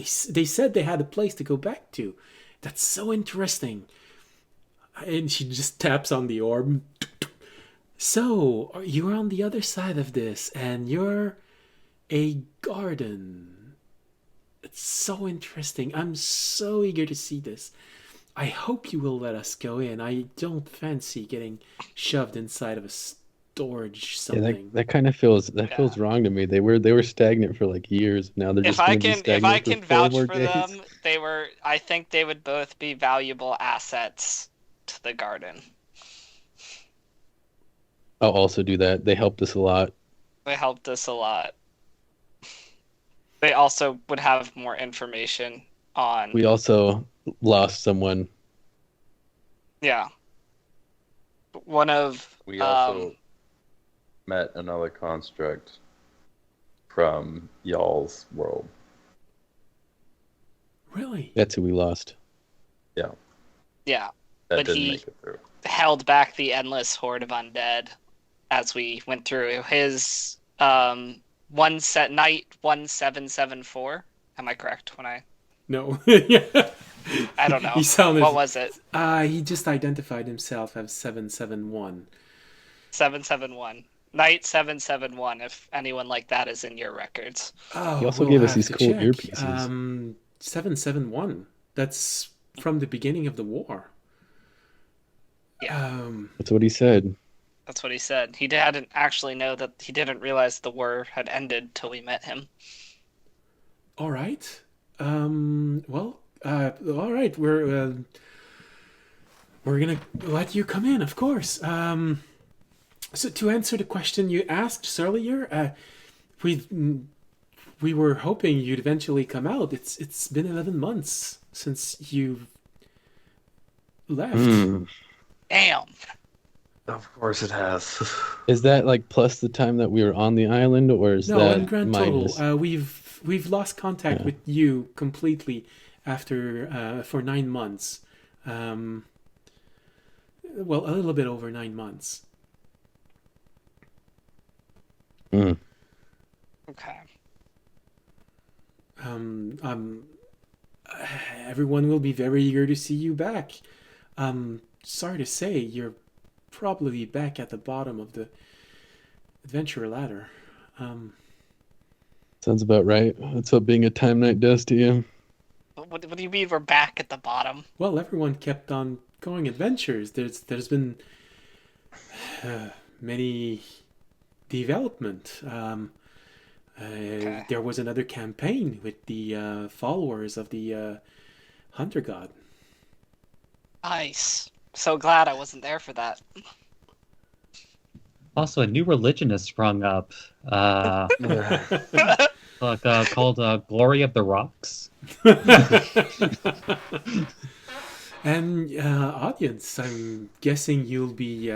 said they had a place to go back to. That's so interesting. And she just taps on the orb. So, you're on the other side of this, and you're a garden. It's so interesting. I'm so eager to see this. I hope you will let us go in. I don't fancy getting shoved inside of a storage something. Yeah, that kind of feels wrong to me. They were stagnant for like years. Now they're just going to be stagnant if I can for 4 vouch more for days. them, I think they would both be valuable assets to the garden. I'll also do that. They helped us a lot. They helped us a lot. They also would have more information on. We also lost someone. Yeah. One of. We also met another construct from y'all's world. Really? That's who we lost. Yeah, Yeah. that But didn't he- make it through. Held back the endless horde of undead as we went through his night 1774. Am I correct when I? No. Yeah. I don't know. He sounded. What was it? He just identified himself as 771. 771. Night 771. If anyone like that is in your records. Oh, He also we'll gave us have these to cool check. earpieces. 771. That's from the beginning of the war. Yeah. That's what he said. That's what he said. He didn't actually know that. He didn't realize the war had ended till we met him. All right. Well. All right. We're gonna let you come in, of course. So to answer the question you asked earlier, we were hoping you'd eventually come out. It's been 11 months since you left. Damn. Of course it has. Is that like plus the time that we were on the island, or is No, that in grand minus? total, we've lost contact with you completely after for 9 months. Well, a little bit over 9 months. Mm. Okay. Everyone will be very eager to see you back. Sorry to say, you're probably back at the bottom of the adventure ladder. Sounds about right. That's what being a time knight does to you. What do you mean we're back at the bottom? Well, everyone kept on going adventures. There's been many development. Okay. There was another campaign with the followers of the Hunter God. Nice. So glad I wasn't there for that. Also, a new religion has sprung up. Called Glory of the Rocks. And audience, I'm guessing you'll be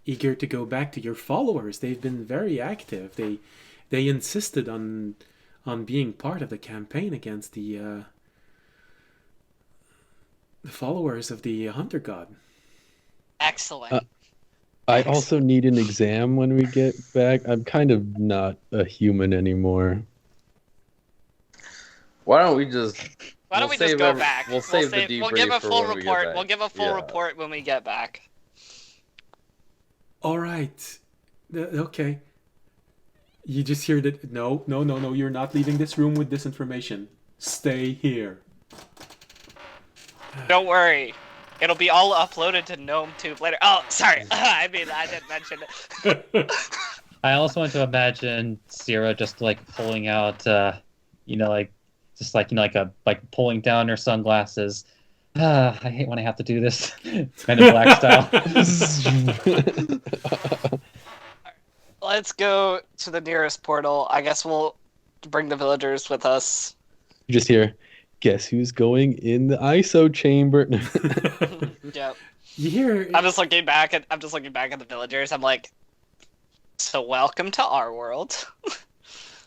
eager to go back to your followers. They've been very active. They insisted on being part of the campaign against the followers of the Hunter God. Excellent. I also need an exam when we get back. I'm kind of not a human anymore. Why don't we just? Why don't we'll we just save go every- back? We'll save the debrief We'll give a for full when we get report. back. We'll give a full Yeah. report when we get back. All right. Okay. You just hear that. No. You're not leaving this room with this information. Stay here. Don't worry. It'll be all uploaded to GnomeTube later. Oh, sorry. I mean, I didn't mention it. I also want to imagine Sierra just like pulling out, like pulling down her sunglasses. I hate when I have to do this. Men in Black style. Let's go to the nearest portal. I guess we'll bring the villagers with us. You just hear, guess who's going in the ISO chamber? Yep. You hear? I'm just looking back at the villagers. I'm like, so welcome to our world.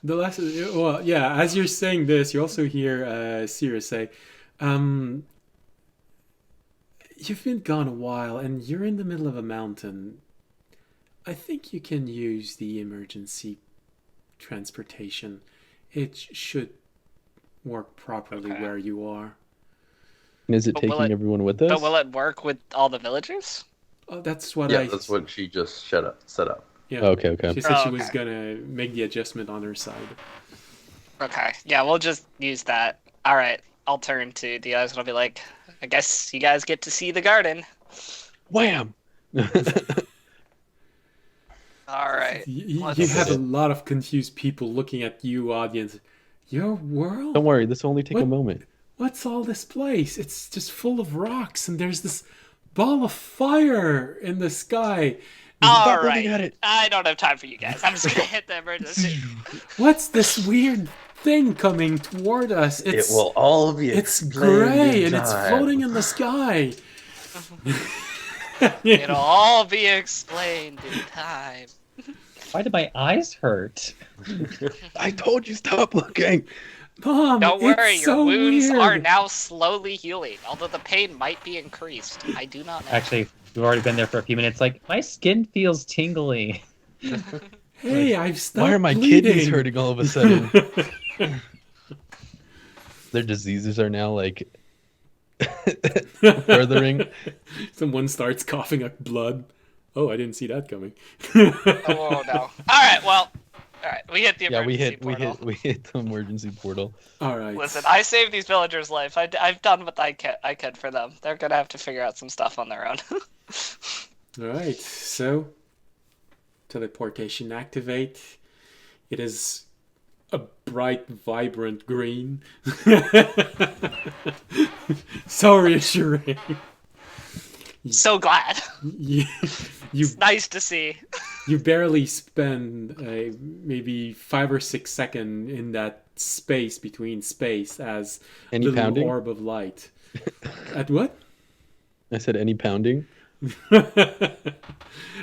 The last, well, yeah. As you're saying this, you also hear Sierra say, "You've been gone a while, and you're in the middle of a mountain. I think you can use the emergency transportation. It should work properly where you are." And is it taking everyone with us? But will it work with all the villagers? Oh, that's what Yeah, that's what she just set up. Yeah. Okay. She said she was gonna make the adjustment on her side. Okay. Yeah, we'll just use that. All right. I'll turn to the others and I'll be like, I guess you guys get to see the garden. Wham! All right. You have a lot of confused people looking at you, audience. Your world? Don't worry, this will only take a moment. What's all this place? It's just full of rocks, and there's this ball of fire in the sky. All right. I don't have time for you guys. I'm just gonna hit the emergency. What's this weird thing coming toward us? It will all be It's gray and it's floating in the sky. It'll all be explained in time. Why did my eyes hurt? I told you stop looking. Mom, don't worry, it's your so wounds weird. are now slowly healing, although the pain might be increased. I do not know. Actually, we've already been there for a few minutes. Like, my skin feels tingly. Hey, I've stopped Why are my bleeding. kidneys hurting all of a sudden? Their diseases are now like furthering. Someone starts coughing up blood. Oh, I didn't see that coming. Oh no! All right, well, all right. We hit the emergency portal. we hit the emergency portal. All right. Listen, I saved these villagers' life. I've done what I could for them. They're gonna have to figure out some stuff on their own. All right. So, teleportation activate. It is a bright, vibrant green. So reassuring. So glad. It's nice to see. You barely spend maybe 5 or 6 seconds in that space between space as a Any little pounding? orb of light. At what? I said any pounding?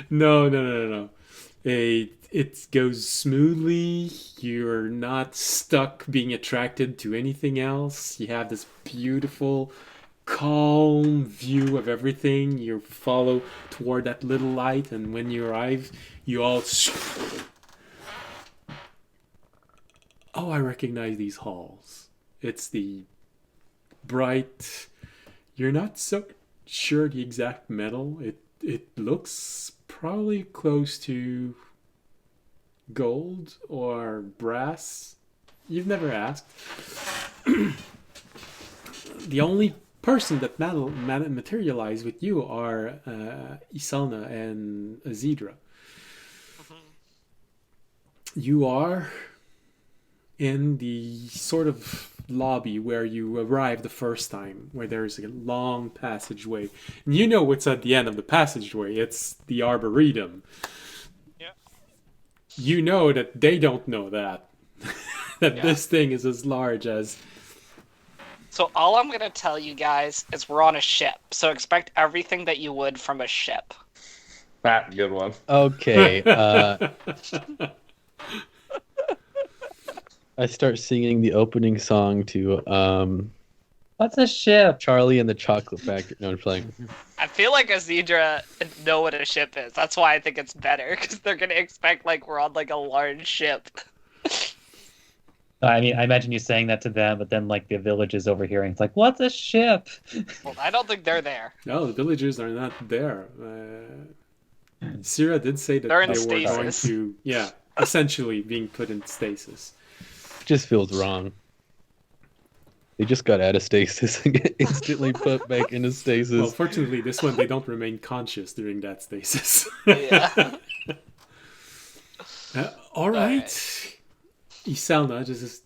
No. It goes smoothly. You're not stuck being attracted to anything else. You have this beautiful, calm view of everything. You follow toward that little light, and when you arrive, you all... Oh, I recognize these halls. It's the bright... You're not so sure the exact metal. It looks probably close to gold or brass. You've never asked. The only person that materialize with you are Isalna and Azidra. You are in the sort of lobby where you arrived the first time, where there's a long passageway. And you know what's at the end of the passageway. It's the Arboretum. Yeah. You know that they don't know that. This thing is as large as... So all I'm going to tell you guys is we're on a ship. So expect everything that you would from a ship. Good one. Okay. I start singing the opening song to What's a ship? Charlie and the Chocolate Factory. No, I'm playing. I feel like Azidra know what a ship is. That's why I think it's better, because they're going to expect like we're on like a large ship. I mean, I imagine you saying that to them, but then like the village is overhearing. It's like, what's a ship? Well, I don't think they're there. No, the villagers are not there. Syrah did say that They're in they were going stasis. to... Yeah, essentially being put in stasis. Just feels wrong. They just got out of stasis and get instantly put back into stasis. Well, fortunately, this one they don't remain conscious during that stasis. Yeah. All right. Isalna,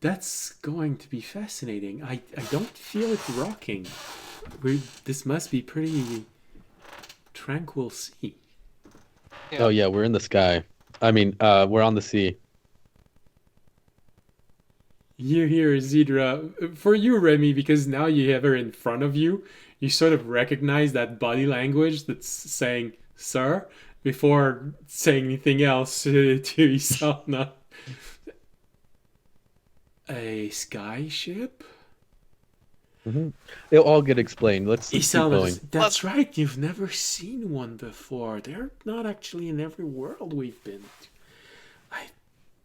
that's going to be fascinating. I don't feel it rocking. This must be pretty tranquil sea. Yeah. Oh yeah, we're in the sky. I mean, we're on the sea. You hear Zedra, for you, Remy, because now you have her in front of you, you sort of recognize that body language that's saying, sir, before saying anything else to Isalna. A sky ship? Mm-hmm. They'll all get explained. Let's keep Isalna, going. that's right, you've never seen one before. They're not actually in every world we've been to. I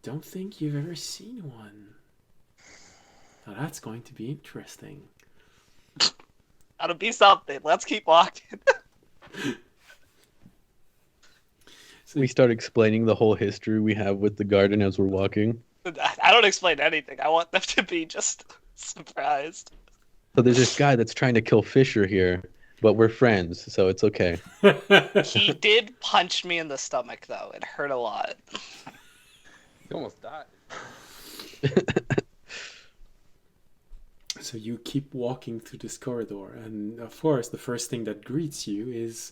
don't think you've ever seen one. Now that's going to be interesting. That'll be something. Let's keep walking. We start explaining the whole history we have with the garden as we're walking. I don't explain anything. I want them to be just surprised. So there's this guy that's trying to kill Fisher here, but we're friends, so it's okay. He did punch me in the stomach, though. It hurt a lot. You almost died. So you keep walking through this corridor, and of course the first thing that greets you is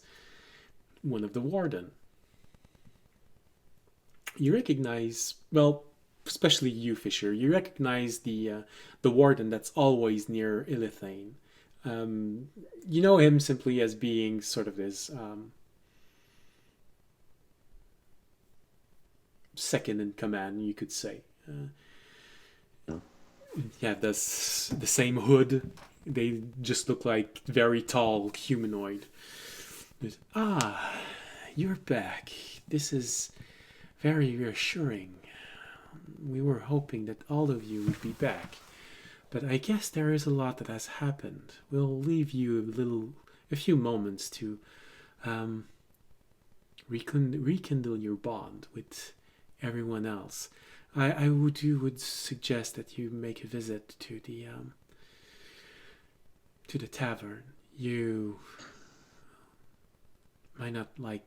one of the warden. You recognize, well, especially you, Fisher, you recognize the warden that's always near Illithane. You know him simply as being sort of this second in command, you could say. Yeah, that's the same hood. They just look like very tall humanoid. You're back. This is very reassuring. We were hoping that all of you would be back. But I guess there is a lot that has happened. We'll leave you a few moments to rekindle your bond with everyone else. I would suggest that you make a visit to the tavern. You might not like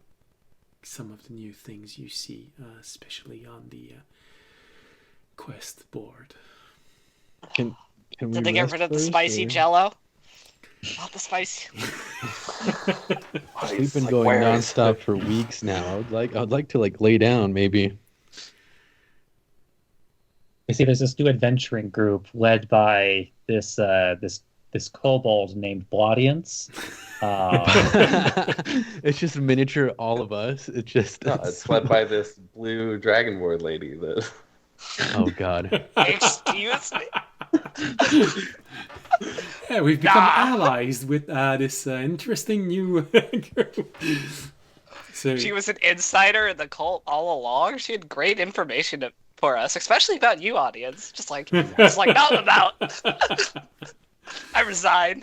some of the new things you see, especially on the quest board. Can we Did they get rest rid of the first, spicy or- jello? Not the spicy. We've been going nonstop for weeks now. I would like to lay down maybe. We see there's this new adventuring group led by this kobold named Blaudience. It's just miniature all of us. It's just No, it's led by this blue dragonborn lady that. oh god. Excuse me. Yeah, we've become allies with this interesting new group. So She was an insider in the cult all along. She had great information for us, especially about you, audience. Just like not about. I resign.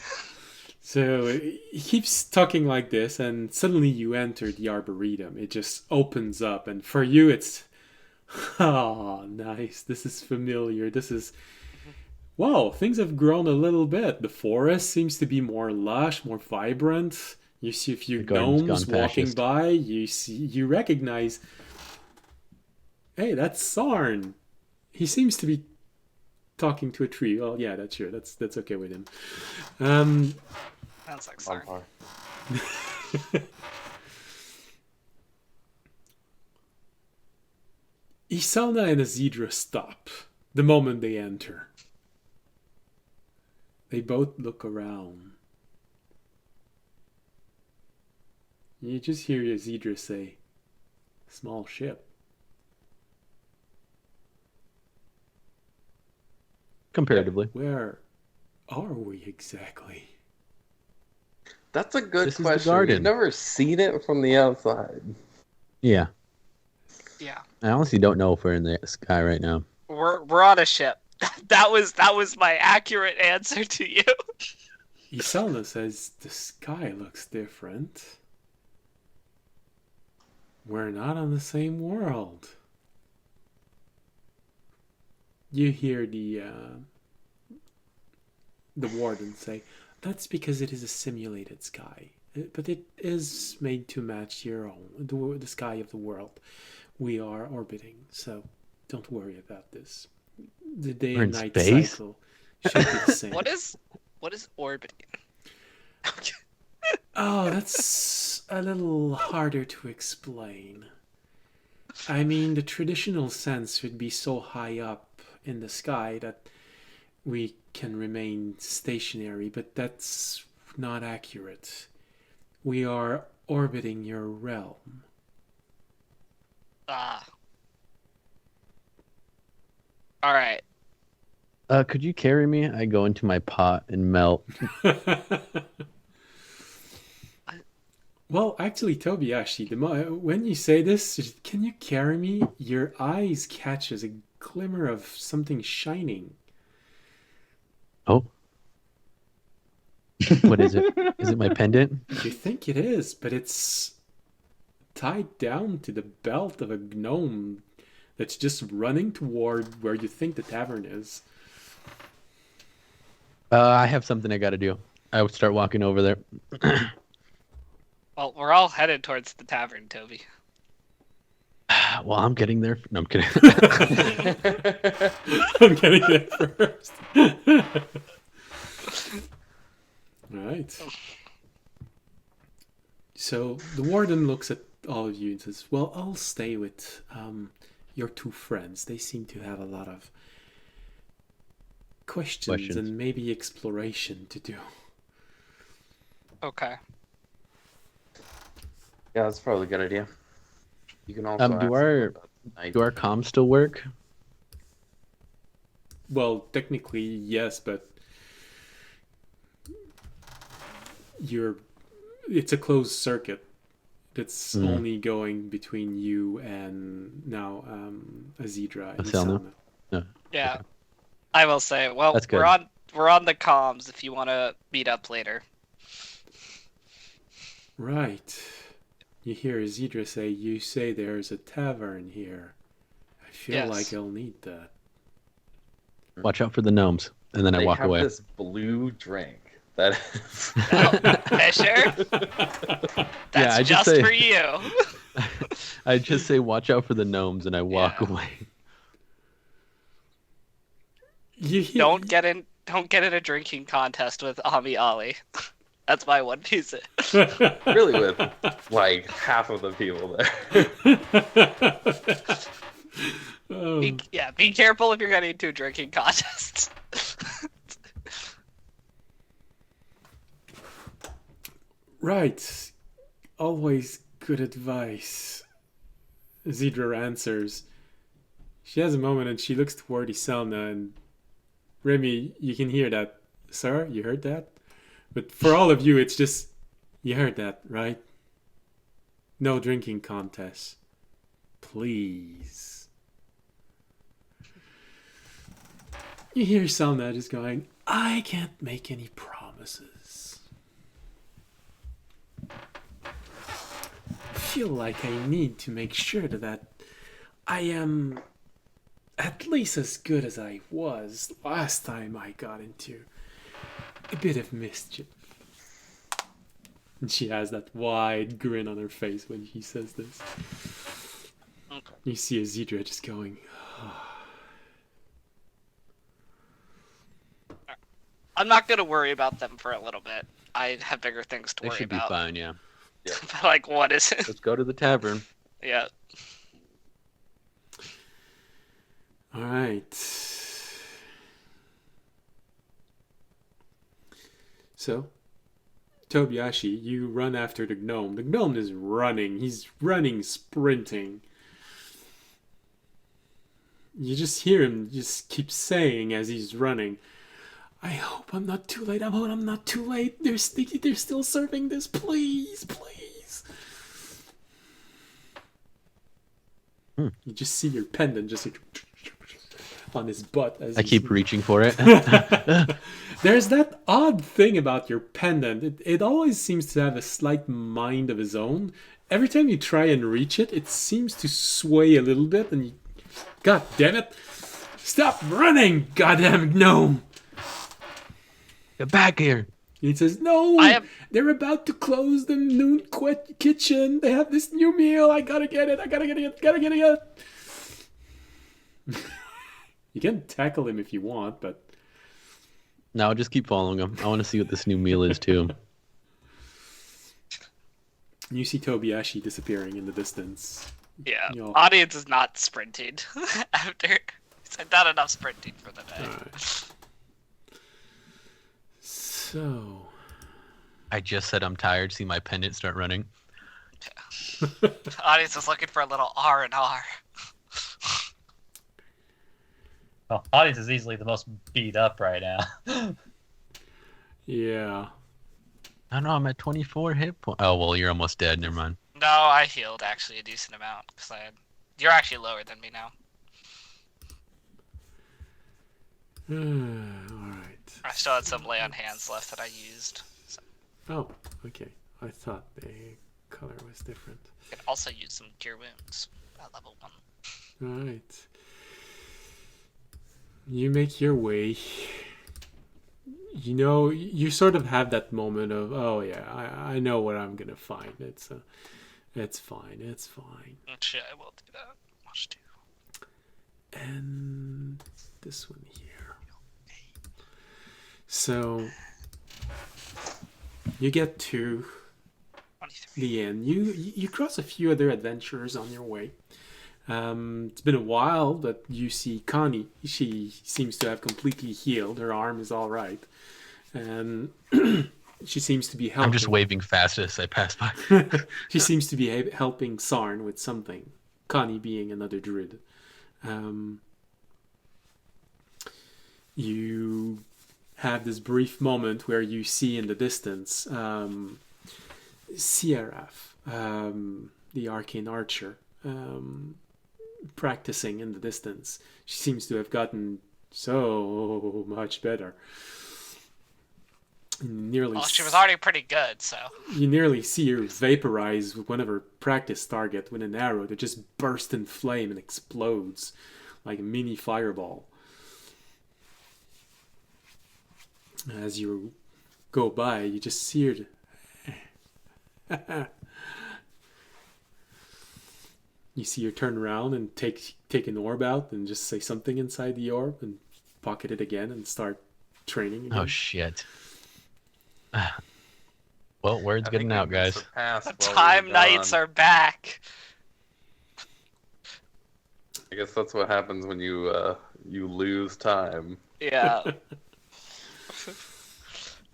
So he keeps talking like this, and suddenly you enter the arboretum. It just opens up, and for you, it's nice. This is familiar. This is wow. Things have grown a little bit. The forest seems to be more lush, more vibrant. You see a few The garden's gnomes gone walking fascist. by. You recognize. Hey, that's Sarn. He seems to be talking to a tree. Oh yeah, that's sure. That's okay with him. Sounds like sorry. Isalna and Azidra stop the moment they enter. They both look around. You just hear Azidra say, "Small ship." Comparatively. Where are we exactly? That's a good This is the question. garden. You've never seen it from the outside. Yeah. Yeah, I honestly don't know if we're in the sky right now. we're on a ship. That was my accurate answer to you. Isalna says the sky looks different. We're not on the same world. You hear the the warden say, that's because it is a simulated sky. But it is made to match your own, the sky of the world we are orbiting. So don't worry about this. The day We're and in night space? cycle should be the same. What is orbiting? Oh, that's a little harder to explain. I mean, the traditional sense would be so high up in the sky that we can remain stationary, but that's not accurate. We are orbiting your realm. Ah. All right. Could you carry me? I go into my pot and melt. Well, actually, Tobiyashi, when you say this, can you carry me? Your eyes catches a glimmer of something shining. Oh. What is it? Is it my pendant? You think it is, but it's tied down to the belt of a gnome that's just running toward where you think the tavern is. I have something I gotta do. I would start walking over there. Well, we're all headed towards the tavern, Toby. Well, I'm getting there. No, I'm kidding. I'm getting there first. All right. So the warden looks at all of you and says, well, I'll stay with your two friends. They seem to have a lot of questions and maybe exploration to do. Okay. Yeah, that's probably a good idea. You can also do our comms still work? Well, technically, yes, but it's a closed circuit. It's only going between you and now Azidra and Selma. No. Yeah. Okay. I will say, well, That's good. we're on the comms if you want to meet up later. Right. You hear Azidra say, you say there's a tavern here. I feel like I'll need that. Watch out for the gnomes. And then I walk away. They have this blue drink that is... Fisher? That's I just say, for you. I just say, watch out for the gnomes, and I walk away. Don't get in a drinking contest with Ami Ali. That's my one piece. Really, with like half of the people there. Be careful if you're getting into a drinking contest. Right. Always good advice. Zidra answers. She has a moment and she looks toward Iselna and Remy, you can hear that. Sir, you heard that? But for all of you, it's just, you heard that, right? No drinking contest. Please. You hear Selma just going, I can't make any promises. I feel like I need to make sure that I am at least as good as I was last time I got into a bit of mischief. And she has that wide grin on her face when she says this. Okay. You see Azidra just going, I'm not going to worry about them for a little bit. I have bigger things to worry about. They should be fine, yeah. Like, what is it? Let's go to the tavern. Yeah. all right. So, Tobiyashi, you run after the gnome. The gnome is running. He's running, sprinting. You just hear him just keep saying as he's running, I hope I'm not too late. I hope I'm not too late. They're still serving this. Please, please. You just see your pendant just like on his butt. As I keep reaching for it. There's that odd thing about your pendant. It always seems to have a slight mind of its own. Every time you try and reach it, it seems to sway a little bit. And you, God damn it! Stop running, goddamn gnome! Get back here. He says, "No, they're about to close the noon kitchen. They have this new meal. I gotta get it. Gotta get it." You can tackle him if you want, but No, I'll just keep following him. I want to see what this new meal is too. you see Tobiashi disappearing in the distance. Yeah, You'll- audience is not sprinting after. He's had not enough sprinting for the day. Alright. So, I just said I'm tired. See my pendant start running. Audience is looking for a little R&R. Well, audience is easily the most beat up right now. yeah. I don't know. I'm at 24 hit points. Oh well, you're almost dead. Never mind. No, I healed actually a decent amount because you're actually lower than me now. Alright. I still had some lay on hands left that I used. So Oh, okay. I thought the color was different. you can also use some cure wounds at level 1. Alright. You make your way. You know, you sort of have that moment of, oh yeah, I know what I'm gonna find. It's fine. Shit, I will do that. Watch 2. And this one here. So you get to 23. the end. You cross a few other adventurers on your way. It's been a while, but you see Connie. She seems to have completely healed. Her arm is all right, and she seems to be helping. I'm just waving fast as I pass by. She seems to be helping Sarn with something. Connie being another druid. You have this brief moment where you see in the distance Sierraf, the arcane archer, practicing in the distance. She seems to have gotten so much better. Nearly. Well, she was already pretty good, so. You nearly see her vaporize one of her practice target with an arrow that just bursts in flame and explodes like a mini fireball. As you go by, you just see her. You see her turn around and take an orb out and just say something inside the orb and pocket it again and start training again. Oh shit. Well, word's getting out, guys. The time knights are back. I guess that's what happens when you lose time. Yeah.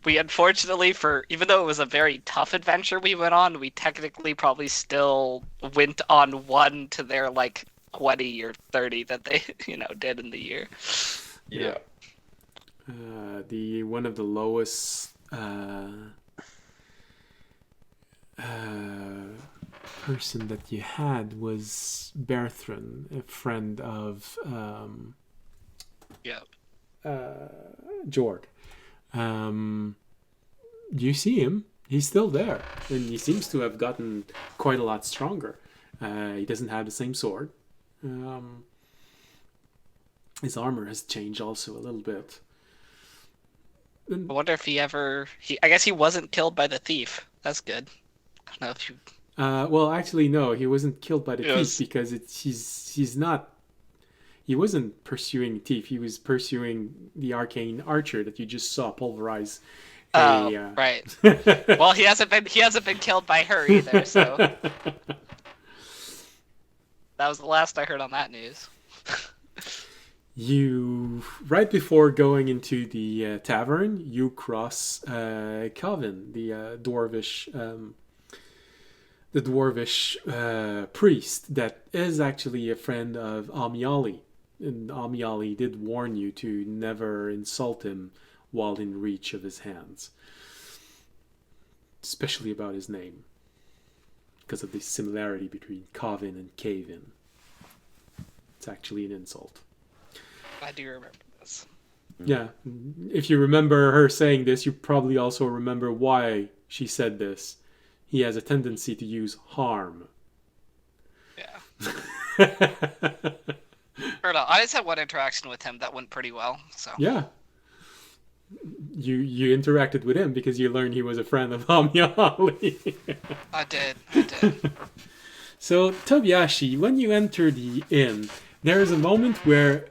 We unfortunately, even though it was a very tough adventure we went on, we technically probably still went on one to their like 20 or 30 that they, did in the year. Yeah. The one of the lowest person that you had was Berthrun, a friend of Jord. You see him. He's still there, and he seems to have gotten quite a lot stronger. He doesn't have the same sword. His armor has changed also a little bit. I wonder if I guess he wasn't killed by the thief. That's good. I don't know if you... Well, actually, no, he wasn't killed by the thief because he's not... He wasn't pursuing thief. He was pursuing the arcane archer that you just saw pulverize. Right. Well, he hasn't been killed by her either. So that was the last I heard on that news. You, right before going into the tavern, you cross Calvin, the dwarvish priest that is actually a friend of Amiali. And Amiali did warn you to never insult him while in reach of his hands. Especially about his name. Because of the similarity between Calvin and Kavin. It's actually an insult. I do remember this. Yeah. If you remember her saying this, you probably also remember why she said this. He has a tendency to use harm. Yeah. I just had one interaction with him that went pretty well. So Yeah. you interacted with him because you learned he was a friend of Amiali. I did. So, Tobiashi, when you enter the inn, there's a moment where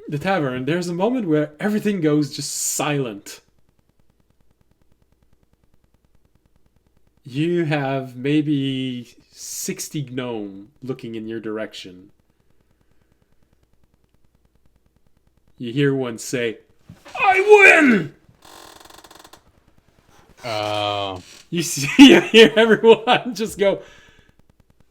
the tavern, there's a moment where everything goes just silent. You have maybe 60 gnome looking in your direction. You hear one say, "I win!" You see, you hear everyone just go,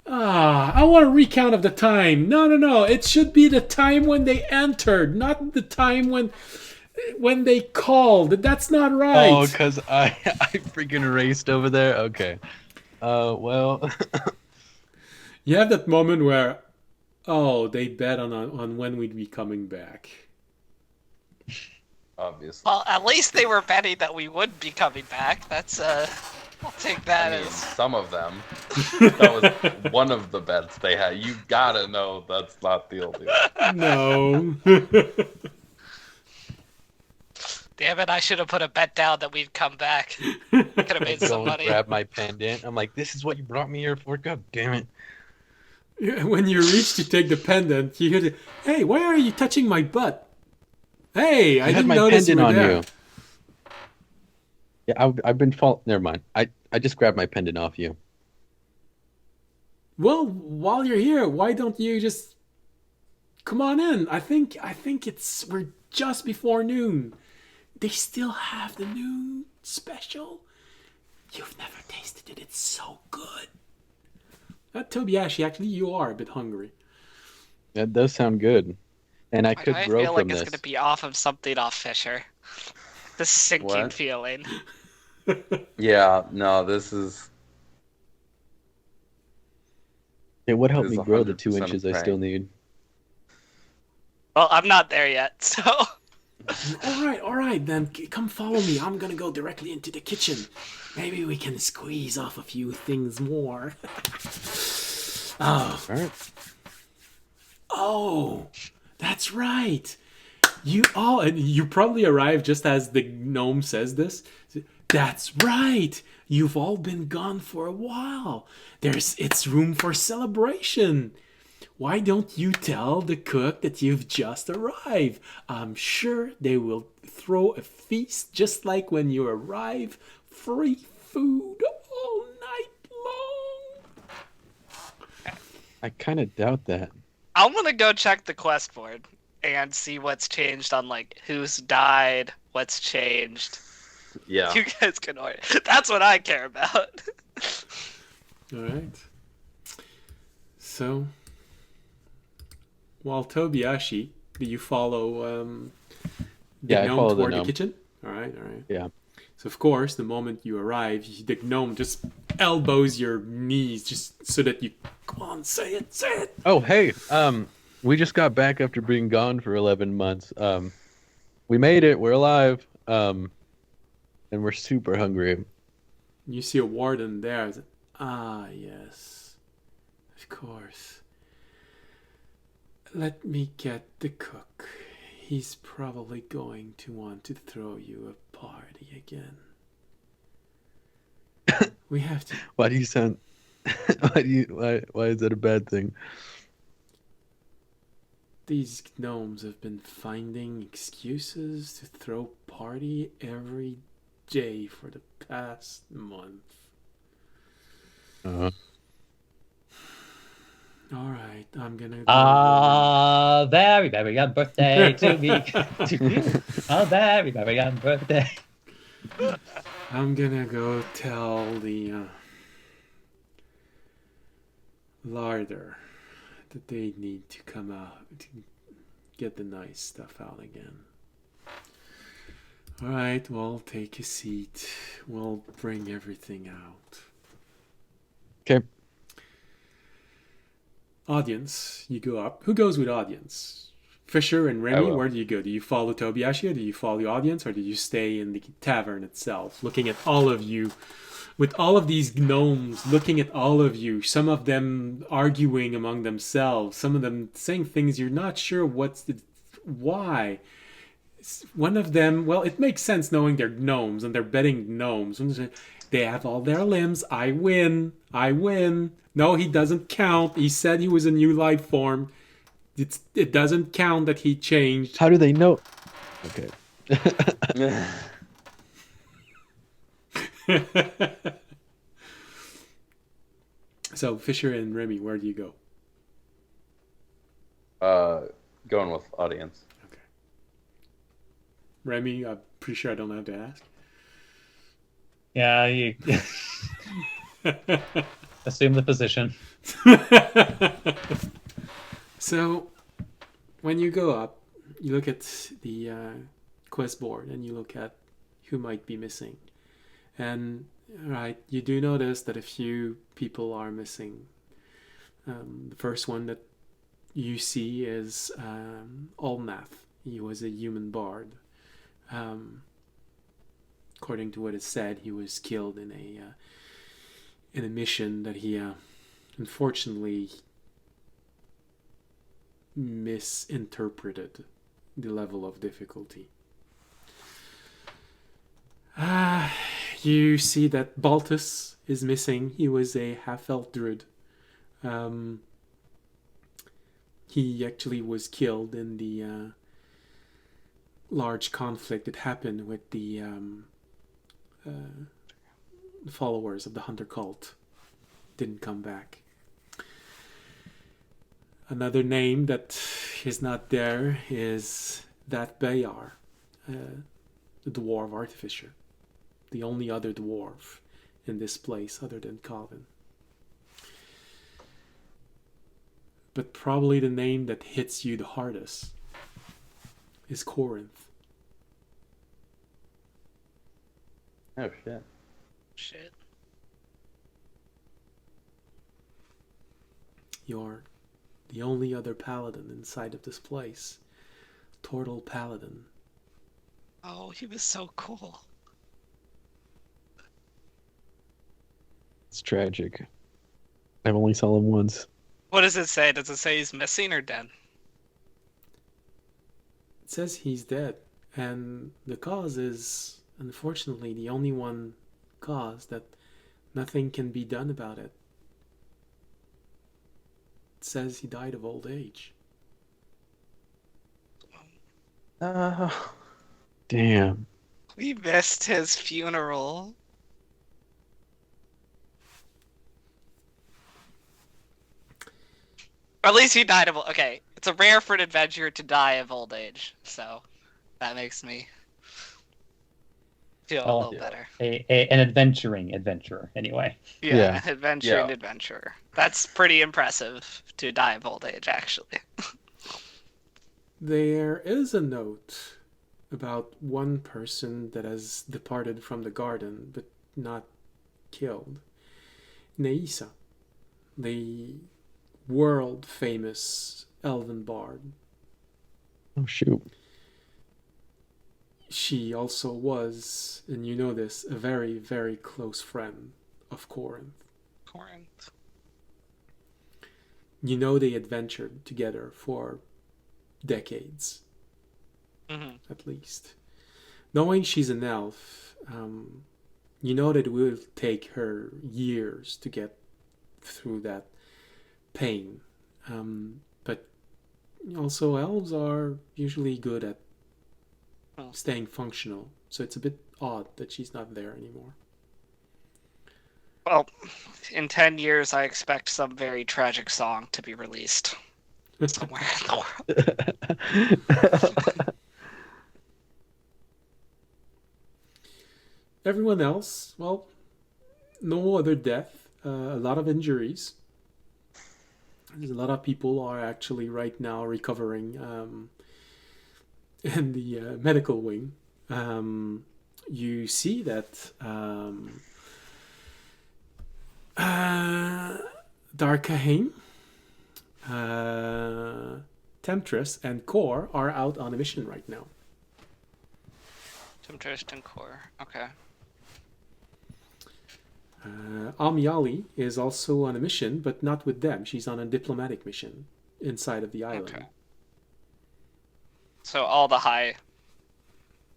I want a recount of the time. No. It should be the time when they entered, not the time when they called. That's not right. Oh, because I freaking raced over there? Okay. Well... You have that moment where, they bet on when we'd be coming back. Obviously. Well, at least they were betting that we would be coming back. That's I'll take that I mean, as. some of them. That was one of the bets they had. You gotta know that's not the only one. No. Damn it! I should have put a bet down that we'd come back. Could have made some money. Grab my pendant. I'm like, this is what you brought me here for? God damn it. When you reach to take the pendant, you hear "Hey, why are you touching my butt?" Hey, I didn't notice you were there. Yeah, I've been Never mind. I just grabbed my pendant off you. Well, while you're here, why don't you just come on in? I think we're just before noon. They still have the noon special. You've never tasted it. It's so good. Tobiashi, actually, you are a bit hungry. That does sound good. And I could grow feel from like it's this. going to be off of something off Fisher. The sinking What? feeling. Yeah, no, this is... It would help This me is grow the 2 100% inches I prank. still need. Well, I'm not there yet, so. All right, then come follow me. I'm gonna go directly into the kitchen. Maybe we can squeeze off a few things more. All right. Oh, that's right. You probably arrived just as the gnome says this. That's right. You've all been gone for a while. It's room for celebration. Why don't you tell the cook that you've just arrived? I'm sure they will throw a feast just like when you arrive. Free food all night long. I kind of doubt that. I'm going to go check the quest board and see what's changed on, like, who's died, what's changed. Yeah. You guys can order. That's what I care about. All right. So, while Tobiashi, do you follow the I gnome follow the toward the gnome. kitchen? All right. Yeah. So, of course, the moment you arrive, the gnome just elbows your knees just so that you... Come on, say it. Oh, hey. We just got back after being gone for 11 months. We made it. We're alive. And we're super hungry. You see a warden there. Ah, yes. Of course. Let me get the cook. He's probably going to want to throw you a party again. We have to... Why do you sound... Why is that a bad thing? These gnomes have been finding excuses to throw party every day for the past month. Uh-huh. All right, I'm gonna go. Very, very young birthday to me. A very, very young birthday. I'm gonna go tell the larder that they need to come out to get the nice stuff out again. All right, well, take a seat. We'll bring everything out. Okay. Audience, you go up. Who goes with audience? Fisher and I Remy, will. where do you go? Do you follow Tobiashi, or do you follow the audience, or do you stay in the tavern itself, looking at all of you, with all of these gnomes, looking at all of you, some of them arguing among themselves, some of them saying things you're not sure why. One of them, well, it makes sense knowing they're gnomes and they're betting gnomes. They have all their limbs. I win. I win. No, he doesn't count. He said he was a new life form. It doesn't count that he changed. How do they know? Okay. So, Fisher and Remy, where do you go? Going with audience. Okay. Remy, I'm pretty sure I don't have to ask. Yeah, you assume the position. So, when you go up, you look at the quest board and you look at who might be missing. And, right, you do notice that a few people are missing. The first one that you see is Olnath. He was a human bard. According to what it said, he was killed in a mission that he unfortunately misinterpreted the level of difficulty. You see that Baltus is missing. He was a half-elf druid. He actually was killed in the large conflict that happened with the followers of the Hunter cult. Didn't come back. Another name that is not there is that Bayar, the dwarf artificer. The only other dwarf in this place other than Calvin. But probably the name that hits you the hardest is Corinth. Oh shit. Shit. You're the only other paladin inside of this place. Turtle Paladin. Oh, he was so cool. It's tragic. I've only saw him once. What does it say? Does it say he's missing or dead? It says he's dead. And the cause is, unfortunately, the only one cause that nothing can be done about it. It says he died of old age. Damn. We missed his funeral. Or at least he died of... Okay, it's a rare for an adventurer to die of old age, so that makes me feel a little better. An adventuring adventurer, anyway. Yeah. Adventuring adventurer. That's pretty impressive to die of old age, actually. There is a note about one person that has departed from the garden but not killed. Neisa, the world famous elven bard. Oh shoot. She also was, and you know this, a very, very close friend of Corinth. You know they adventured together for decades, at least. Knowing she's an elf, you know that it will take her years to get through that pain. But also elves are usually good at staying functional, so it's a bit odd that she's not there anymore. Well, in 10 years, I expect some very tragic song to be released somewhere in the world. Everyone else, well, no other death, a lot of injuries. There's a lot of people are actually right now recovering in the medical wing. You see that Darkahane, Temptress, and Core are out on a mission right now. Temptress and Core, okay. Amiali is also on a mission, but not with them. She's on a diplomatic mission inside of the island. Okay. So all the high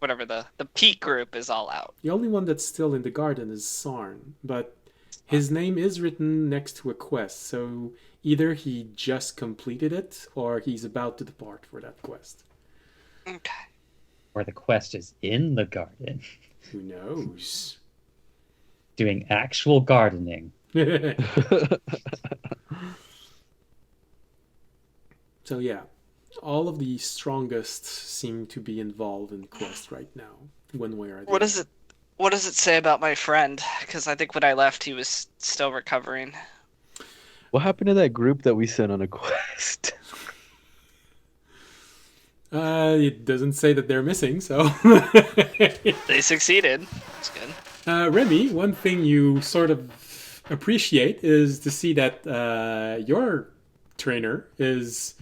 whatever the peak group is all out. The only one that's still in the garden is Sarn, but his name is written next to a quest, so either he just completed it or he's about to depart for that quest. Okay. Or the quest is in the garden, Who knows? doing actual gardening. So yeah, all of the strongest seem to be involved in the quest right now, one way or the other. What does it say about my friend? Because I think when I left, he was still recovering. What happened to that group that we sent on a quest? It doesn't say that they're missing, so. They succeeded. That's good. Remy, one thing you sort of appreciate is to see that your trainer is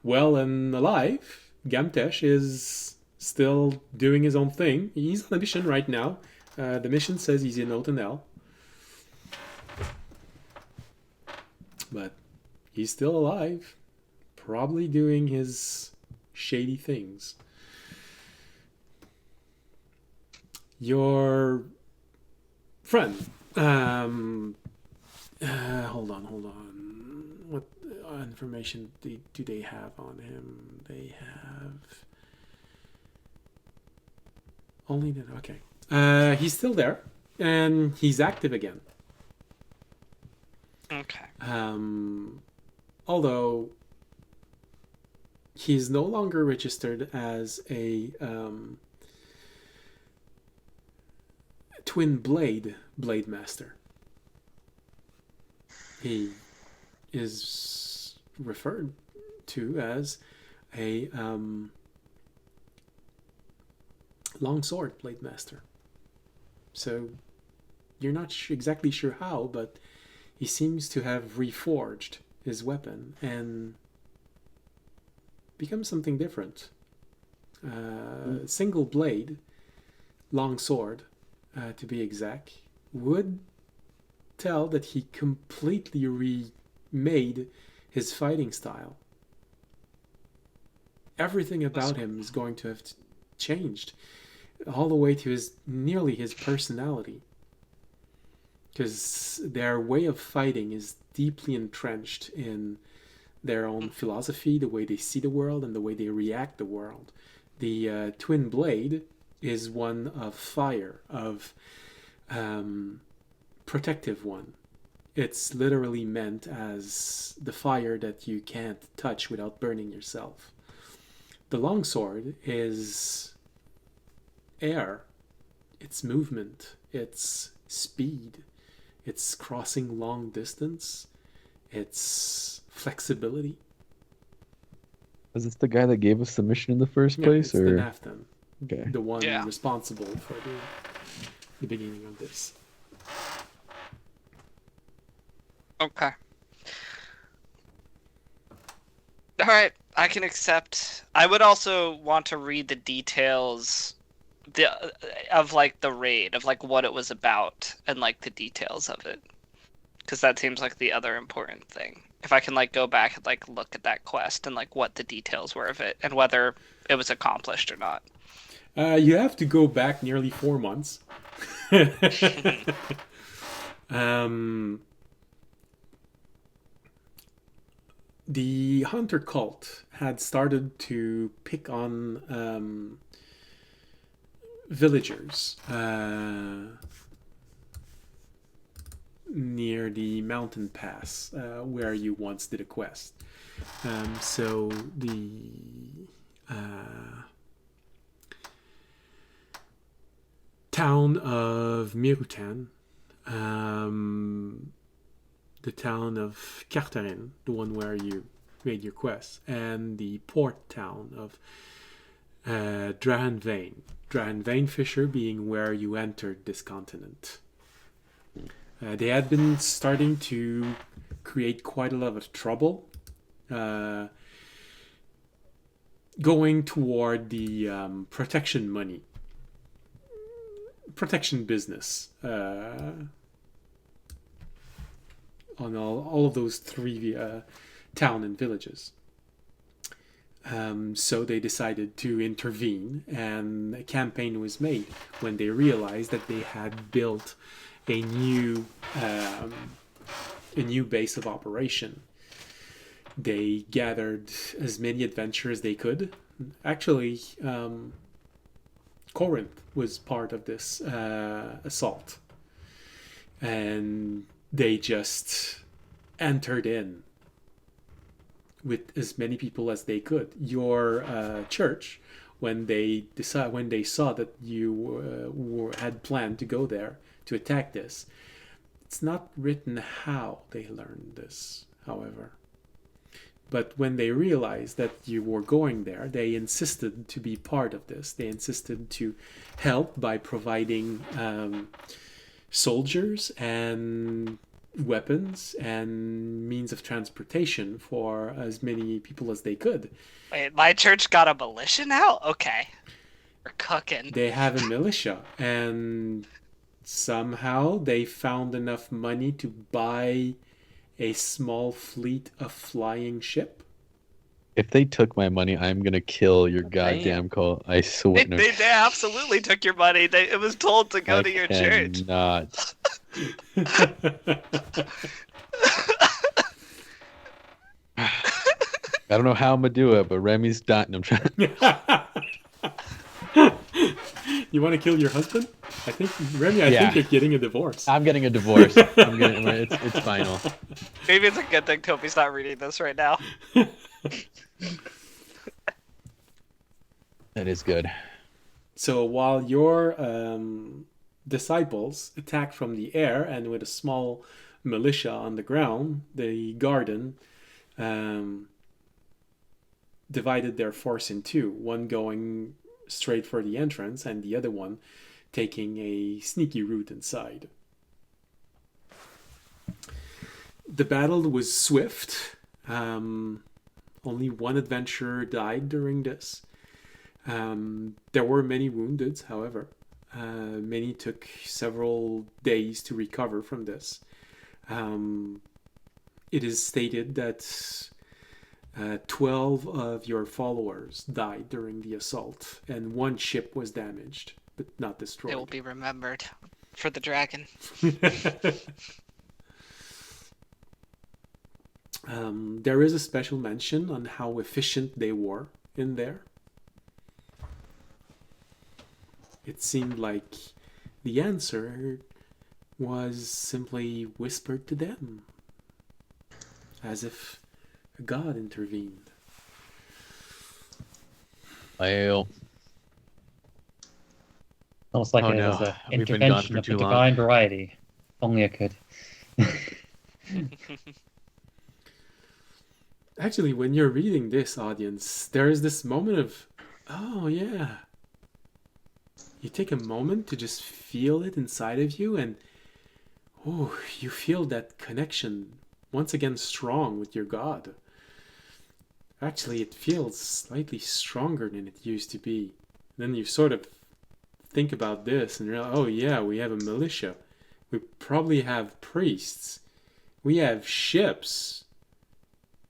well and alive. Gamtesh is still doing his own thing. He's on a mission right now. The mission says he's in Otenel. But he's still alive. Probably doing his shady things. Your friend. Hold on. What information do they have on him? They have only that. Okay. He's still there, and he's active again. Okay. Although he's no longer registered as a twin blade master. He is referred to as a longsword blade master. So you're not exactly sure how, but he seems to have reforged his weapon and become something different. Single blade, long sword, to be exact, would tell that he completely remade his fighting style. Everything about him is going to have changed, all the way to nearly his personality. Because their way of fighting is deeply entrenched in their own philosophy, the way they see the world, and the way they react the world. The twin blade is one of fire, of protective one. It's literally meant as the fire that you can't touch without burning yourself. The longsword is air, it's movement, it's speed, it's crossing long distance, it's flexibility. Was this the guy that gave us the mission in the first place? It's or the Naftan, okay. the one responsible for the beginning of this. Okay. All right, I can accept. I would also want to read the details of like the raid, of like what it was about, and like the details of it, because that seems like the other important thing. If I can like go back and like look at that quest and like what the details were of it and whether it was accomplished or not. You have to go back nearly 4 months. The hunter cult had started to pick on villagers near the mountain pass where you once did a quest. So the town of Mirutan, the town of Cartarin, the one where you made your quest, and the port town of Drakenmemoria Fisher being where you entered this continent. They had been starting to create quite a lot of trouble going toward the protection business on all of those 3 town and villages. So they decided to intervene, and a campaign was made when they realized that they had built a new base of operation. They gathered as many adventurers they could. Actually, Corinth was part of this assault, and they just entered in with as many people as they could. Your church, when they saw that you had planned to go there to attack this, it's not written how they learned this, however. But when they realized that you were going there, they insisted to be part of this. They insisted to help by providing soldiers and weapons and means of transportation for as many people as they could. Wait, my church got a militia now? Okay. We're cooking. They have a militia, and somehow they found enough money to buy a small fleet of flying ship. If they took my money, I'm gonna kill your goddamn cult. I swear. They absolutely took your money. It was told to go to your church. Not. I don't know how I'm gonna do it, but Remy's dying. I'm trying. You want to kill your husband? I think, Remy, I think you're getting a divorce. I'm getting a divorce. It's final. Maybe it's a good thing Toby's not reading this right now. That is good. So while your disciples attacked from the air and with a small militia on the ground, the garden divided their force in two, one going straight for the entrance and the other one taking a sneaky route inside. The battle was swift. Only one adventurer died during this. There were many wounded, however. Many took several days to recover from this. It is stated that 12 of your followers died during the assault, and one ship was damaged, but not destroyed. It will be remembered for the dragon. There is a special mention on how efficient they were in there. It seemed like the answer was simply whispered to them, as if a god intervened. Well, Almost like it was an intervention of the divine variety. Only I could. Actually, when you're reading this, audience, there is this moment of, oh yeah. You take a moment to just feel it inside of you, and oh, you feel that connection once again strong with your God. Actually, it feels slightly stronger than it used to be. Then you sort of think about this and realize, oh yeah, we have a militia. We probably have priests. We have ships.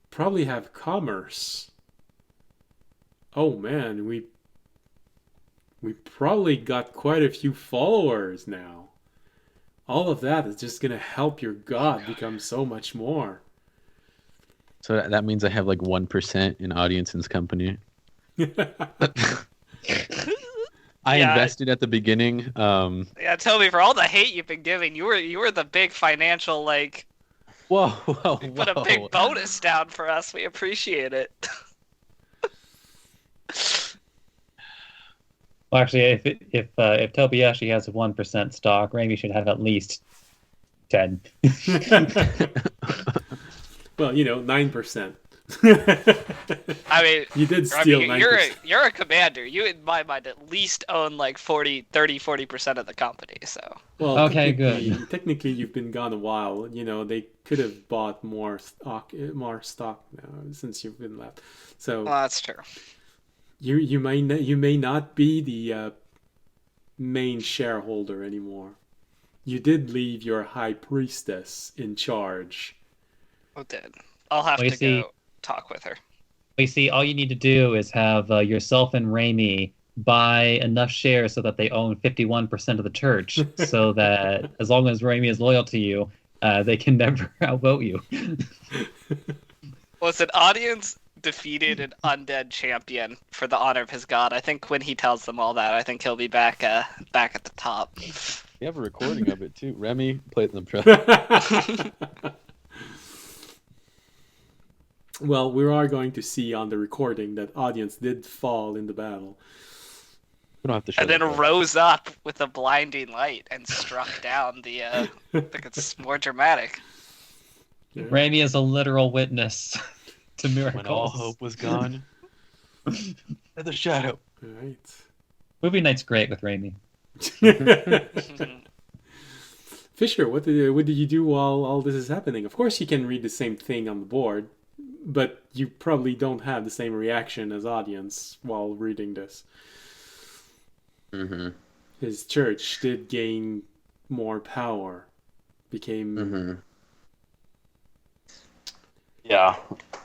Probably have commerce. Oh man, we probably got quite a few followers now. All of that is just going to help your God become so much more. So that means I have like 1% in audience's company. I invested at the beginning. Yeah, Toby, for all the hate you've been giving, you were the big financial, like... Whoa. You put a big bonus down for us. We appreciate it. Well, actually, if Toby actually has a 1% stock, Ramy should have at least 10. Well, 9%. I mean, you did steal 9%. You're a commander. You, in my mind, at least own like 40% of the company. So. Well, okay, good. Technically, you've been gone a while. They could have bought more stock now since you've been left. So. Well, that's true. You may not be the main shareholder anymore. You did leave your high priestess in charge. I did. I'll have to go talk with her. you see, all you need to do is have yourself and Raimi buy enough shares so that they own 51% of the church, so that as long as Raimi is loyal to you, they can never outvote you. Was an audience defeated an undead champion for the honor of his god? I think when he tells them all that, I think he'll be back at the top. We have a recording of it too. Remy, play it in the press. Well, we are going to see on the recording that audience did fall in the battle. We don't have to show And then that. rose up with a blinding light and struck down the. I think it's more dramatic. Yeah. Raimi is a literal witness to miracles. When all hope was gone. At the shadow. All right. Movie night's great with Raimi. Fisher, what did you do while all this is happening? Of course, you can read the same thing on the board, but you probably don't have the same reaction as audience while reading this. Mm-hmm. His church did gain more power, became... Mm-hmm. Yeah.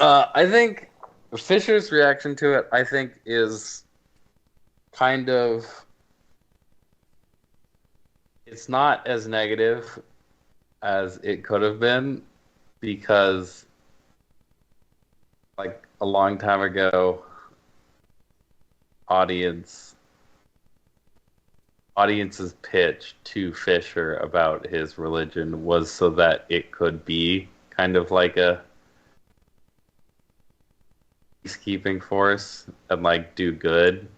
I think Fisher's reaction to it, I think, is kind of... It's not as negative as it could have been, because like a long time ago, audience's pitch to Fisher about his religion was so that it could be kind of like a peacekeeping force and like do good.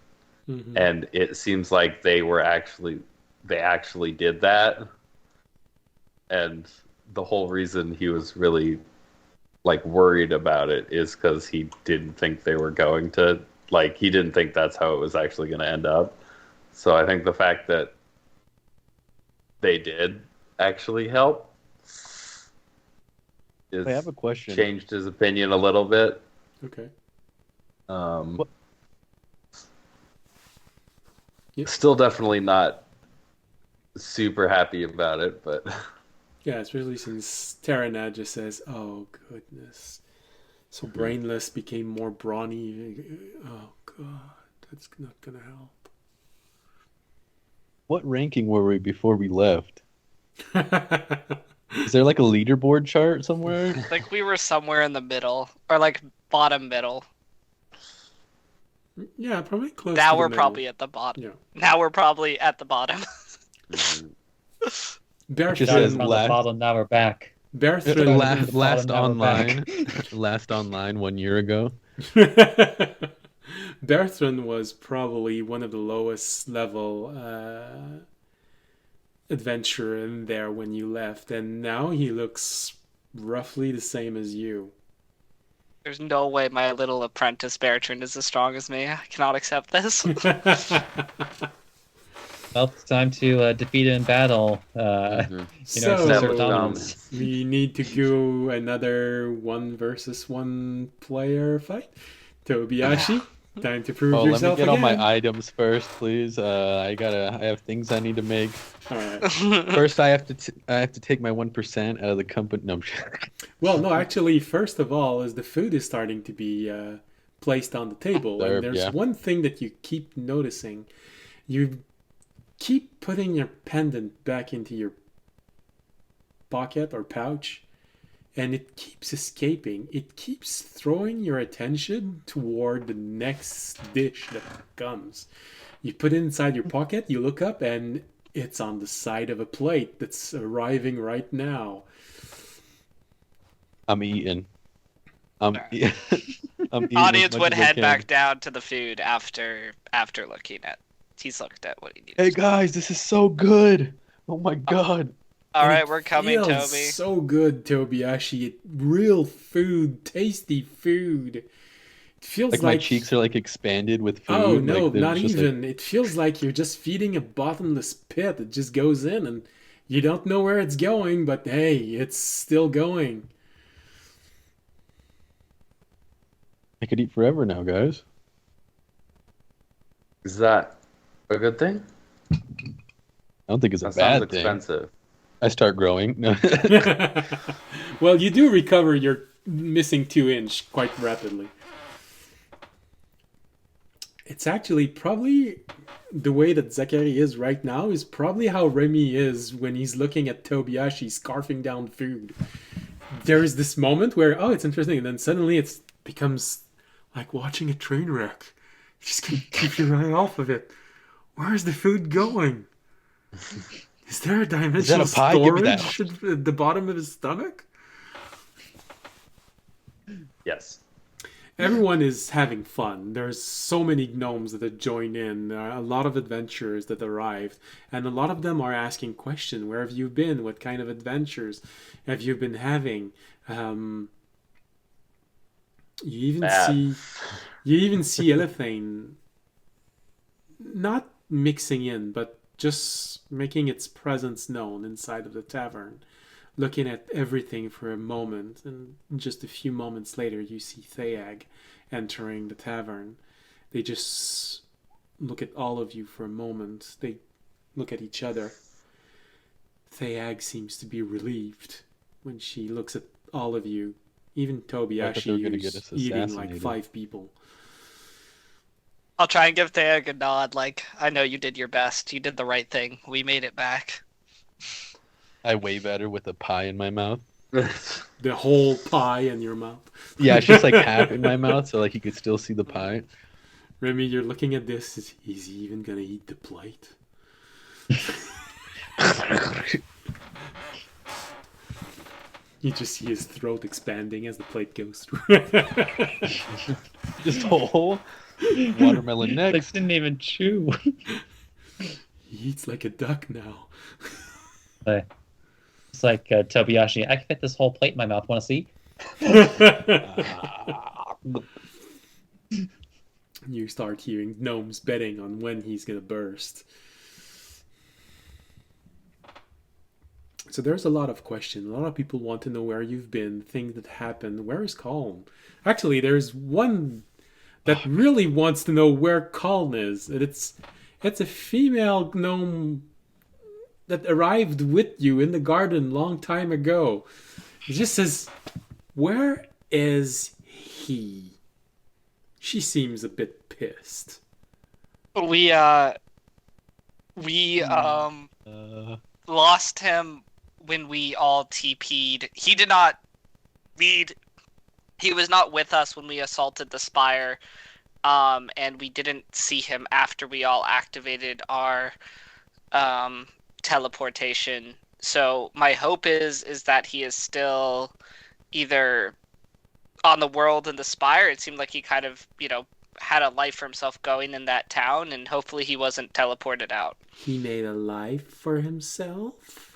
Mhm. And it seems like they actually did that. And the whole reason he was really like worried about it is because he didn't think they were going to, like, he didn't think that's how it was actually going to end up. So I think the fact that they did actually help I have a question. changed his opinion a little bit. Okay. Um, Yep. Still definitely not super happy about it, but Yeah, especially since Terranad just says, "Oh goodness, so brainless became more brawny." Oh god, that's not gonna help. What ranking were we before we left? Is there like a leaderboard chart somewhere? Like we were somewhere in the middle, or like bottom middle. Yeah, probably close. Now to the we're middle. probably at the bottom. Yeah. Now we're probably at the bottom. Just Bertrand, says On the last- bottom, now we're back. Bertrand, last now we're online, back. last online 1 year ago. Bertrand was probably one of the lowest level adventurer in there when you left, and now he looks roughly the same as you. There's no way my little apprentice Bertrand is as strong as me. I cannot accept this. Well, it's time to defeat it in battle. So assert dominance. we need to go another 1v1 player fight. Tobiyashi, time to prove Oh, let me yourself get all again. my items first, please. I have things I need to make. All right. First, I have to take my 1% out of the company. No, I'm Well, no, actually, first of all, as the food is starting to be placed on the table, and There, there's yeah. one thing that you keep noticing. You keep putting your pendant back into your pocket or pouch, and it keeps escaping. It keeps throwing your attention toward the next dish that comes. You put it inside your pocket, you look up, and it's on the side of a plate that's arriving right now. I'm eating. I'm eating Audience as much would as I head can. back down to the food after looking at. He's looked at what he needed. Hey guys, this is so good. Oh my god. All And right, it we're coming, feels Toby. so good, Tobiyashi. Real food, tasty food. It feels Like my cheeks are like expanded with food. Oh no, like, they're not just, even. It feels like you're just feeding a bottomless pit. It just goes in, and you don't know where it's going. But hey, it's still going. I could eat forever now, guys. is that a good thing? I don't think it's a That sounds bad thing. expensive. I start growing. No. Well, you do recover your missing 2 inch quite rapidly. It's actually probably the way that Zachary is right now is probably how Remy is when he's looking at Tobiashi scarfing down food. There is this moment where, oh, it's interesting, and then suddenly it becomes like watching a train wreck. You just can't keep your eye off of it. Where is the food going? Is there a dimensional pie? Give me that. storage at the bottom of his stomach? Yes. Everyone is having fun. There's so many gnomes that have joined in. There are a lot of adventurers that arrived. And a lot of them are asking questions. Where have you been? What kind of adventures have you been having? You even see Elephane not mixing in, but just making its presence known inside of the tavern, looking at everything for a moment, and just a few moments later you see Theag entering the tavern. They just look at all of you for a moment. They look at each other. Theag seems to be relieved when she looks at all of you. Even Tobiashi, who's eating like 5 people. I'll try and give Theag a nod, like, I know you did your best. You did the right thing. We made it back. I wave at her with a pie in my mouth. The whole pie in your mouth. Yeah, it's just like half in my mouth, so like you could still see the pie. Remy, you're looking at this. Is he even gonna eat the plate? You just see his throat expanding as the plate goes through. Just whole watermelon Like, next. didn't even chew. He eats like a duck now. It's like Tobiashi. I can fit this whole plate in my mouth. Want to see? You start hearing gnomes betting on when he's gonna burst. So there's a lot of questions. A lot of people want to know where you've been, things that happened. Where is Colm? Actually, there's one that really wants to know where Colm is. And it's a female gnome that arrived with you in the garden long time ago. It just says, where is he? She seems a bit pissed. We lost him when we all TP'd. He did not lead. He was not with us when we assaulted the spire, and we didn't see him after we all activated our teleportation. So my hope is that he is still either on the world in the spire. It seemed like he kind of, had a life for himself going in that town, and hopefully he wasn't teleported out. He made a life for himself?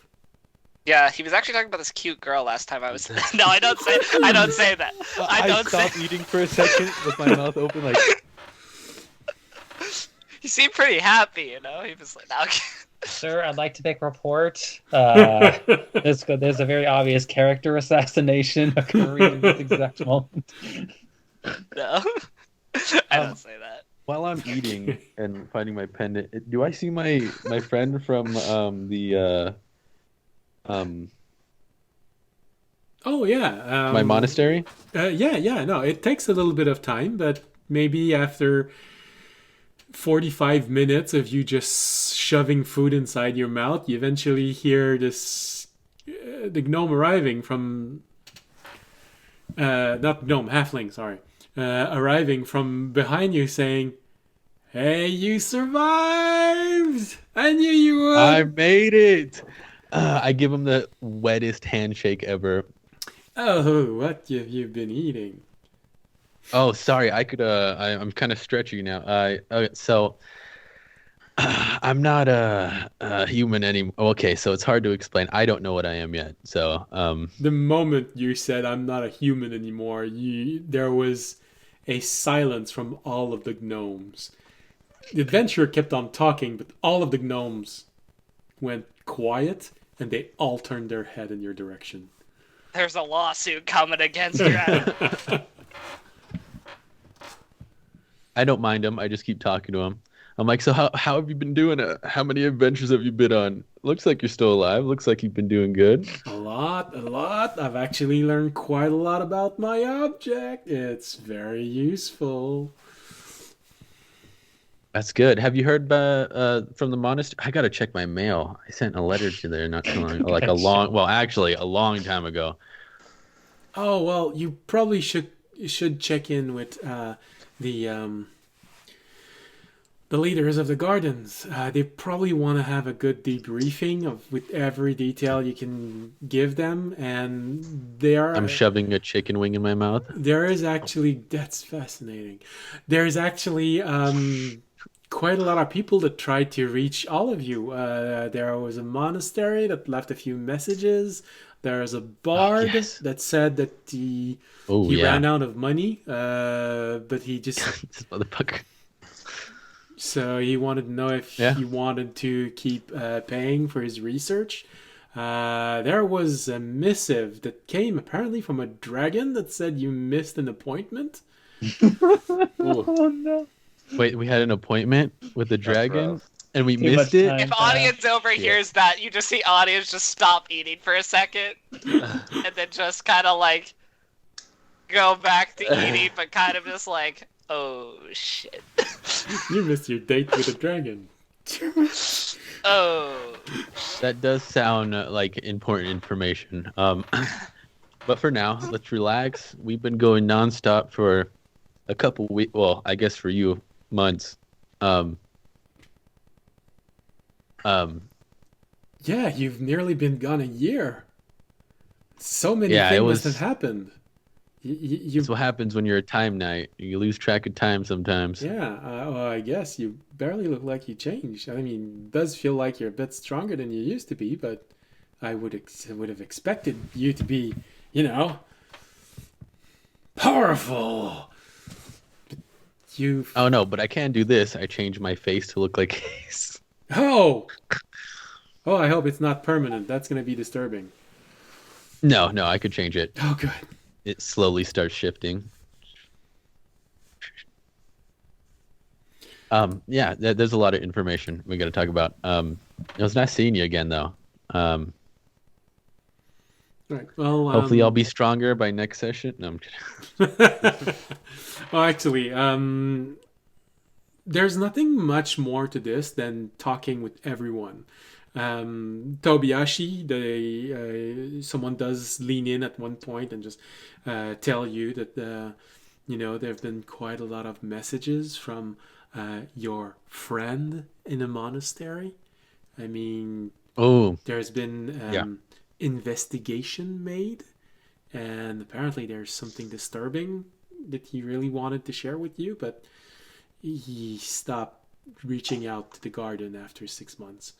Yeah, he was actually talking about this cute girl last time I was. No, I don't say that. I stopped eating for a second with my mouth open, like. He seemed pretty happy, He was like, no. Sir, I'd like to make a report. There's a very obvious character assassination occurring in this exact moment. No, I don't say that. While I'm eating and finding my pendant, do I see my friend from Oh yeah. my monastery? Yeah. No, it takes a little bit of time, but maybe after 45 minutes of you just shoving food inside your mouth, you eventually hear this the gnome arriving from not gnome, halfling, sorry. Arriving from behind you saying, "Hey, you survived! I knew you would!" I made it! I give him the wettest handshake ever. Oh, what have you been eating? Oh, sorry. I could. I'm kind of stretchy now. Okay, so I'm not a human anymore. Okay, so it's hard to explain. I don't know what I am yet. So the moment you said I'm not a human anymore, there was a silence from all of the gnomes. The adventurer kept on talking, but all of the gnomes went quiet, and they all turned their head in your direction. There's a lawsuit coming against your ass. I don't mind him. I just keep talking to him. I'm like, so how have you been doing? How many adventures have you been on? Looks like you're still alive. Looks like you've been doing good. A lot. I've actually learned quite a lot about my object. It's very useful. That's good. Have you heard from the monastery? I gotta check my mail. I sent a letter to there not too long, like actually a long time ago. Oh well, you probably should check in with the um, the leaders of the gardens. They probably want to have a good debriefing of with every detail you can give them, and I'm shoving a chicken wing in my mouth. there is actually that's fascinating. There is actually quite a lot of people that tried to reach all of you. There was a monastery that left a few messages. There's a bard that said that he ran out of money, but he just this motherfucker. so he wanted to know if he wanted to keep paying for his research. There was a missive that came apparently from a dragon that said you missed an appointment. Oh no. Wait, we had an appointment with the dragon rough. and we Too missed much it? time. If audience overhears that, you just see audience just stop eating for a second, and then just kind of like go back to eating, but kind of just like, oh shit. You missed your date with a dragon. Oh. That does sound like important information. But for now, let's relax. We've been going nonstop for a couple weeks. Well, I guess for you, months. Yeah, you've nearly been gone a year. So many Yeah, it things was- have happened. You That's what happens when you're a time knight. You lose track of time sometimes. yeah, well, I guess you barely look like you changed. I mean, it does feel like you're a bit stronger than you used to be, but I would have expected you to be, powerful. But you Oh no, but I can do this. I change my face to look like Ace. oh I hope it's not permanent. That's gonna be disturbing. No, I could change it. Oh, good. It slowly starts shifting. Yeah, there's a lot of information we got to talk about. It was nice seeing you again, though. All right. Well, Hopefully, I'll be stronger by next session. No, I'm kidding. well, actually, there's nothing much more to this than talking with everyone. Tobiyashi, someone does lean in at one point and just tell you that there have been quite a lot of messages from your friend in a monastery. I mean, there's been investigation made, and apparently there's something disturbing that he really wanted to share with you, but he stopped reaching out to the garden after 6 months.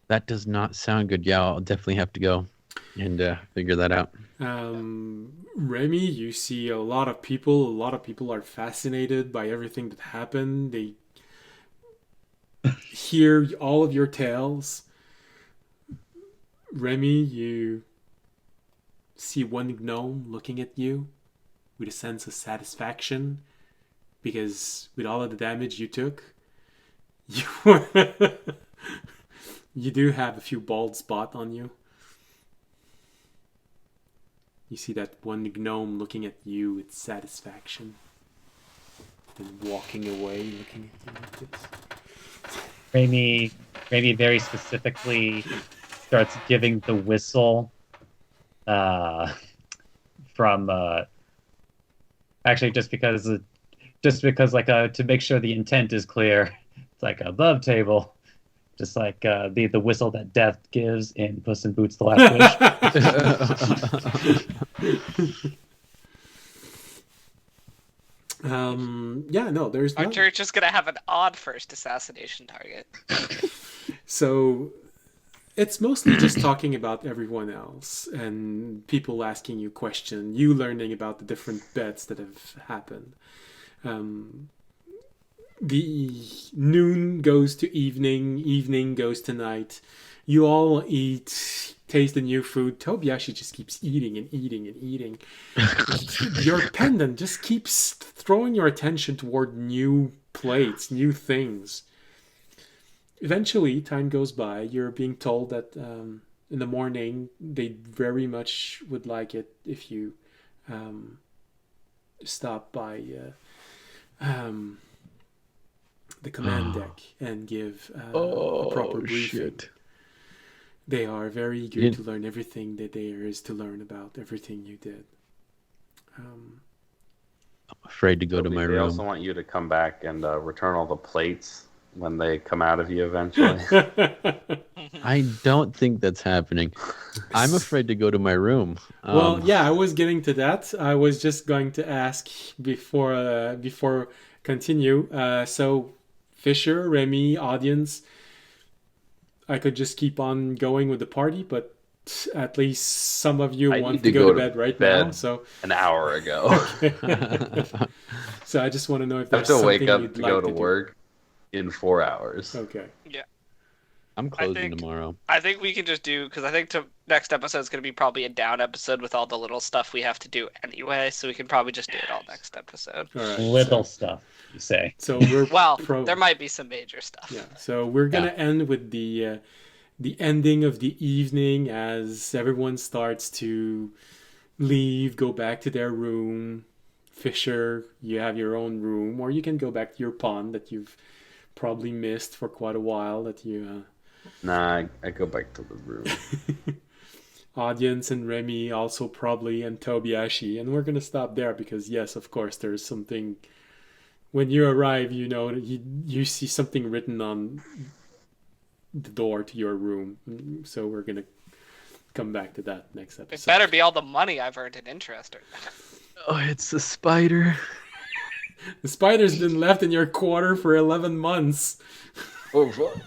That does not sound good. Yeah, I'll definitely have to go and figure that out. Remy, you see a lot of people. A lot of people are fascinated by everything that happened. They hear all of your tales. Remy, you see one gnome looking at you with a sense of satisfaction because with all of the damage you took, you do have a few bald spots on you. You see that one gnome looking at you with satisfaction. Then walking away, looking at you like this. Raimi very specifically starts giving the whistle from actually just because like to make sure the intent is clear. It's like a love table. Just like the whistle that Death gives in Puss in Boots: The Last Wish. Yeah, no, there's Our not. church is gonna have an odd first assassination target. So it's mostly just talking about everyone else and people asking you questions, you learning about the different bets that have happened. The noon goes to evening, evening goes to night. You all eat, taste the new food. Tobiyashi just keeps eating and eating and eating. Your pendant just keeps throwing your attention toward new plates, new things. Eventually, time goes by. You're being told that in the morning they very much would like it if you stop by the command deck and give a proper briefing. Shit. They are very eager You- to learn everything that there is to learn about everything you did. Afraid to go to my They also room. want you to come back and return all the plates when they come out of you eventually. I don't think that's happening. I'm afraid to go to my room. Well, yeah, I was getting to that. I was just going to ask before continue. So, Fisher, Remy, audience, I could just keep on going with the party, but at least some of you I want need to to go go to to bed right bed. now. So, An hour ago. so I just want to know if I have there's to wake something up you'd to like go to do. work in 4 hours. Okay. I'm closing think- tomorrow. I think we can just do, because I think next episode is going to be probably a down episode with all the little stuff we have to do anyway, so we can probably just do it all next episode. All right. Little stuff, you say. So we're Well, there might be some major stuff. Yeah, so we're gonna end with the ending of the evening as everyone starts to leave, go back to their room. Fisher, you have your own room, or you can go back to your pond that you've probably missed for quite a while. That you Nah, I go back to the room. audience and Remy also probably, and Tobiashi, and we're gonna stop there because yes, of course, there's something. When you arrive, you know you see something written on the door to your room. So we're gonna come back to that next It episode. better be all the money I've earned in interest. Oh, it's the spider. The spider's been left in your quarter for 11 months. Oh, fuck.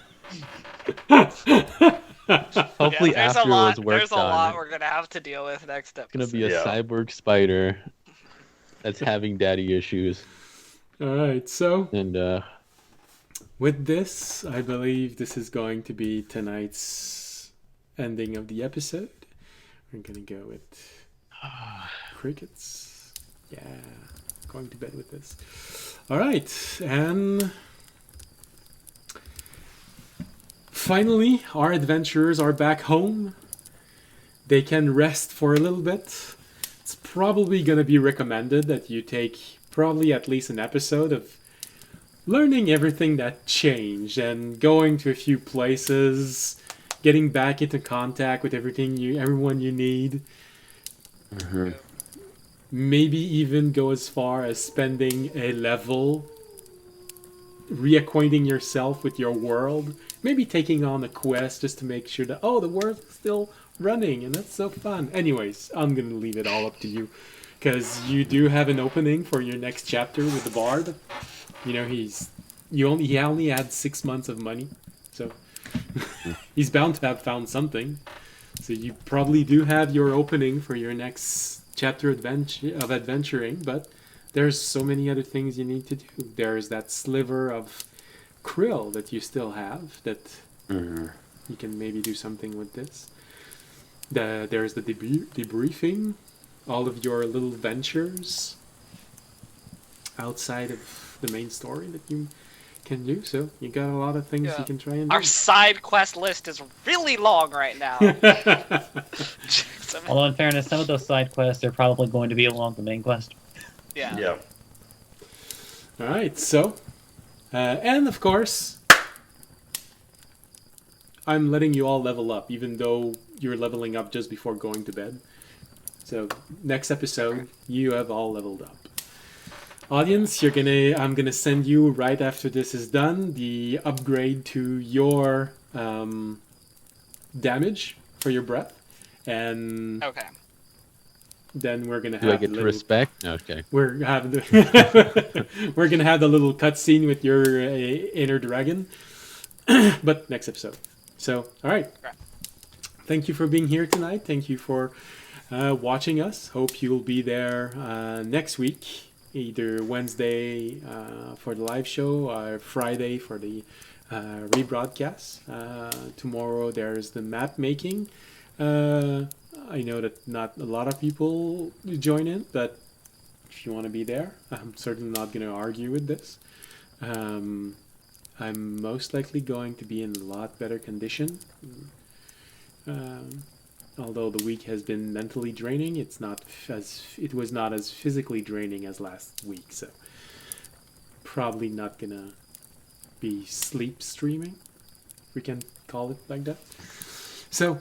Hopefully there's after a lot, it was worked there's a lot on. we're gonna have to deal with next It's gonna episode. be a Yeah. cyborg spider that's having daddy issues. All right, so And with this, I believe this is going to be tonight's ending of the episode. We're gonna go with crickets. Yeah, going to bed with this. All right, and finally, our adventurers are back home. They can rest for a little bit. It's probably going to be recommended that you take probably at least an episode of learning everything that changed and going to a few places, getting back into contact with everyone you need. Maybe even go as far as spending a level reacquainting yourself with your world. Maybe taking on a quest just to make sure that, oh, the world's still running and that's so fun. Anyways, I'm going to leave it all up to you because you do have an opening for your next chapter with the bard. You know, he only had 6 months of money, so he's bound to have found something. So you probably do have your opening for your next chapter of adventuring, but there's so many other things you need to do. There's that sliver of krill that you still have that you can maybe do something with this. There's the debriefing, all of your little ventures outside of the main story that you can do. So you got a lot of things Yeah. you can try and do. Our side quest list is really long right now. Although, in fairness, some of those side quests are probably going to be along the main quest. Yeah. Yeah. All right, so, and of course, I'm letting you all level up, even though you're leveling up just before going to bed. So, next episode, you have all leveled up. Audience, I'm gonna send you right after this is done the upgrade to your damage for your breath, and Okay. then we're gonna do I have get the to little- respect? Okay. We're gonna have the little cutscene with your inner dragon, but next episode. So, all right. Right. Thank you for being here tonight. Thank you for watching us. Hope you'll be there next week, either Wednesday for the live show or Friday for the rebroadcast. Tomorrow there's the map making. I know that not a lot of people join in, but if you want to be there, I'm certainly not going to argue with this. I'm most likely going to be in a lot better condition. Although the week has been mentally draining, it was not as physically draining as last week, so probably not gonna be sleep streaming. We can call it like that. So,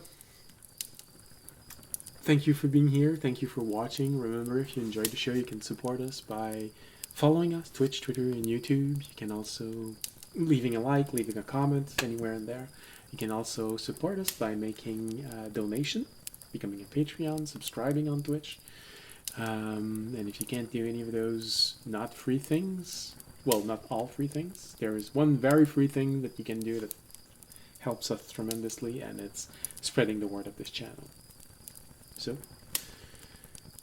thank you for being here. Thank you for watching. Remember, if you enjoyed the show, you can support us by following us, Twitch, Twitter, and YouTube. You can also leaving a like, leaving a comment, anywhere in there. You can also support us by making a donation, becoming a Patreon, subscribing on Twitch. And if you can't do any of those not free things, well, not all free things, there is one very free thing that you can do that helps us tremendously, and it's spreading the word of this channel. So,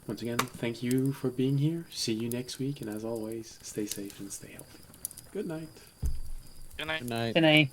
once again, thank you for being here. See you next week, and as always, stay safe and stay healthy. Good night. Good night. Good night. Good night.